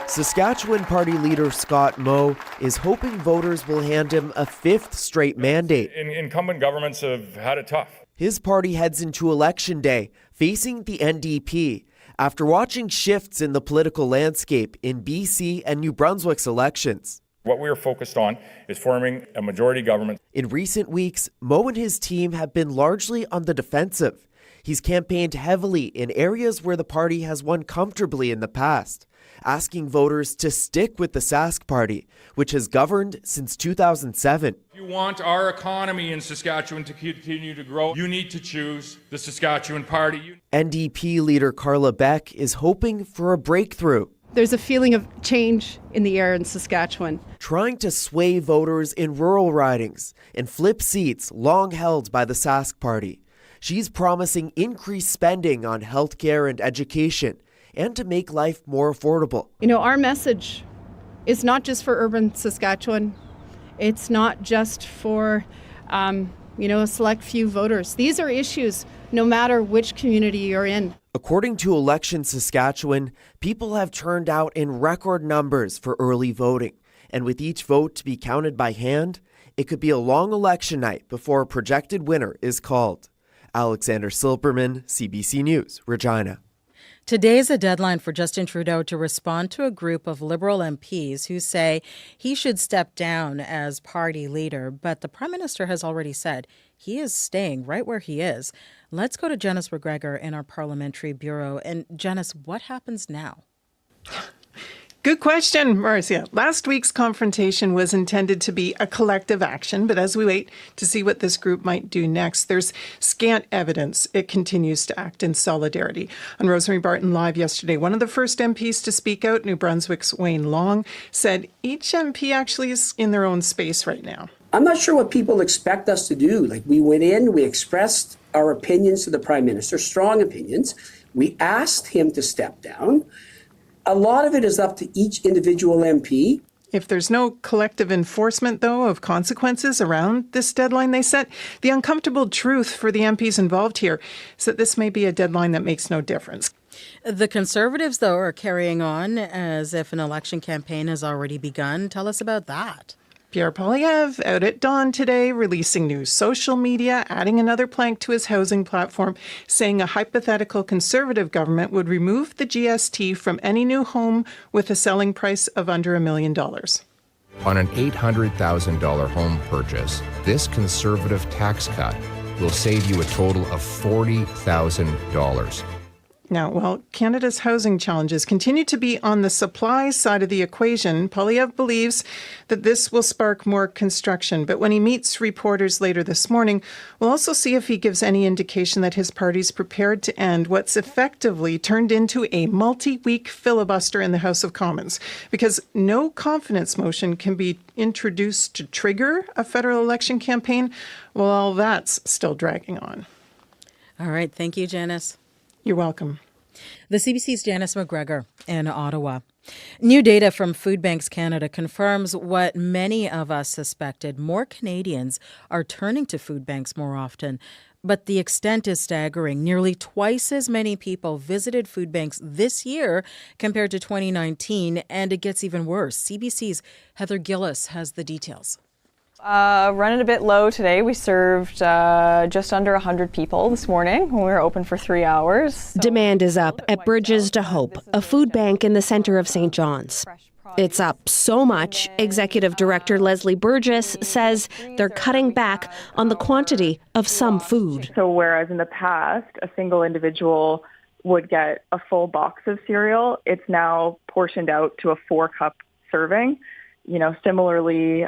Saskatchewan Party leader Scott Moe is hoping voters will hand him a fifth straight mandate. Incumbent governments have had it tough. His party heads into Election Day, facing the NDP, after watching shifts in the political landscape in BC and New Brunswick's elections. What we are focused on is forming a majority government. In recent weeks, Moe and his team have been largely on the defensive. He's campaigned heavily in areas where the party has won comfortably in the past, asking voters to stick with the Sask Party, which has governed since 2007. If you want our economy in Saskatchewan to continue to grow, you need to choose the Saskatchewan Party. NDP leader Carla Beck is hoping for a breakthrough. There's a feeling of change in the air in Saskatchewan. Trying to sway voters in rural ridings and flip seats long held by the Sask Party. She's promising increased spending on healthcare and education and to make life more affordable. You know, our message is not just for urban Saskatchewan. It's not just for, a select few voters. These are issues no matter which community you're in. According to Election Saskatchewan, people have turned out in record numbers for early voting. And with each vote to be counted by hand, it could be a long election night before a projected winner is called. Alexander Silberman, CBC News, Regina. Today is a deadline for Justin Trudeau to respond to a group of Liberal MPs who say he should step down as party leader. But the Prime Minister has already said he is staying right where he is. Let's go to Janice McGregor in our Parliamentary Bureau. And Janice, what happens now? Good question, Marcia. Last week's confrontation was intended to be a collective action, but as we wait to see what this group might do next, there's scant evidence it continues to act in solidarity. On Rosemary Barton Live yesterday, one of the first MPs to speak out, New Brunswick's Wayne Long, said each MP actually is in their own space right now. I'm not sure what people expect us to do. We went in, we expressed our opinions to the Prime Minister, strong opinions. We asked him to step down. A lot of it is up to each individual MP. If there's no collective enforcement, though, of consequences around this deadline they set, the uncomfortable truth for the MPs involved here is that this may be a deadline that makes no difference. The Conservatives, though, are carrying on as if an election campaign has already begun. Tell us about that. Pierre Poilievre out at dawn today, releasing new social media, adding another plank to his housing platform, saying a hypothetical Conservative government would remove the GST from any new home with a selling price of under $1 million. On an $800,000 home purchase, this Conservative tax cut will save you a total of $40,000. Now, while Canada's housing challenges continue to be on the supply side of the equation, Poilievre believes that this will spark more construction. But when he meets reporters later this morning, we'll also see if he gives any indication that his party's prepared to end what's effectively turned into a multi-week filibuster in the House of Commons. Because no confidence motion can be introduced to trigger a federal election campaign, well, all that's still dragging on. All right. Thank you, Janice. You're welcome. The CBC's Janice McGregor in Ottawa. New data from Food Banks Canada confirms what many of us suspected. More Canadians are turning to food banks more often. But the extent is staggering. Nearly twice as many people visited food banks this year compared to 2019, and it gets even worse. CBC's Heather Gillis has the details. Running a bit low today. We served just under 100 people this morning when we were open for 3 hours. So demand is up at Bridges to Hope, a food bank in the centre of St. John's. It's up so much, Executive Director Leslie Burgess says they're cutting back on the quantity of some food. So whereas in the past, a single individual would get a full box of cereal, it's now portioned out to a 4-cup serving. Similarly,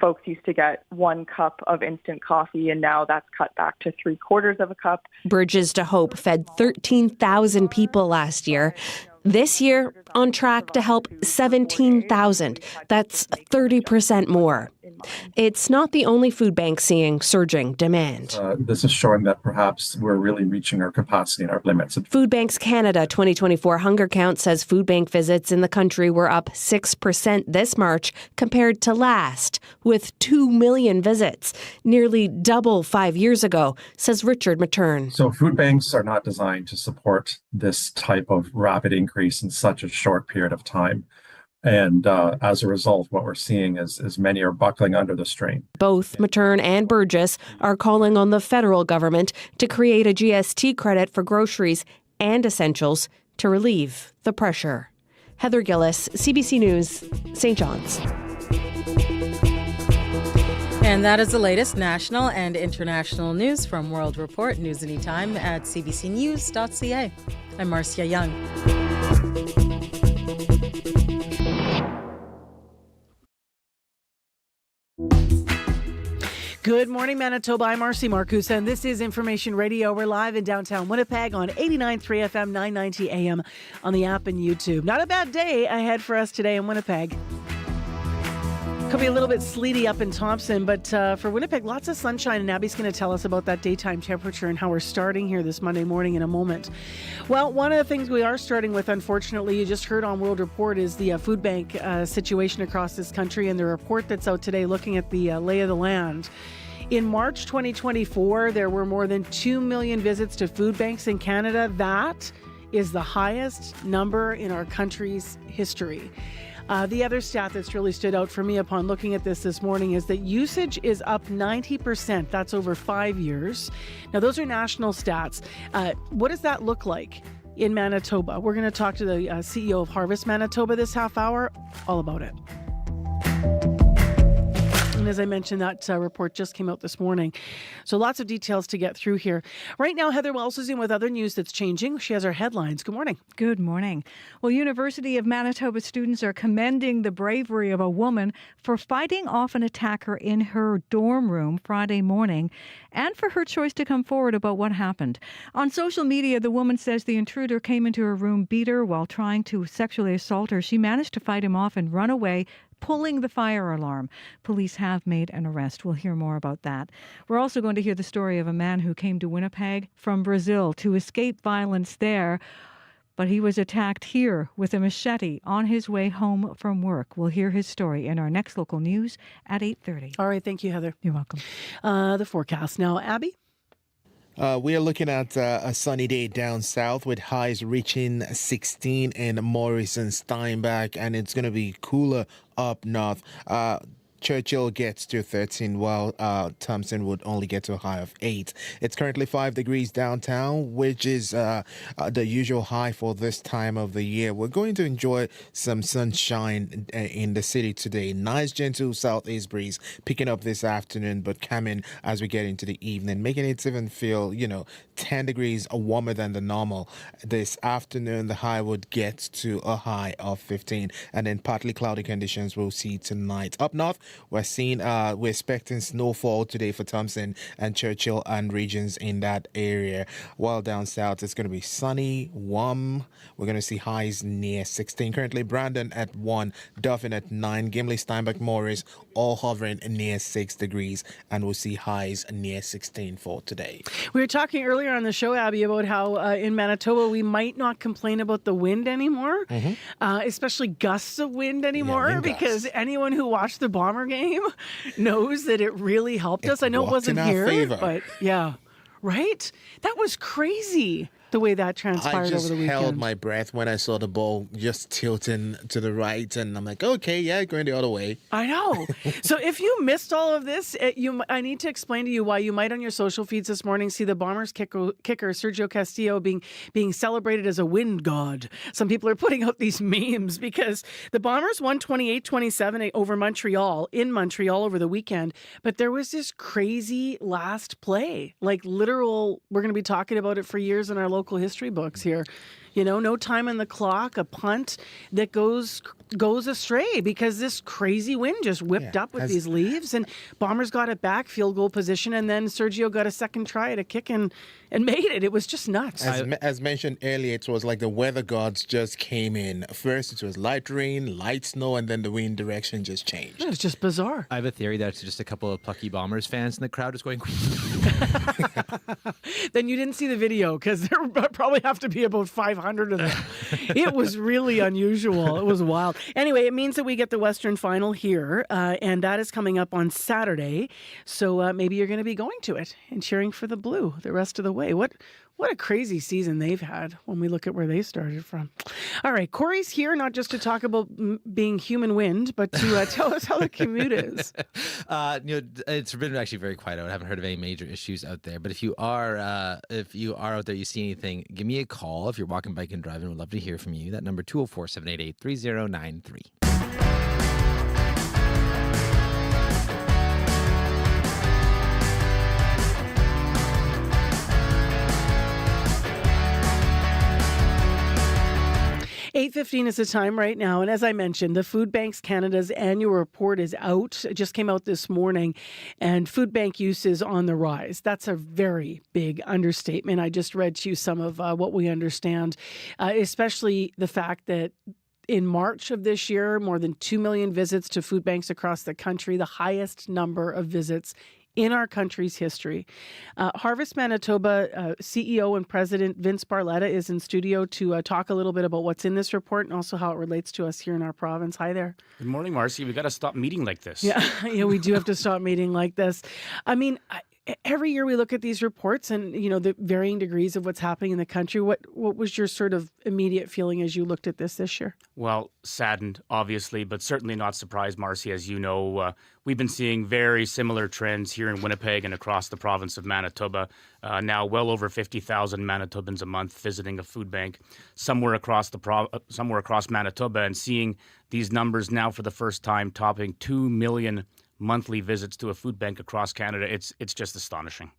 folks used to get 1 cup of instant coffee, and now that's cut back to 3/4 of a cup. Bridges to Hope fed 13,000 people last year. This year, on track to help 17,000. That's 30% more. It's not the only food bank seeing surging demand. This is showing that perhaps we're really reaching our capacity and our limits. Food Banks Canada 2024 Hunger Count says food bank visits in the country were up 6% this March compared to last, with 2 million visits, nearly double 5 years ago, says Richard Matern. So food banks are not designed to support this type of rapid increase in such a short period of time. And as a result, what we're seeing is many are buckling under the strain. Both Matern and Burgess are calling on the federal government to create a GST credit for groceries and essentials to relieve the pressure. Heather Gillis, CBC News, St. John's. And that is the latest national and international news from World Report. News anytime at cbcnews.ca. I'm Marcia Young. Good morning, Manitoba. I'm Marcy Marcus, and this is Information Radio. We're live in downtown Winnipeg on 89.3 FM, 990 AM on the app and YouTube. Not a bad day ahead for us today in Winnipeg. Could be a little bit sleety up in Thompson, but for Winnipeg, lots of sunshine, and Abby's going to tell us about that daytime temperature and how we're starting here this Monday morning in a moment. Well, one of the things we are starting with, unfortunately, you just heard on World Report, is the food bank situation across this country, and the report that's out today looking at the lay of the land. In March 2024, there were more than 2 million visits to food banks in Canada. That is the highest number in our country's history. The other stat that's really stood out for me upon looking at this morning is that usage is up 90%. That's over 5 years. Now, those are national stats. What does that look like in Manitoba? We're going to talk to the CEO of Harvest Manitoba this half hour, all about it. And as I mentioned, that report just came out this morning. So lots of details to get through here. Right now, Heather Wells is in with other news that's changing. She has our headlines. Good morning. Good morning. Well, University of Manitoba students are commending the bravery of a woman for fighting off an attacker in her dorm room Friday morning and for her choice to come forward about what happened. On social media, the woman says the intruder came into her room, beat her while trying to sexually assault her. She managed to fight him off and run away, pulling the fire alarm. Police have made an arrest. We'll hear more about that. We're also going to hear the story of a man who came to Winnipeg from Brazil to escape violence there, but he was attacked here with a machete on his way home from work. We'll hear his story in our next local news at 8:30. All right. Thank you, Heather. You're welcome. The forecast now. Abby? We are looking at a sunny day down south with highs reaching 16 in Morrison, Steinbach, and it's going to be cooler up north. Churchill gets to 13, while Thompson would only get to a high of 8. It's currently 5 degrees downtown, which is the usual high for this time of the year. We're going to enjoy some sunshine in the city today. Nice, gentle southeast breeze picking up this afternoon, but coming as we get into the evening, making it even feel, 10 degrees warmer than the normal. This afternoon, the high would get to a high of 15, and then partly cloudy conditions we'll see tonight. Up north, we're expecting snowfall today for Thompson and Churchill and regions in that area. While down south, it's going to be sunny, warm. We're going to see highs near 16. Currently, Brandon at 1, Dauphin at 9, Gimli, Steinbach, Morris, all hovering near 6 degrees, and we'll see highs near 16 for today. We were talking earlier on the show, Abby, about how in Manitoba we might not complain about the wind anymore, especially gusts of wind anymore, because anyone who watched the Bomber game knows that it really helped us. I know it wasn't here, but yeah, right? That was crazy, the way that transpired over the weekend. I just held my breath when I saw the ball just tilting to the right, and I'm like, okay, yeah, going the other way. I know. So if you missed all of this, I need to explain to you why you might on your social feeds this morning see the Bombers kicker Sergio Castillo being celebrated as a wind god. Some people are putting out these memes because the Bombers won 28-27 over Montreal, in Montreal over the weekend, but there was this crazy last play, like literal, we're going to be talking about it for years in our local history books here. No time on the clock, a punt that goes astray because this crazy wind just whipped up with these leaves, and Bombers got it back, field goal position, and then Sergio got a second try at a kick and made it. It was just nuts. As mentioned earlier, it was like the weather gods just came in. First, it was light rain, light snow, and then the wind direction just changed. It was just bizarre. I have a theory that it's just a couple of plucky Bombers fans in the crowd is going... Then you didn't see the video, because there probably have to be about 500 of them. It was really unusual. It was wild. Anyway, it means that we get the Western Final here, and that is coming up on Saturday. So maybe you're going to be going to it and cheering for the Blue the rest of the way. What a crazy season they've had when we look at where they started from. All right, Corey's here not just to talk about being human wind, but to tell us how the commute is. It's been actually very quiet. I haven't heard of any major issues out there. But if you are out there, you see anything, give me a call. If you're walking, biking, and driving, we'd love to hear from you. That number 204-788-3093. 8:15 is the time right now. And as I mentioned, the Food Banks Canada's annual report is out. It just came out this morning. And food bank use is on the rise. That's a very big understatement. I just read to you some of what we understand, especially the fact that in March of this year, more than 2 million visits to food banks across the country, the highest number of visits in our country's history. Harvest Manitoba CEO and President Vince Barletta is in studio to talk a little bit about what's in this report and also how it relates to us here in our province. Hi there. Good morning, Marcy. We got to stop meeting like this. Yeah, we do have to stop meeting like this. I mean, every year we look at these reports and, the varying degrees of what's happening in the country. What was your sort of immediate feeling as you looked at this year? Well, saddened, obviously, but certainly not surprised, Marcy. As you know, we've been seeing very similar trends here in Winnipeg and across the province of Manitoba. Now well over 50,000 Manitobans a month visiting a food bank somewhere across Manitoba, and seeing these numbers now for the first time topping 2 million monthly visits to a food bank across Canada. It's just astonishing.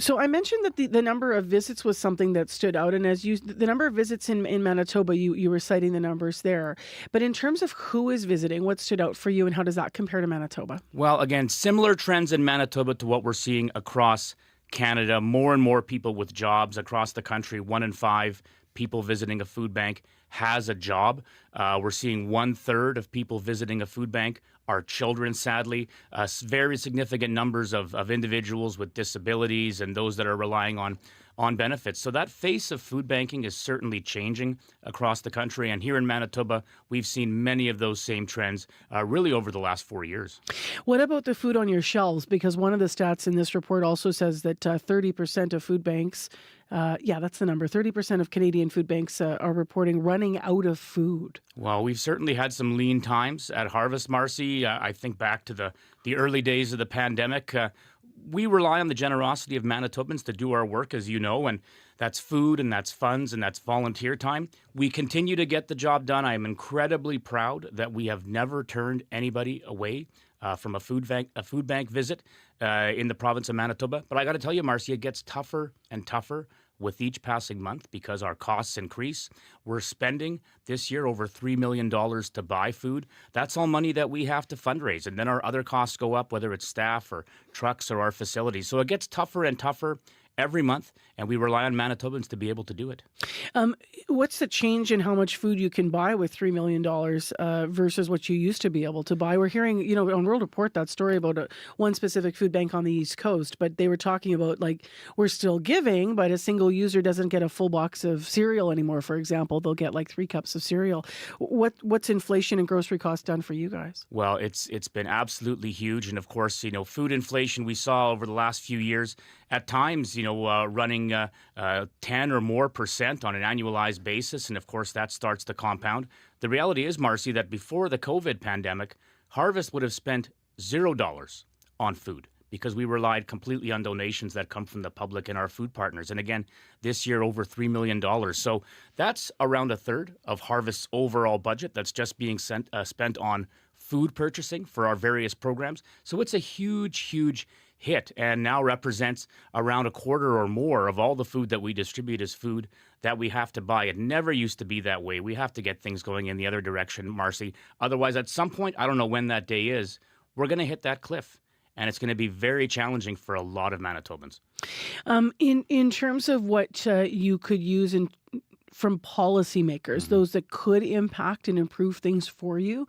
So I mentioned that the number of visits was something that stood out, and the number of visits in Manitoba, you were citing the numbers there. But in terms of who is visiting, what stood out for you, and how does that compare to Manitoba? Well, again, similar trends in Manitoba to what we're seeing across Canada. More and more people with jobs across the country. 1 in 5 people visiting a food bank has a job. We're seeing 1/3 of people visiting a food bank are children, sadly. Very significant numbers of individuals with disabilities and those that are relying on benefits. So that face of food banking is certainly changing across the country. And here in Manitoba, we've seen many of those same trends really over the last 4 years. What about the food on your shelves? Because one of the stats in this report also says that 30% of food banks, that's the number, 30% of Canadian food banks are reporting running out of food. Well, we've certainly had some lean times at Harvest, Marcy. I think back to the early days of the pandemic. We rely on the generosity of Manitobans to do our work, as you know, and that's food and that's funds and that's volunteer time. We continue to get the job done. I am incredibly proud that we have never turned anybody away from a food bank visit in the province of Manitoba. But I got to tell you, Marcy, it gets tougher and tougher with each passing month because our costs increase. We're spending this year over $3 million to buy food. That's all money that we have to fundraise. And then our other costs go up, whether it's staff or trucks or our facilities. So it gets tougher and tougher every month, and we rely on Manitobans to be able to do it. What's the change in how much food you can buy with $3 million versus what you used to be able to buy? We're hearing, on World Report, that story about one specific food bank on the East Coast, but they were talking about, we're still giving, but a single user doesn't get a full box of cereal anymore, for example. They'll get 3 cups of cereal. What's inflation and grocery costs done for you guys? Well, it's been absolutely huge. And of course, food inflation we saw over the last few years at times, running 10 or more % on an annualized basis. And of course, that starts to compound. The reality is, Marcy, that before the COVID pandemic, Harvest would have spent $0 on food because we relied completely on donations that come from the public and our food partners. And again, this year, over $3 million. So that's around 1/3 of Harvest's overall budget that's just being spent on food purchasing for our various programs. So it's a huge, huge hit, and now represents around 1/4 or more of all the food that we distribute as food that we have to buy. It never used to be that way. We have to get things going in the other direction, Marcy. Otherwise, at some point, I don't know when that day is, we're going to hit that cliff. And it's going to be very challenging for a lot of Manitobans. In terms of what you could use from policymakers, those that could impact and improve things for you,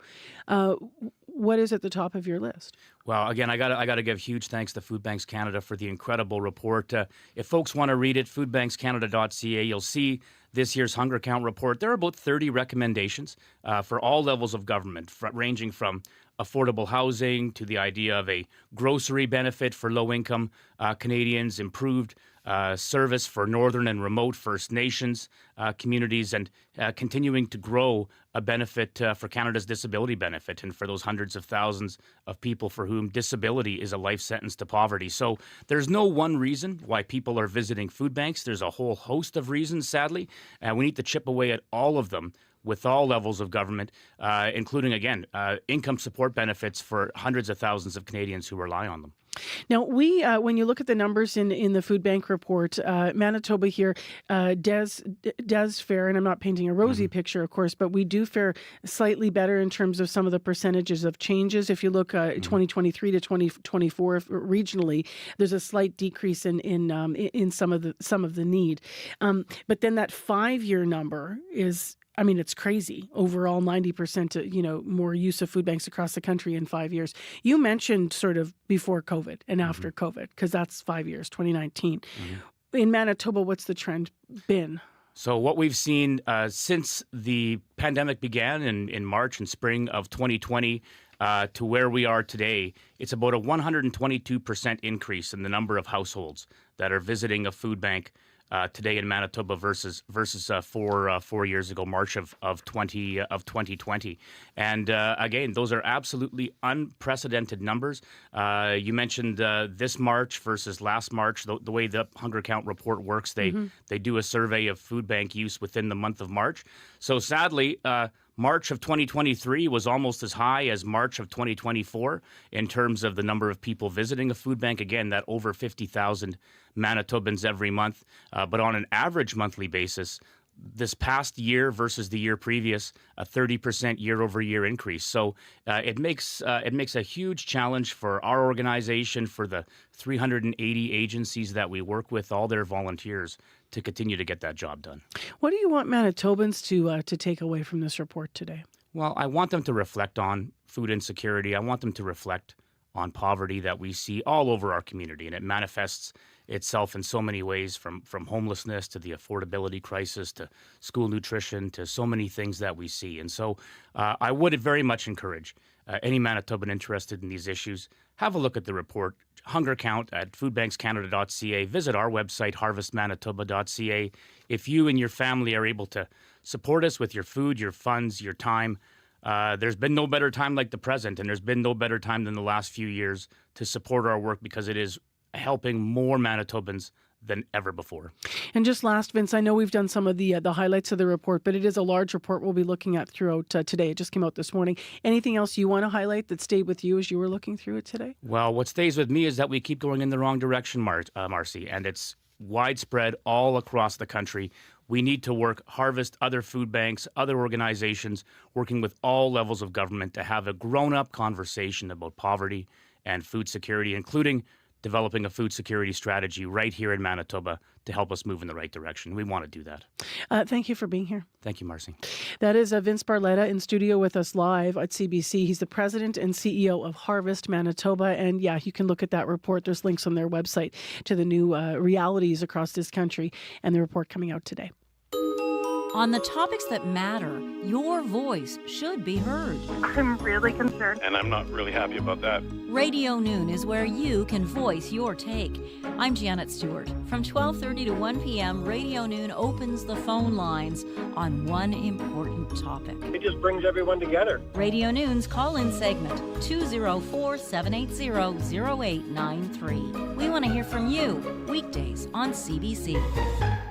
what is at the top of your list? Well, again, I got to give huge thanks to Food Banks Canada for the incredible report. If folks want to read it, foodbankscanada.ca, you'll see this year's hunger count report. There are about 30 recommendations for all levels of government, ranging from affordable housing to the idea of a grocery benefit for low-income Canadians, improved service for northern and remote First Nations communities, and continuing to grow a benefit for Canada's disability benefit and for those hundreds of thousands of people for whom disability is a life sentence to poverty. So there's no one reason why people are visiting food banks. There's a whole host of reasons, sadly, and we need to chip away at all of them with all levels of government, including, again, income support benefits for hundreds of thousands of Canadians who rely on them. Now, when you look at the numbers in the food bank report, Manitoba here does fare, and I'm not painting a rosy picture, of course, but we do fare slightly better in terms of some of the percentages of changes. If you look 2023 to 2024 regionally, there's a slight decrease in some of the need. But then that 5-year number is I mean, it's crazy. Overall, 90%, more use of food banks across the country in 5 years. You mentioned sort of before COVID and after COVID, because that's 5 years, 2019. In Manitoba, what's the trend been? So what we've seen since the pandemic began in March and spring of 2020 to where we are today, it's about a 122% increase in the number of households that are visiting a food bank today in Manitoba versus 4 years ago, March of 2020. And again, those are absolutely unprecedented numbers. You mentioned this March versus last March. The way the Hunger Count report works, they do a survey of food bank use within the month of March. So sadly, March of 2023 was almost as high as March of 2024 in terms of the number of people visiting a food bank. Again, that over 50,000 Manitobans every month. But on an average monthly basis, this past year versus the year previous, a 30% year-over-year increase. So it makes a huge challenge for our organization, for the 380 agencies that we work with, all their volunteers, to continue to get that job done. What do you want Manitobans to take away from this report today? Well, I want them to reflect on food insecurity. I want them to reflect on poverty that we see all over our community, and it manifests itself in so many ways, from homelessness to the affordability crisis to school nutrition to so many things that we see. And so I would very much encourage any Manitoban interested in these issues, have a look at the report, Hunger Count at foodbankscanada.ca. Visit our website, harvestmanitoba.ca. If you and your family are able to support us with your food, your funds, your time, there's been no better time like the present, and there's been no better time than the last few years to support our work, because it is helping more Manitobans than ever before. And just last, Vince, I know we've done some of the highlights of the report, but it is a large report we'll be looking at throughout today. It just came out this morning. Anything else you want to highlight that stayed with you as you were looking through it today? Well, what stays with me is that we keep going in the wrong direction, Marcy, and it's widespread all across the country. We need to work, harvest other food banks, other organizations, working with all levels of government to have a grown-up conversation about poverty and food security, including developing a food security strategy right here in Manitoba to help us move in the right direction. We want to do that. Thank you for being here. Thank you, Marcy. That is Vince Barletta in studio with us live at CBC. He's the president and CEO of Harvest Manitoba. And yeah, you can look at that report. There's links on their website to the new realities across this country and the report coming out today. On the topics that matter, your voice should be heard. I'm really concerned. And I'm not really happy about that. Radio Noon is where you can voice your take. I'm Janet Stewart. From 12:30 to 1 p.m., Radio Noon opens the phone lines on one important topic. It just brings everyone together. Radio Noon's call-in segment, 204-780-0893. We want to hear from you, weekdays on CBC.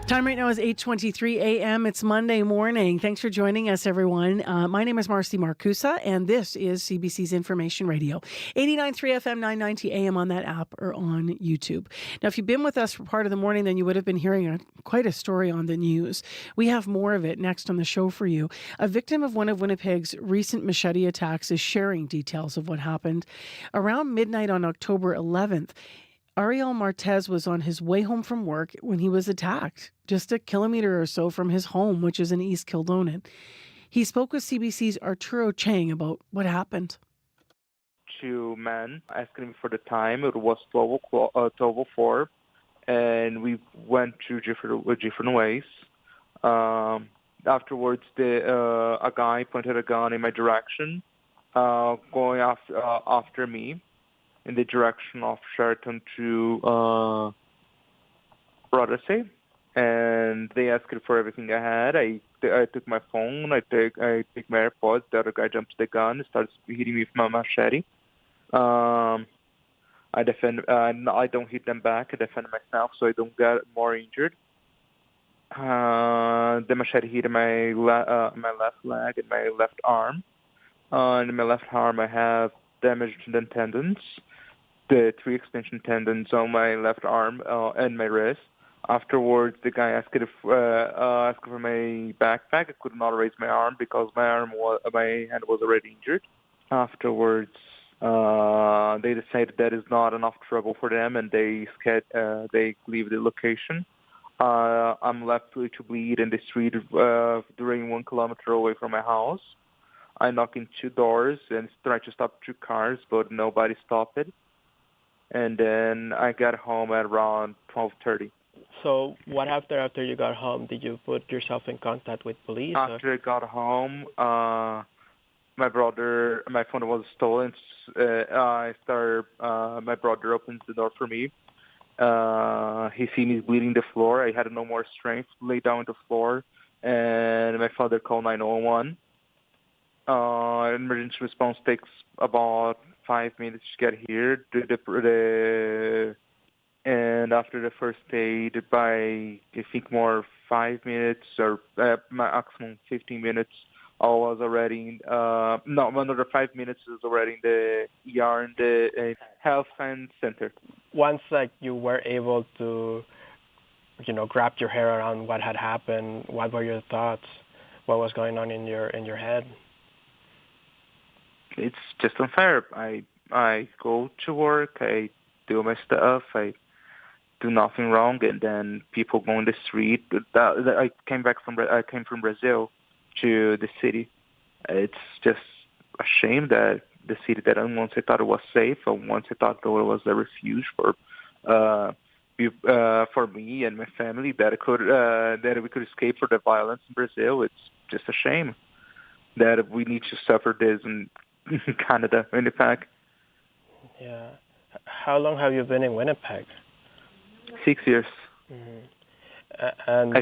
Time right now is 8:23 a.m. It's Monday morning. Thanks for joining us, everyone. My name is Marcy Marcusa, and this is CBC's Information Radio. 89.3 FM, 990 AM on that app or on YouTube. Now, if you've been with us for part of the morning, then you would have been hearing quite a story on the news. We have more of it next on the show for you. A victim of one of Winnipeg's recent Machete attacks is sharing details of what happened. Around midnight on October 11th, Ariel Martez was on his way home from work when he was attacked, just a kilometer or so from his home, which is in East Kildonan. He spoke with CBC's Arturo Chang about what happened. Two men asking me for the time. It was 12:04, and we went through different ways. Afterwards, a guy pointed a gun in my direction, going after me in the direction of Sheraton to Rothesay, and they asked for everything I had. I took my phone, I take my AirPods. The other guy jumps the gun, starts hitting me with my machete. I don't hit them back. I defend myself so I don't get more injured. The machete hit my left leg and my left arm. In my left arm, I have damaged the tendons, the 3 extension tendons on my left arm and my wrist. Afterwards, the guy asked for my backpack. I could not raise my arm because my hand was already injured. Afterwards, they decided that is not enough trouble for them, and they leave the location. I'm left to bleed in the street during 1 kilometer away from my house. I knock in 2 doors and try to stop 2 cars, but nobody stopped it. And then I got home at around 12:30. So what happened after you got home? Did you put yourself in contact with police? After I got home, my phone was stolen. My brother opens the door for me. He see me bleeding the floor. I had no more strength to lay down on the floor, and my father called 911. Emergency response takes about 5 minutes to get here. And after the first aid, by I think more 5 minutes or maximum 15 minutes, I was already another 5 minutes is already in the ER in the health science center. Once you were able to, grab your hair around what had happened, what were your thoughts? What was going on in your head? It's just unfair. I go to work, I do my stuff, I do nothing wrong, and then people go in the street. I came from Brazil to the city. It's just a shame that the city that once I thought it was safe, and once I thought it was a refuge for me and my family, that we could escape from the violence in Brazil. It's just a shame that we need to suffer this in Canada, Winnipeg. Yeah. How long have you been in Winnipeg? 6 years. Mm-hmm. And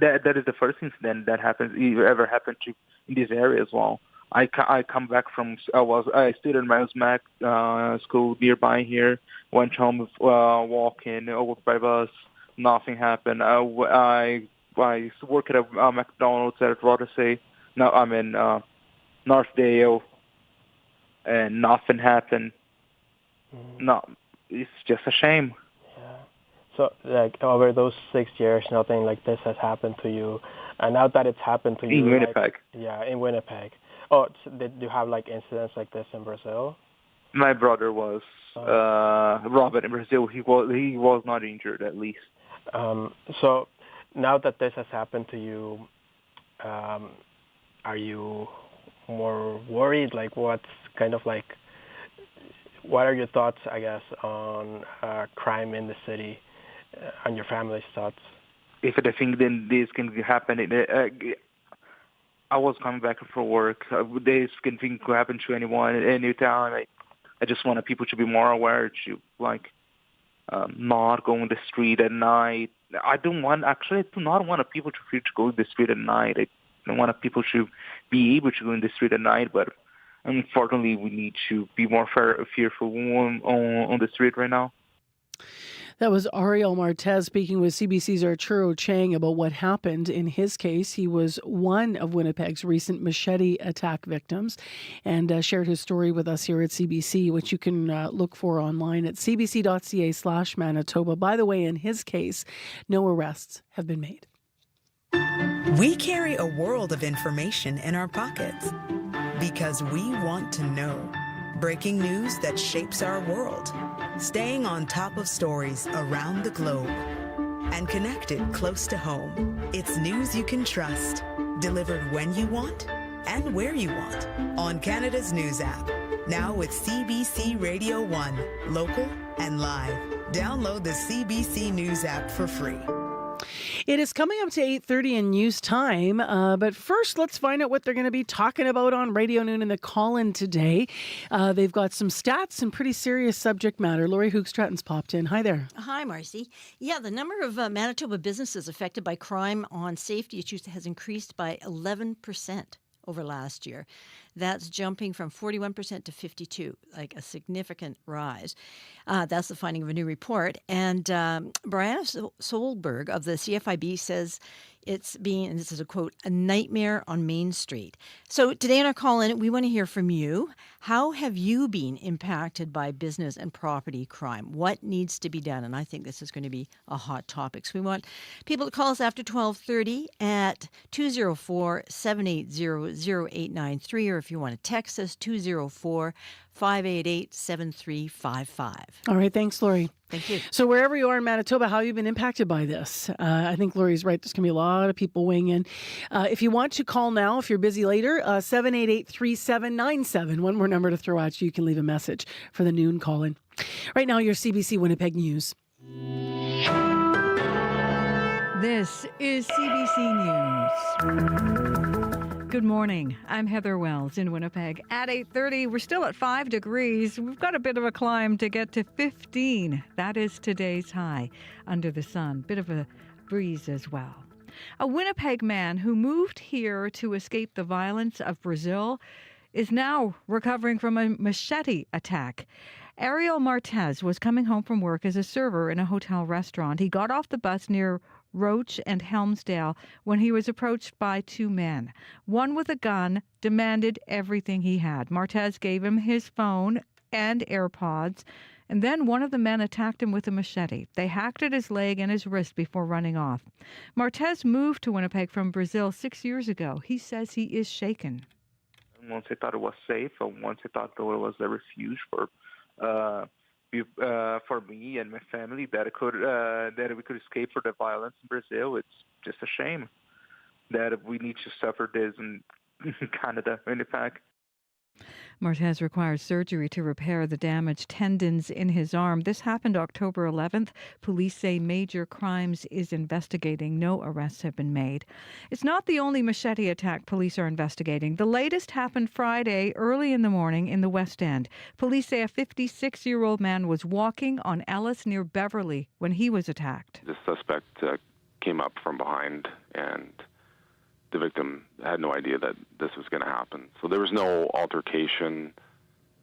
that is the first incident that ever happened in this area as well. I come back from I stayed in my school nearby here. Went home walking over by bus. Nothing happened. I work at a McDonald's at Rothesay. Now I'm in Northdale, and nothing happened. No, it's just a shame. Yeah. So, over those 6 years, nothing like this has happened to you, and now that it's happened to you in Winnipeg. In Winnipeg. Oh, so did you have incidents like this in Brazil? My brother was robbed in Brazil. He was not injured, at least. So, now that this has happened to you, are you more worried? What are your thoughts, I guess, on crime in the city, on your family's thoughts? If I think then this can happen, I was coming back from work. This can happen to anyone at any time. I just want people to be more aware to not go on the street at night. I do not want people to go in the street at night. I don't want people to be able to go in the street at night, but unfortunately, we need to be more fearful on the street right now. That was Ariel Martez speaking with CBC's Arturo Chang about what happened. In his case, he was one of Winnipeg's recent Machete attack victims and shared his story with us here at CBC, which you can look for online at cbc.ca/Manitoba. By the way, in his case, no arrests have been made. We carry a world of information in our pockets because we want to know. Breaking news that shapes our world. Staying on top of stories around the globe. And connected close to home. It's news you can trust. Delivered when you want and where you want. On Canada's News app. Now with CBC Radio 1. Local and live. Download the CBC News app for free. It is coming up to 8:30 in news time, but first let's find out what they're going to be talking about on Radio Noon in the call-in today. They've got some stats and pretty serious subject matter. Lori Hoogstraten's popped in. Hi there. Hi, Marcy. Yeah, the number of Manitoba businesses affected by crime on safety issues has increased by 11% over last year. That's jumping from 41% to 52%, like a significant rise. That's the finding of a new report. And Brianna Solberg of the CFIB says it's being, and this is a quote, a nightmare on Main Street. So today on our call-in, we want to hear from you. How have you been impacted by business and property crime? What needs to be done? And I think this is going to be a hot topic. So we want people to call us after 12:30 at 204-780-0893, or if you want to text us, 204-5 588-7355. All right, thanks, Lori. Thank you. So wherever you are in Manitoba, how have you been impacted by this? I think Lori's right. There's going to be a lot of people weighing in. If you want to call now, if you're busy later, 788-3797. One more number to throw at you. You can leave a message for the noon call-in. Right now, your CBC Winnipeg News. This is CBC News. Good morning. I'm Heather Wells in Winnipeg. At 8:30, we're still at 5 degrees. We've got a bit of a climb to get to 15. That is today's high under the sun. Bit of a breeze as well. A Winnipeg man who moved here to escape the violence of Brazil is now recovering from a machete attack. Ariel Martez was coming home from work as a server in a hotel restaurant. He got off the bus near Roach and Helmsdale when he was approached by two men. One with a gun demanded everything he had. Martez gave him his phone and AirPods, and then one of the men attacked him with a machete. They hacked at his leg and his wrist before running off. Martez moved to Winnipeg from Brazil 6 years ago. He says he is shaken. Once I thought it was safe, and once I thought that it was a refuge for me and my family, that we could escape for the violence in Brazil, it's just a shame that we need to suffer this in Canada, Winnipeg. Martez requires surgery to repair the damaged tendons in his arm. This happened October 11th. Police say Major Crimes is investigating. No arrests have been made. It's not the only machete attack police are investigating. The latest happened Friday early in the morning in the West End. Police say a 56-year-old man was walking on Ellis near Beverly when he was attacked. The suspect came up from behind, and the victim had no idea that this was going to happen. So there was no altercation,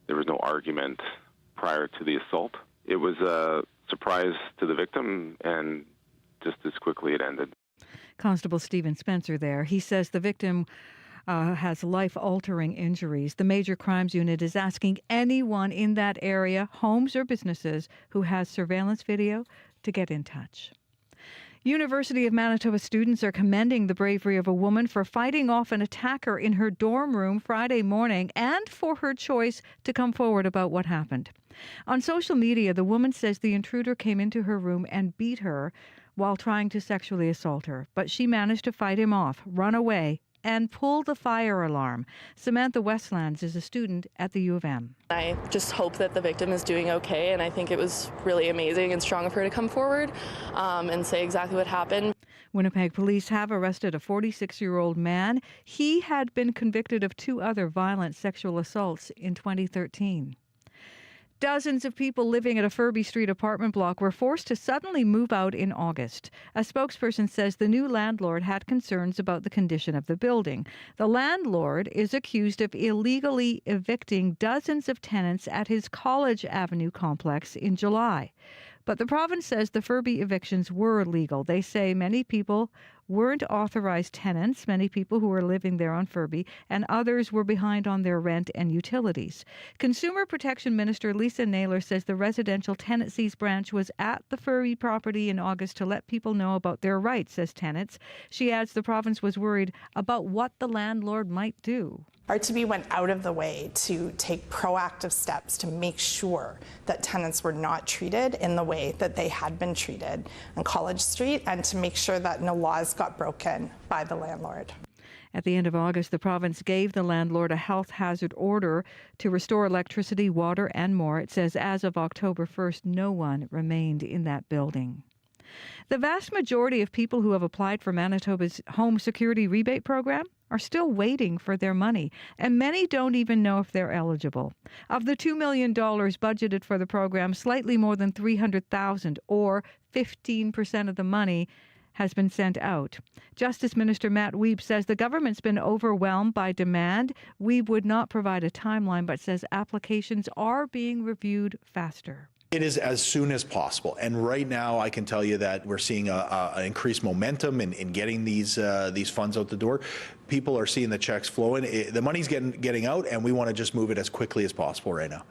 there was no argument prior to the assault. It was a surprise to the victim, and just as quickly it ended. Constable Stephen Spencer there. He says the victim has life-altering injuries. The Major Crimes Unit is asking anyone in that area, homes or businesses, who has surveillance video to get in touch. University of Manitoba students are commending the bravery of a woman for fighting off an attacker in her dorm room Friday morning and for her choice to come forward about what happened. On social media, the woman says the intruder came into her room and beat her while trying to sexually assault her, but she managed to fight him off, run away, and pull the fire alarm. Samantha Westlands is a student at the U of M. I just hope that the victim is doing okay, and I think it was really amazing and strong of her to come forward and say exactly what happened. Winnipeg police have arrested a 46-year-old man. He had been convicted of 2 other violent sexual assaults in 2013. Dozens of people living at a Furby Street apartment block were forced to suddenly move out in August. A spokesperson says the new landlord had concerns about the condition of the building. The landlord is accused of illegally evicting dozens of tenants at his College Avenue complex in July. But the province says the Furby evictions were legal. They say many people weren't authorized tenants, many people who were living there on Furby, and others were behind on their rent and utilities. Consumer Protection Minister Lisa Naylor says the residential tenancies branch was at the Furby property in August to let people know about their rights as tenants. She adds the province was worried about what the landlord might do. RTB went out of the way to take proactive steps to make sure that tenants were not treated in the way that they had been treated on College Street, and to make sure that no laws got broken by the landlord. At the end of August, the province gave the landlord a health hazard order to restore electricity, water, and more. It says as of October 1st, no one remained in that building. The vast majority of people who have applied for Manitoba's home security rebate program are still waiting for their money, and many don't even know if they're eligible. Of the $2 million budgeted for the program, slightly more than $300,000, or 15% of the money, has been sent out. Justice Minister Matt Wiebe says the government's been overwhelmed by demand. Wiebe would not provide a timeline, but says applications are being reviewed faster. It is as soon as possible. And right now, I can tell you that we're seeing an increased momentum in getting these funds out the door. People are seeing the checks flowing. The money's getting out, and we want to just move it as quickly as possible right now.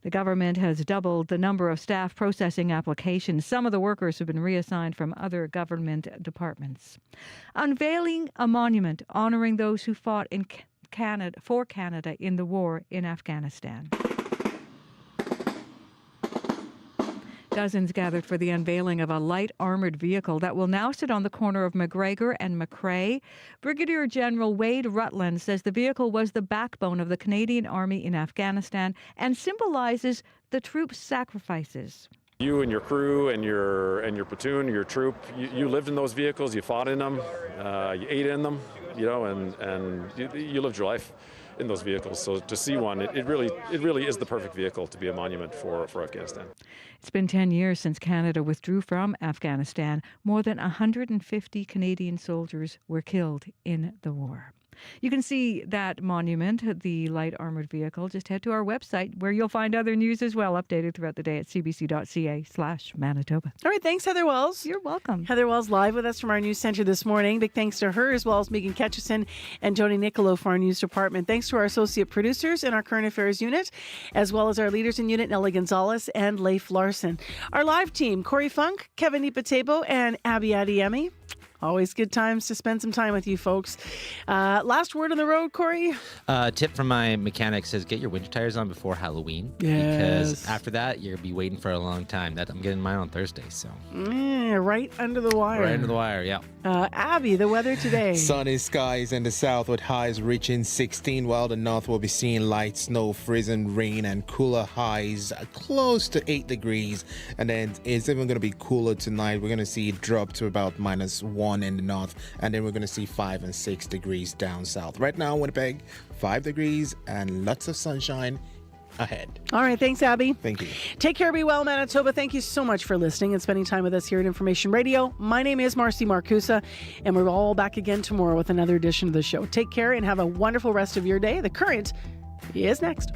The government has doubled the number of staff processing applications. Some of the workers have been reassigned from other government departments. Unveiling a monument honoring those who fought for Canada in the war in Afghanistan. Dozens gathered for the unveiling of a light armored vehicle that will now sit on the corner of McGregor and McRae. Brigadier General Wade Rutland says the vehicle was the backbone of the Canadian Army in Afghanistan and symbolizes the troops' sacrifices. You and your crew and your platoon, your troop, you lived in those vehicles, you fought in them, you ate in them, and you lived your life in those vehicles. So to see one, it really is the perfect vehicle to be a monument for Afghanistan. It's been 10 years since Canada withdrew from Afghanistan. More than 150 Canadian soldiers were killed in the war. You can see that monument, the light armored vehicle. Just head to our website where you'll find other news as well, updated throughout the day at cbc.ca/Manitoba. All right, thanks, Heather Wells. You're welcome. Heather Wells live with us from our news center this morning. Big thanks to her, as well as Megan Ketchison and Joni Nicolo for our news department. Thanks to our associate producers in our current affairs unit, as well as our leaders in unit, Nellie Gonzalez and Leif Larson. Our live team, Corey Funk, Kevin Ipatebo, and Abby Adiemi. Always good times to spend some time with you folks. Last word on the road, Corey? Tip from my mechanic says get your winter tires on before Halloween. Yes. Because after that, you're going to be waiting for a long time. I'm getting mine on Thursday, so. Right under the wire. Right under the wire, yeah. Abby, the weather today. Sunny skies in the south with highs reaching 16, while the north will be seeing light snow, freezing rain, and cooler highs close to 8 degrees. And then it's even going to be cooler tonight. We're going to see it drop to about -1 in the north, and then we're going to see 5 and 6 degrees down south. Right now, Winnipeg, 5 degrees and lots of sunshine ahead. All right, thanks, Abby. Thank you. Take care, be well, Manitoba. Thank you so much for listening and spending time with us here at Information Radio. My name is Marcy Marcusa, and we're all back again tomorrow with another edition of the show. Take care and have a wonderful rest of your day. The Current is next.